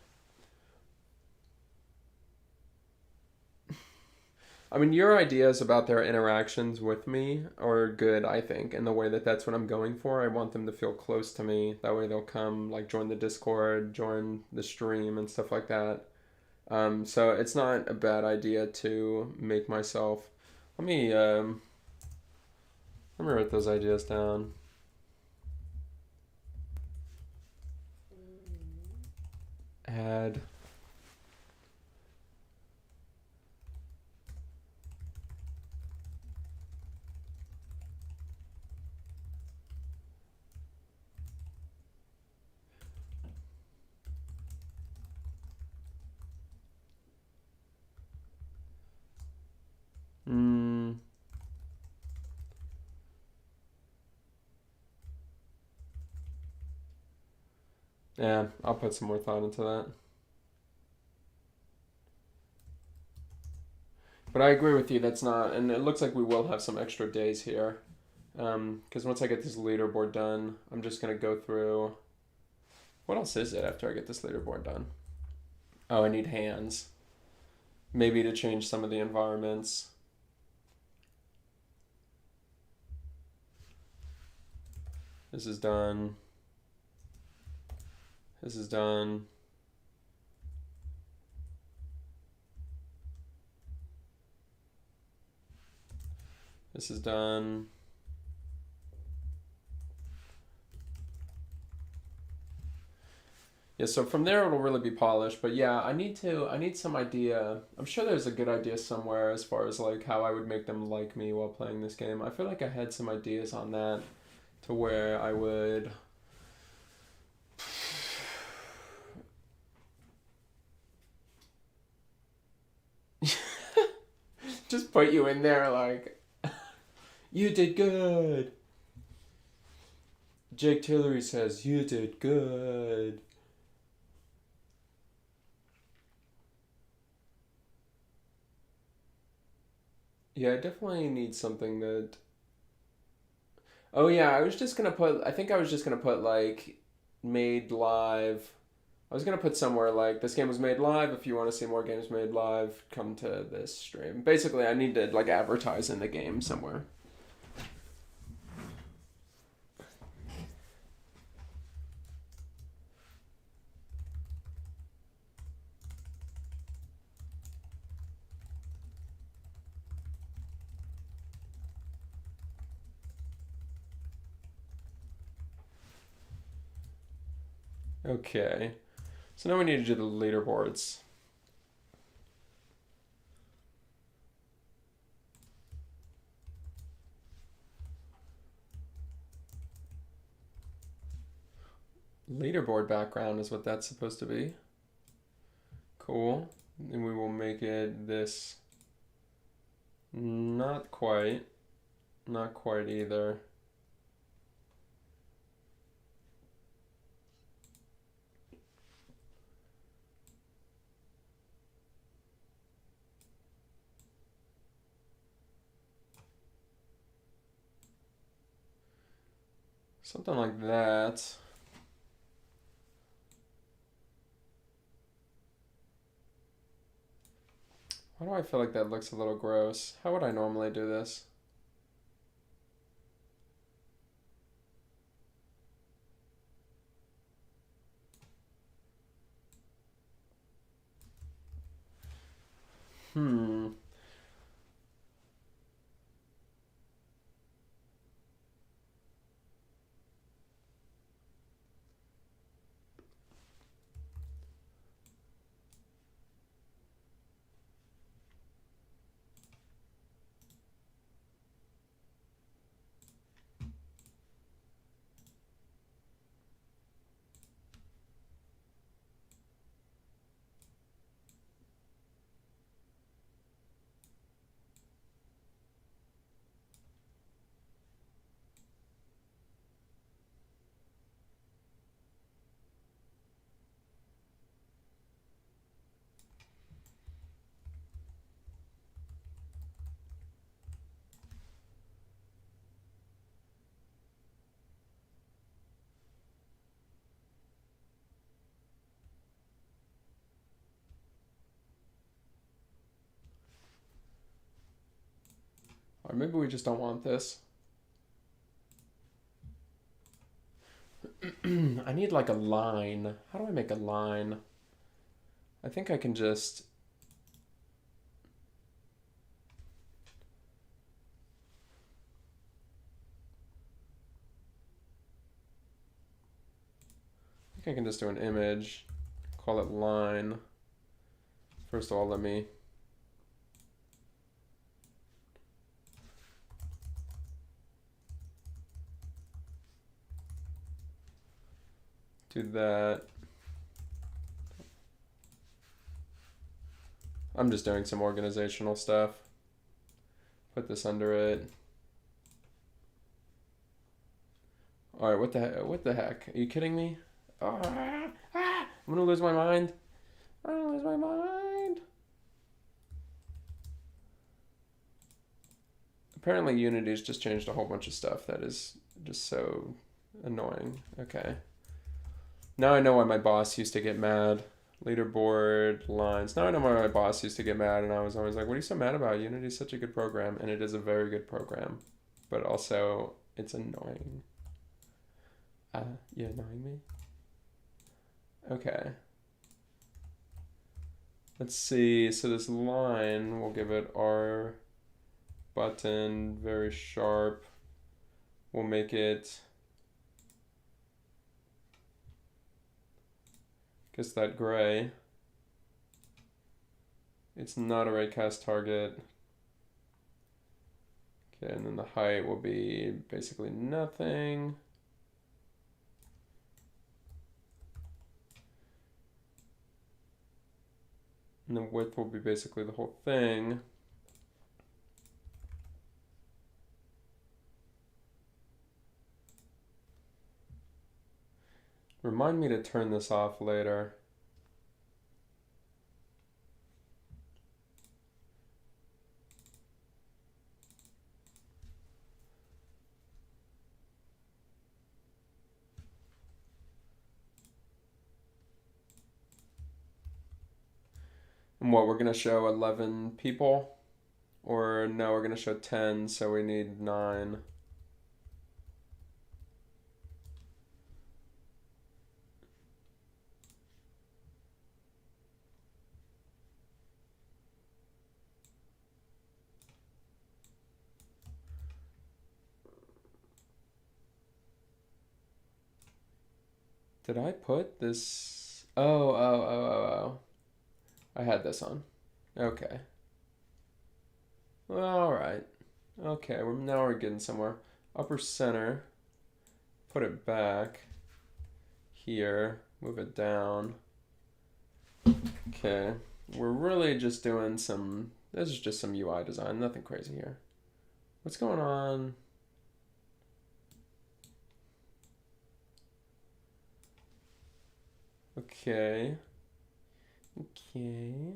S1: I mean, your ideas about their interactions with me are good, I think, in the way that that's what I'm going for. I want them to feel close to me. That way they'll come, like, join the Discord, join the stream, and stuff like that. So it's not a bad idea to make myself. Let me, um, let me write those ideas down. Add. Mm, yeah, I'll put some more thought into that. But I agree with you. That's not, and it looks like we will have some extra days here. Because once I get this leaderboard done, I'm just gonna go through. What else is it after I get this leaderboard done? Oh, I need hands. Maybe to change some of the environments. This is done. This is done. This is done. Yeah, so from there it'll really be polished. But yeah, I need some idea. I'm sure there's a good idea somewhere as far as like how I would make them like me while playing this game. I feel like I had some ideas on that to where I would just put you in there like you did good. Jake Tillery says you did good. Yeah, I definitely need something that. Oh yeah, I was just gonna put. I think I was just gonna put like made live. I was gonna put somewhere like this game was made live. If you want to see more games made live, come to this stream. Basically, I need to like advertise in the game somewhere. Okay, so now we need to do the leaderboards. Leaderboard background is what that's supposed to be. Cool. And we will make it this. Not quite. Not quite either. Something like that. Why do I feel like that looks a little gross? How would I normally do this? Hmm. Or maybe we just don't want this. I need like a line. How do I make a line? I think I can just... I can just do an image, call it line. First of all, let me do that. I'm just doing some organizational stuff. Put this under it. All right, what the heck? Are you kidding me? I'm gonna lose my mind. I'm gonna lose my mind. Apparently Unity's just changed a whole bunch of stuff that is just so annoying. Okay. Now I know why my boss used to get mad. Leaderboard, lines. Now I know why my boss used to get mad, and I was always like, what are you so mad about? Unity's such a good program, and it is a very good program. But also, it's annoying. You annoying me? Okay. Let's see. So this line, we'll give it our button, very sharp. We'll make it, guess that gray. It's not a raycast target. Okay, and then the height will be basically nothing. And the width will be basically the whole thing. Remind me to turn this off later. And what, we're gonna show 11 people? Or no, we're gonna show 10, so we need 9. Did I put this? Oh. I had this on. Okay. Well, all right. Okay, now we're getting somewhere. Upper center. Put it back. Here. Move it down. Okay. We're really just doing some... This is just some UI design. Nothing crazy here. What's going on? Okay. Okay.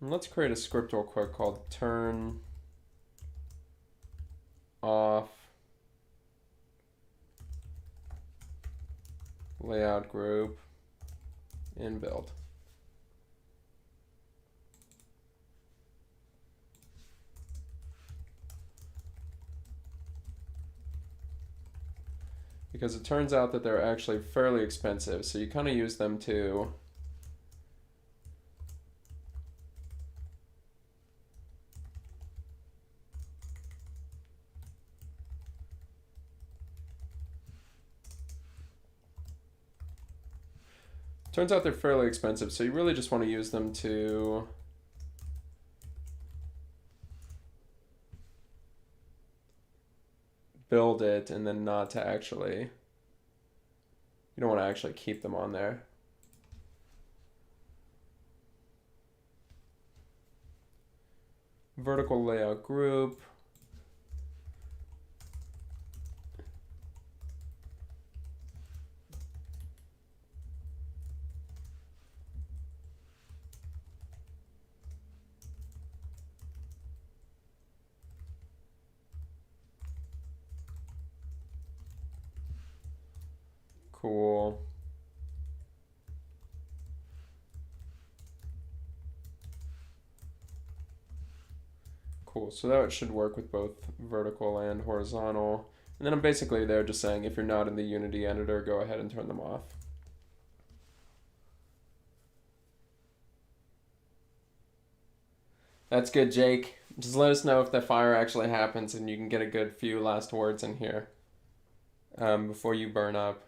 S1: And let's create a script real quick called turn off layout group in build. Because it turns out that they're actually fairly expensive, so you kind of use them to turns out they're fairly expensive, so you really just want to use them to build it and then not to actually, you don't want to actually keep them on there. Vertical layout group. Cool. Cool. So that should work with both vertical and horizontal. And then I'm basically there just saying if you're not in the Unity editor, go ahead and turn them off. That's good, Jake. Just let us know if the fire actually happens and you can get a good few last words in here before you burn up.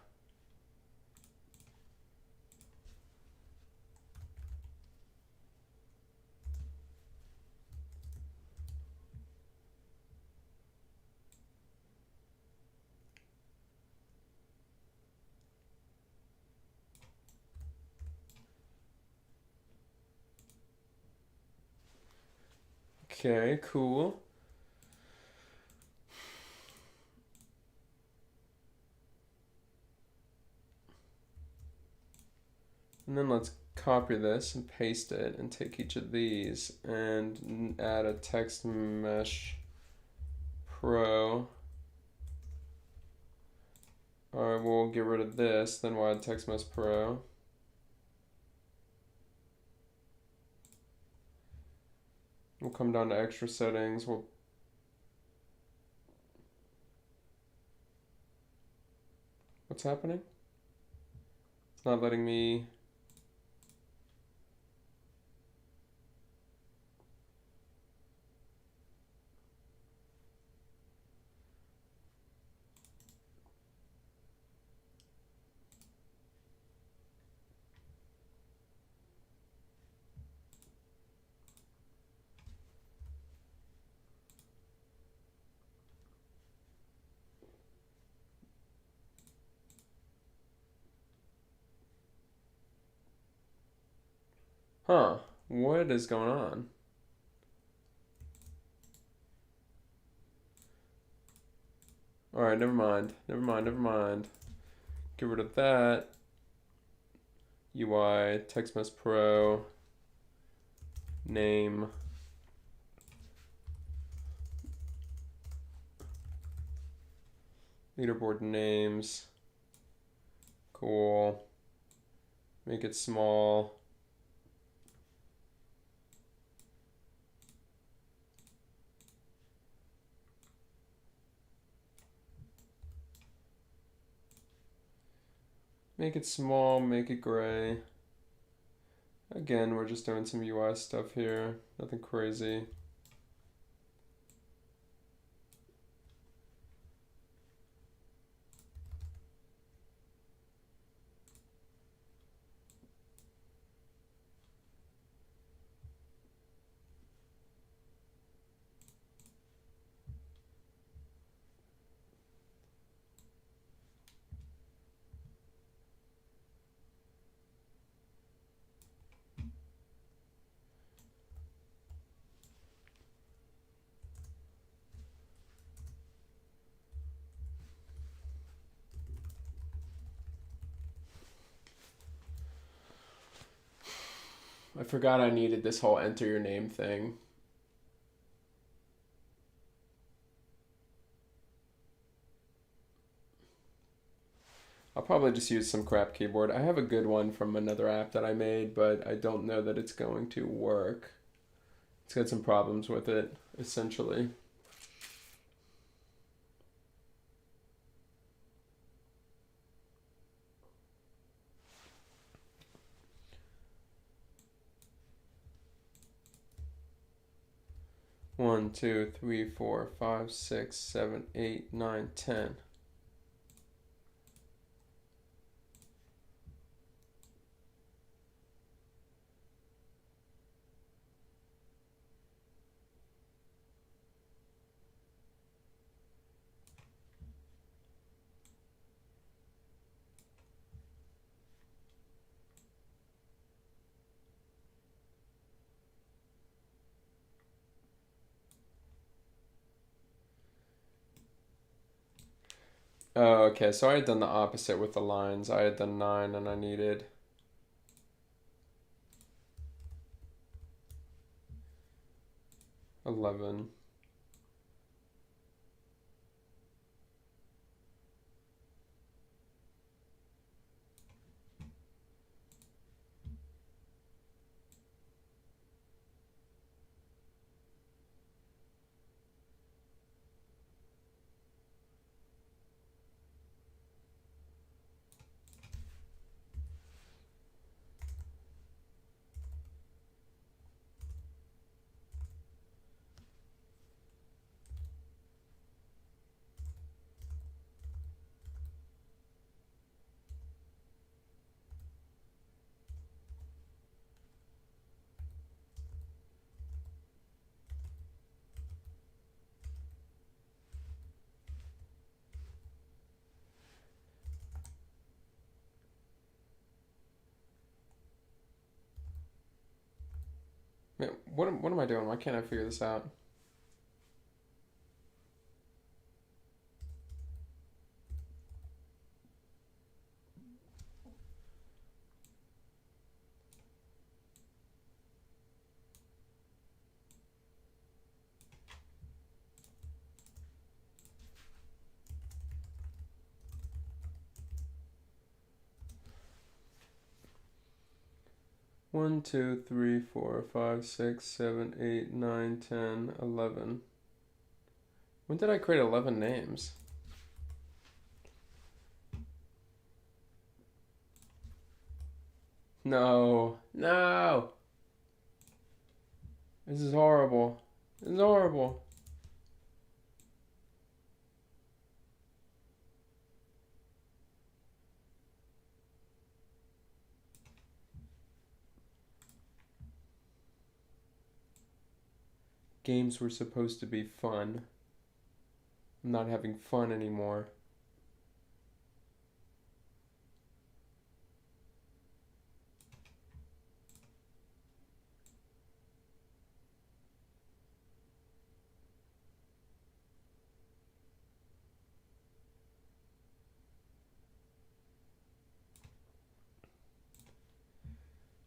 S1: Okay, cool. And then let's copy this and paste it and take each of these and add a text mesh pro. Alright, we'll get rid of this, then we'll add text mesh pro. We'll come down to extra settings. What's happening? It's not letting me. Huh, what is going on? Alright, never mind. Get rid of that. UI, text mesh pro, name. Leaderboard names. Cool. Make it small. Make it small, make it gray. Again, we're just doing some UI stuff here. Nothing crazy. I forgot I needed this whole enter your name thing. I'll probably just use some crap keyboard. I have a good one from another app that I made, but I don't know that it's going to work. It's got some problems with it, essentially. One, two, three, four, five, 6, 7, 8, 9, 10. Oh, okay, so I had done the opposite with the lines. I had done 9 and I needed 11. Man, what am I doing? Why can't I figure this out? One, 2, 3, 4, 5, 6, 7, 8, 9, 10, 11. When did I create 11 names? No. No! This is horrible. This is horrible. Games were supposed to be fun. I'm not having fun anymore.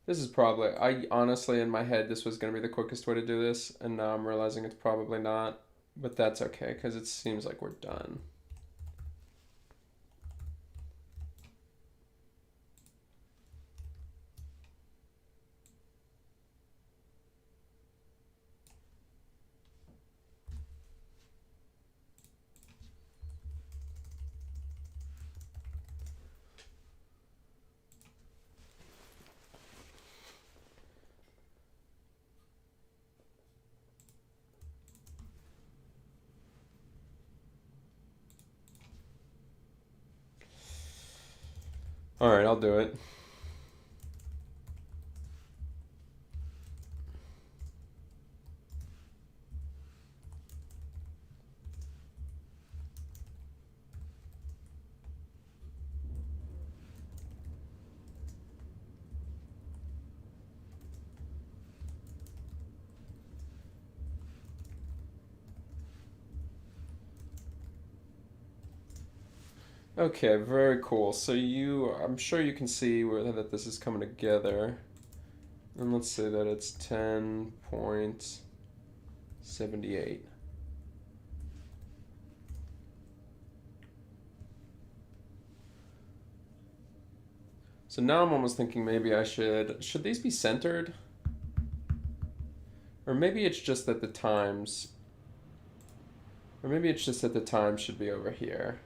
S1: This is probably, I honestly, in my head, this was going to be the quickest way to do this, and now I'm realizing it's probably not. But that's okay, because it seems like we're done. All right, I'll do it. Okay, very cool. So I'm sure you can see that this is coming together. And let's say that it's 10.78. So now I'm almost thinking maybe should these be centered? Or maybe it's just that the times, or maybe it's just that the times should be over here.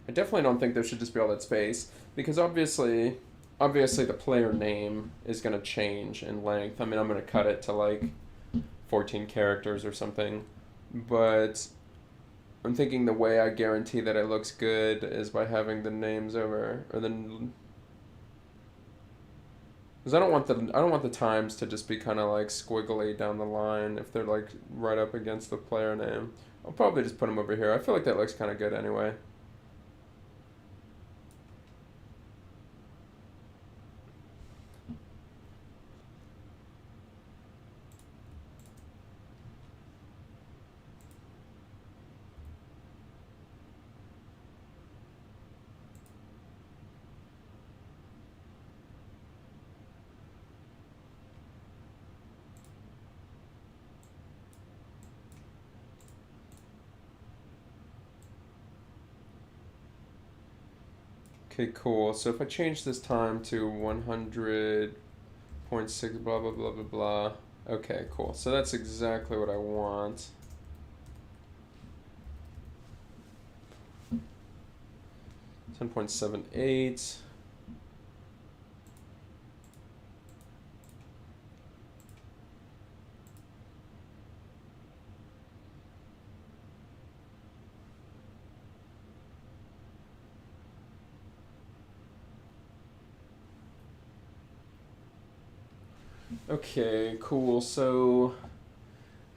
S1: I definitely don't think there should just be all that space, because obviously the player name is going to change in length. I mean, I'm going to cut it to like 14 characters or something, but I'm thinking the way I guarantee that it looks good is by having the names over, or then, because I don't want the times to just be kind of like squiggly down the line if they're like right up against the player name. I'll probably just put them over here. I feel like that looks kind of good anyway. Okay, cool. So if I change this time to 100.6, blah, blah, blah, blah, blah. Okay, cool. So that's exactly what I want. Ten point seven eight. Okay, cool. So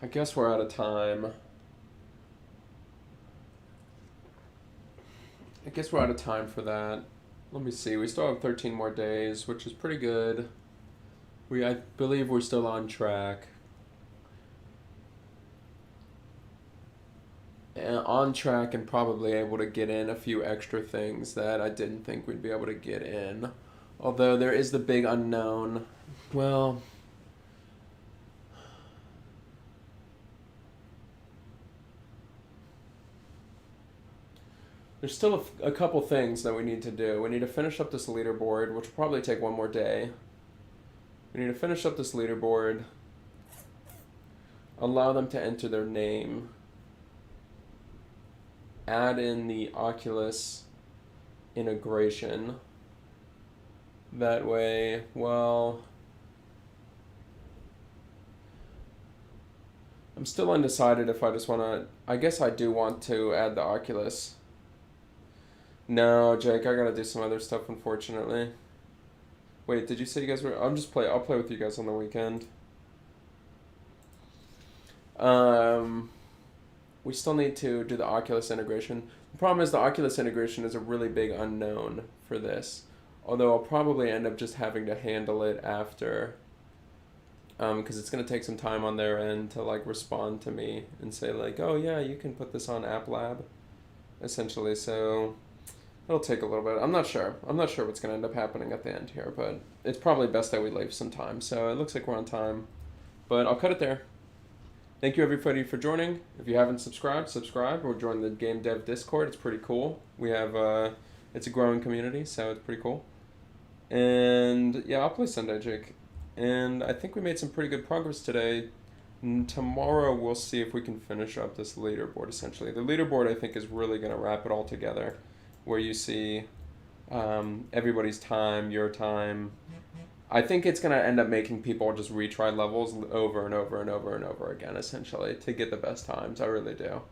S1: I guess we're out of time. I guess we're out of time for that. let me see. We still have 13 more days, which is pretty good. I believe we're still on track. On track and probably able to get in a few extra things that I didn't think we'd be able to get in. Although there is the big unknown. Well, there's still a couple things that we need to do. We need to finish up this leaderboard, which will probably take one more day. We need to finish up this leaderboard. Allow them to enter their name. Add in the Oculus integration. That way, well, I'm still undecided if I just want to, I guess I do want to add the Oculus. No, Jake, I gotta do some other stuff, unfortunately. Wait, did you say you guys were, I'll play with you guys on the weekend. We still need to do the Oculus integration. The problem is the Oculus integration is a really big unknown for this. Although I'll probably end up just having to handle it after. Because it's going to take some time on their end to like respond to me and say like, oh yeah, you can put this on App Lab. Essentially, so it'll take a little bit. I'm not sure. I'm not sure what's going to end up happening at the end here, but it's probably best that we leave some time. So it looks like we're on time. But I'll cut it there. Thank you everybody for joining. If you haven't subscribed, subscribe or join the Game Dev Discord. It's pretty cool. We have it's a growing community, so it's pretty cool. And yeah, I'll play Sunday, Jake. And I think we made some pretty good progress today. Tomorrow we'll see if we can finish up this leaderboard, essentially. The leaderboard, I think, is really going to wrap it all together, where you see everybody's time, your time. I think it's going to end up making people just retry levels over and over and over and over again, essentially, to get the best times. I really do.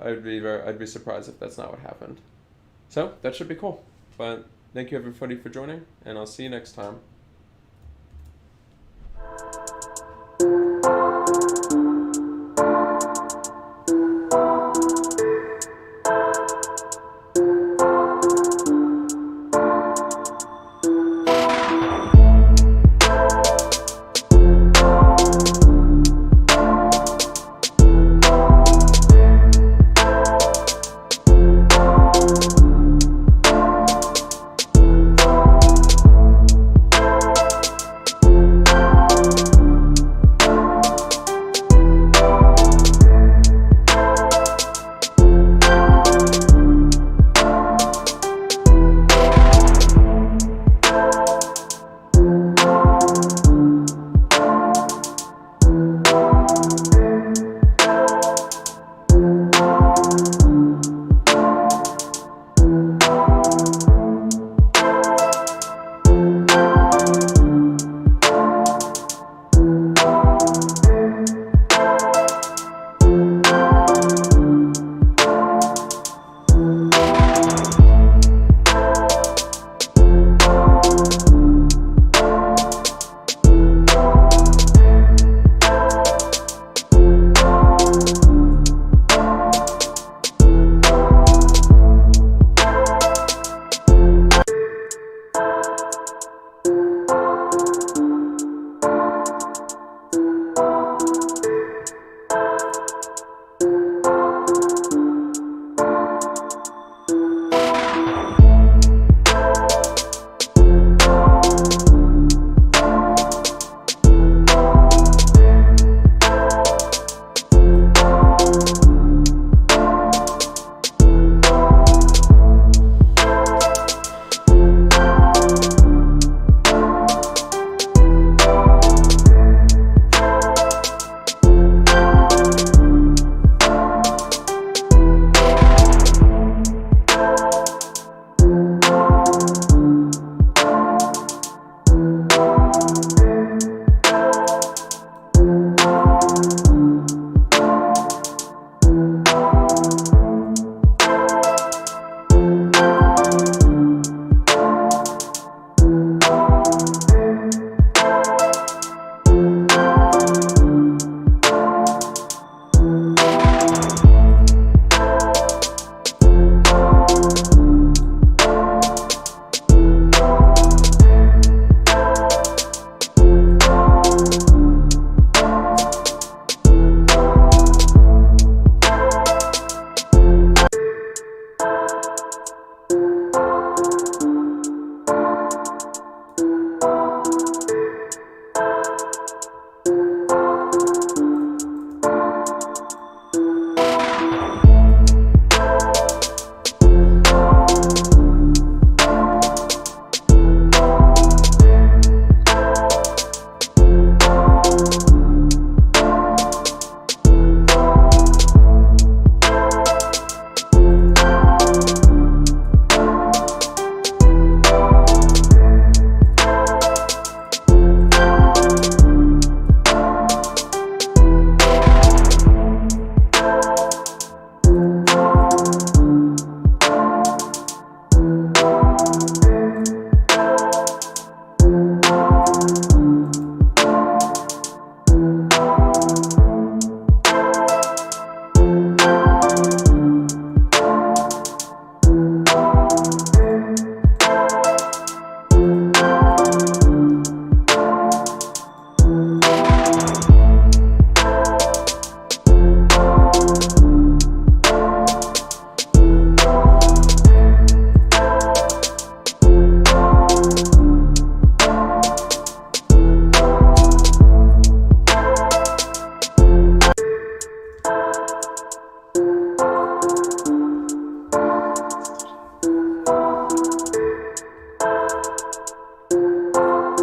S1: I'd be surprised if that's not what happened. So, that should be cool. But thank you everybody for joining, and I'll see you next time.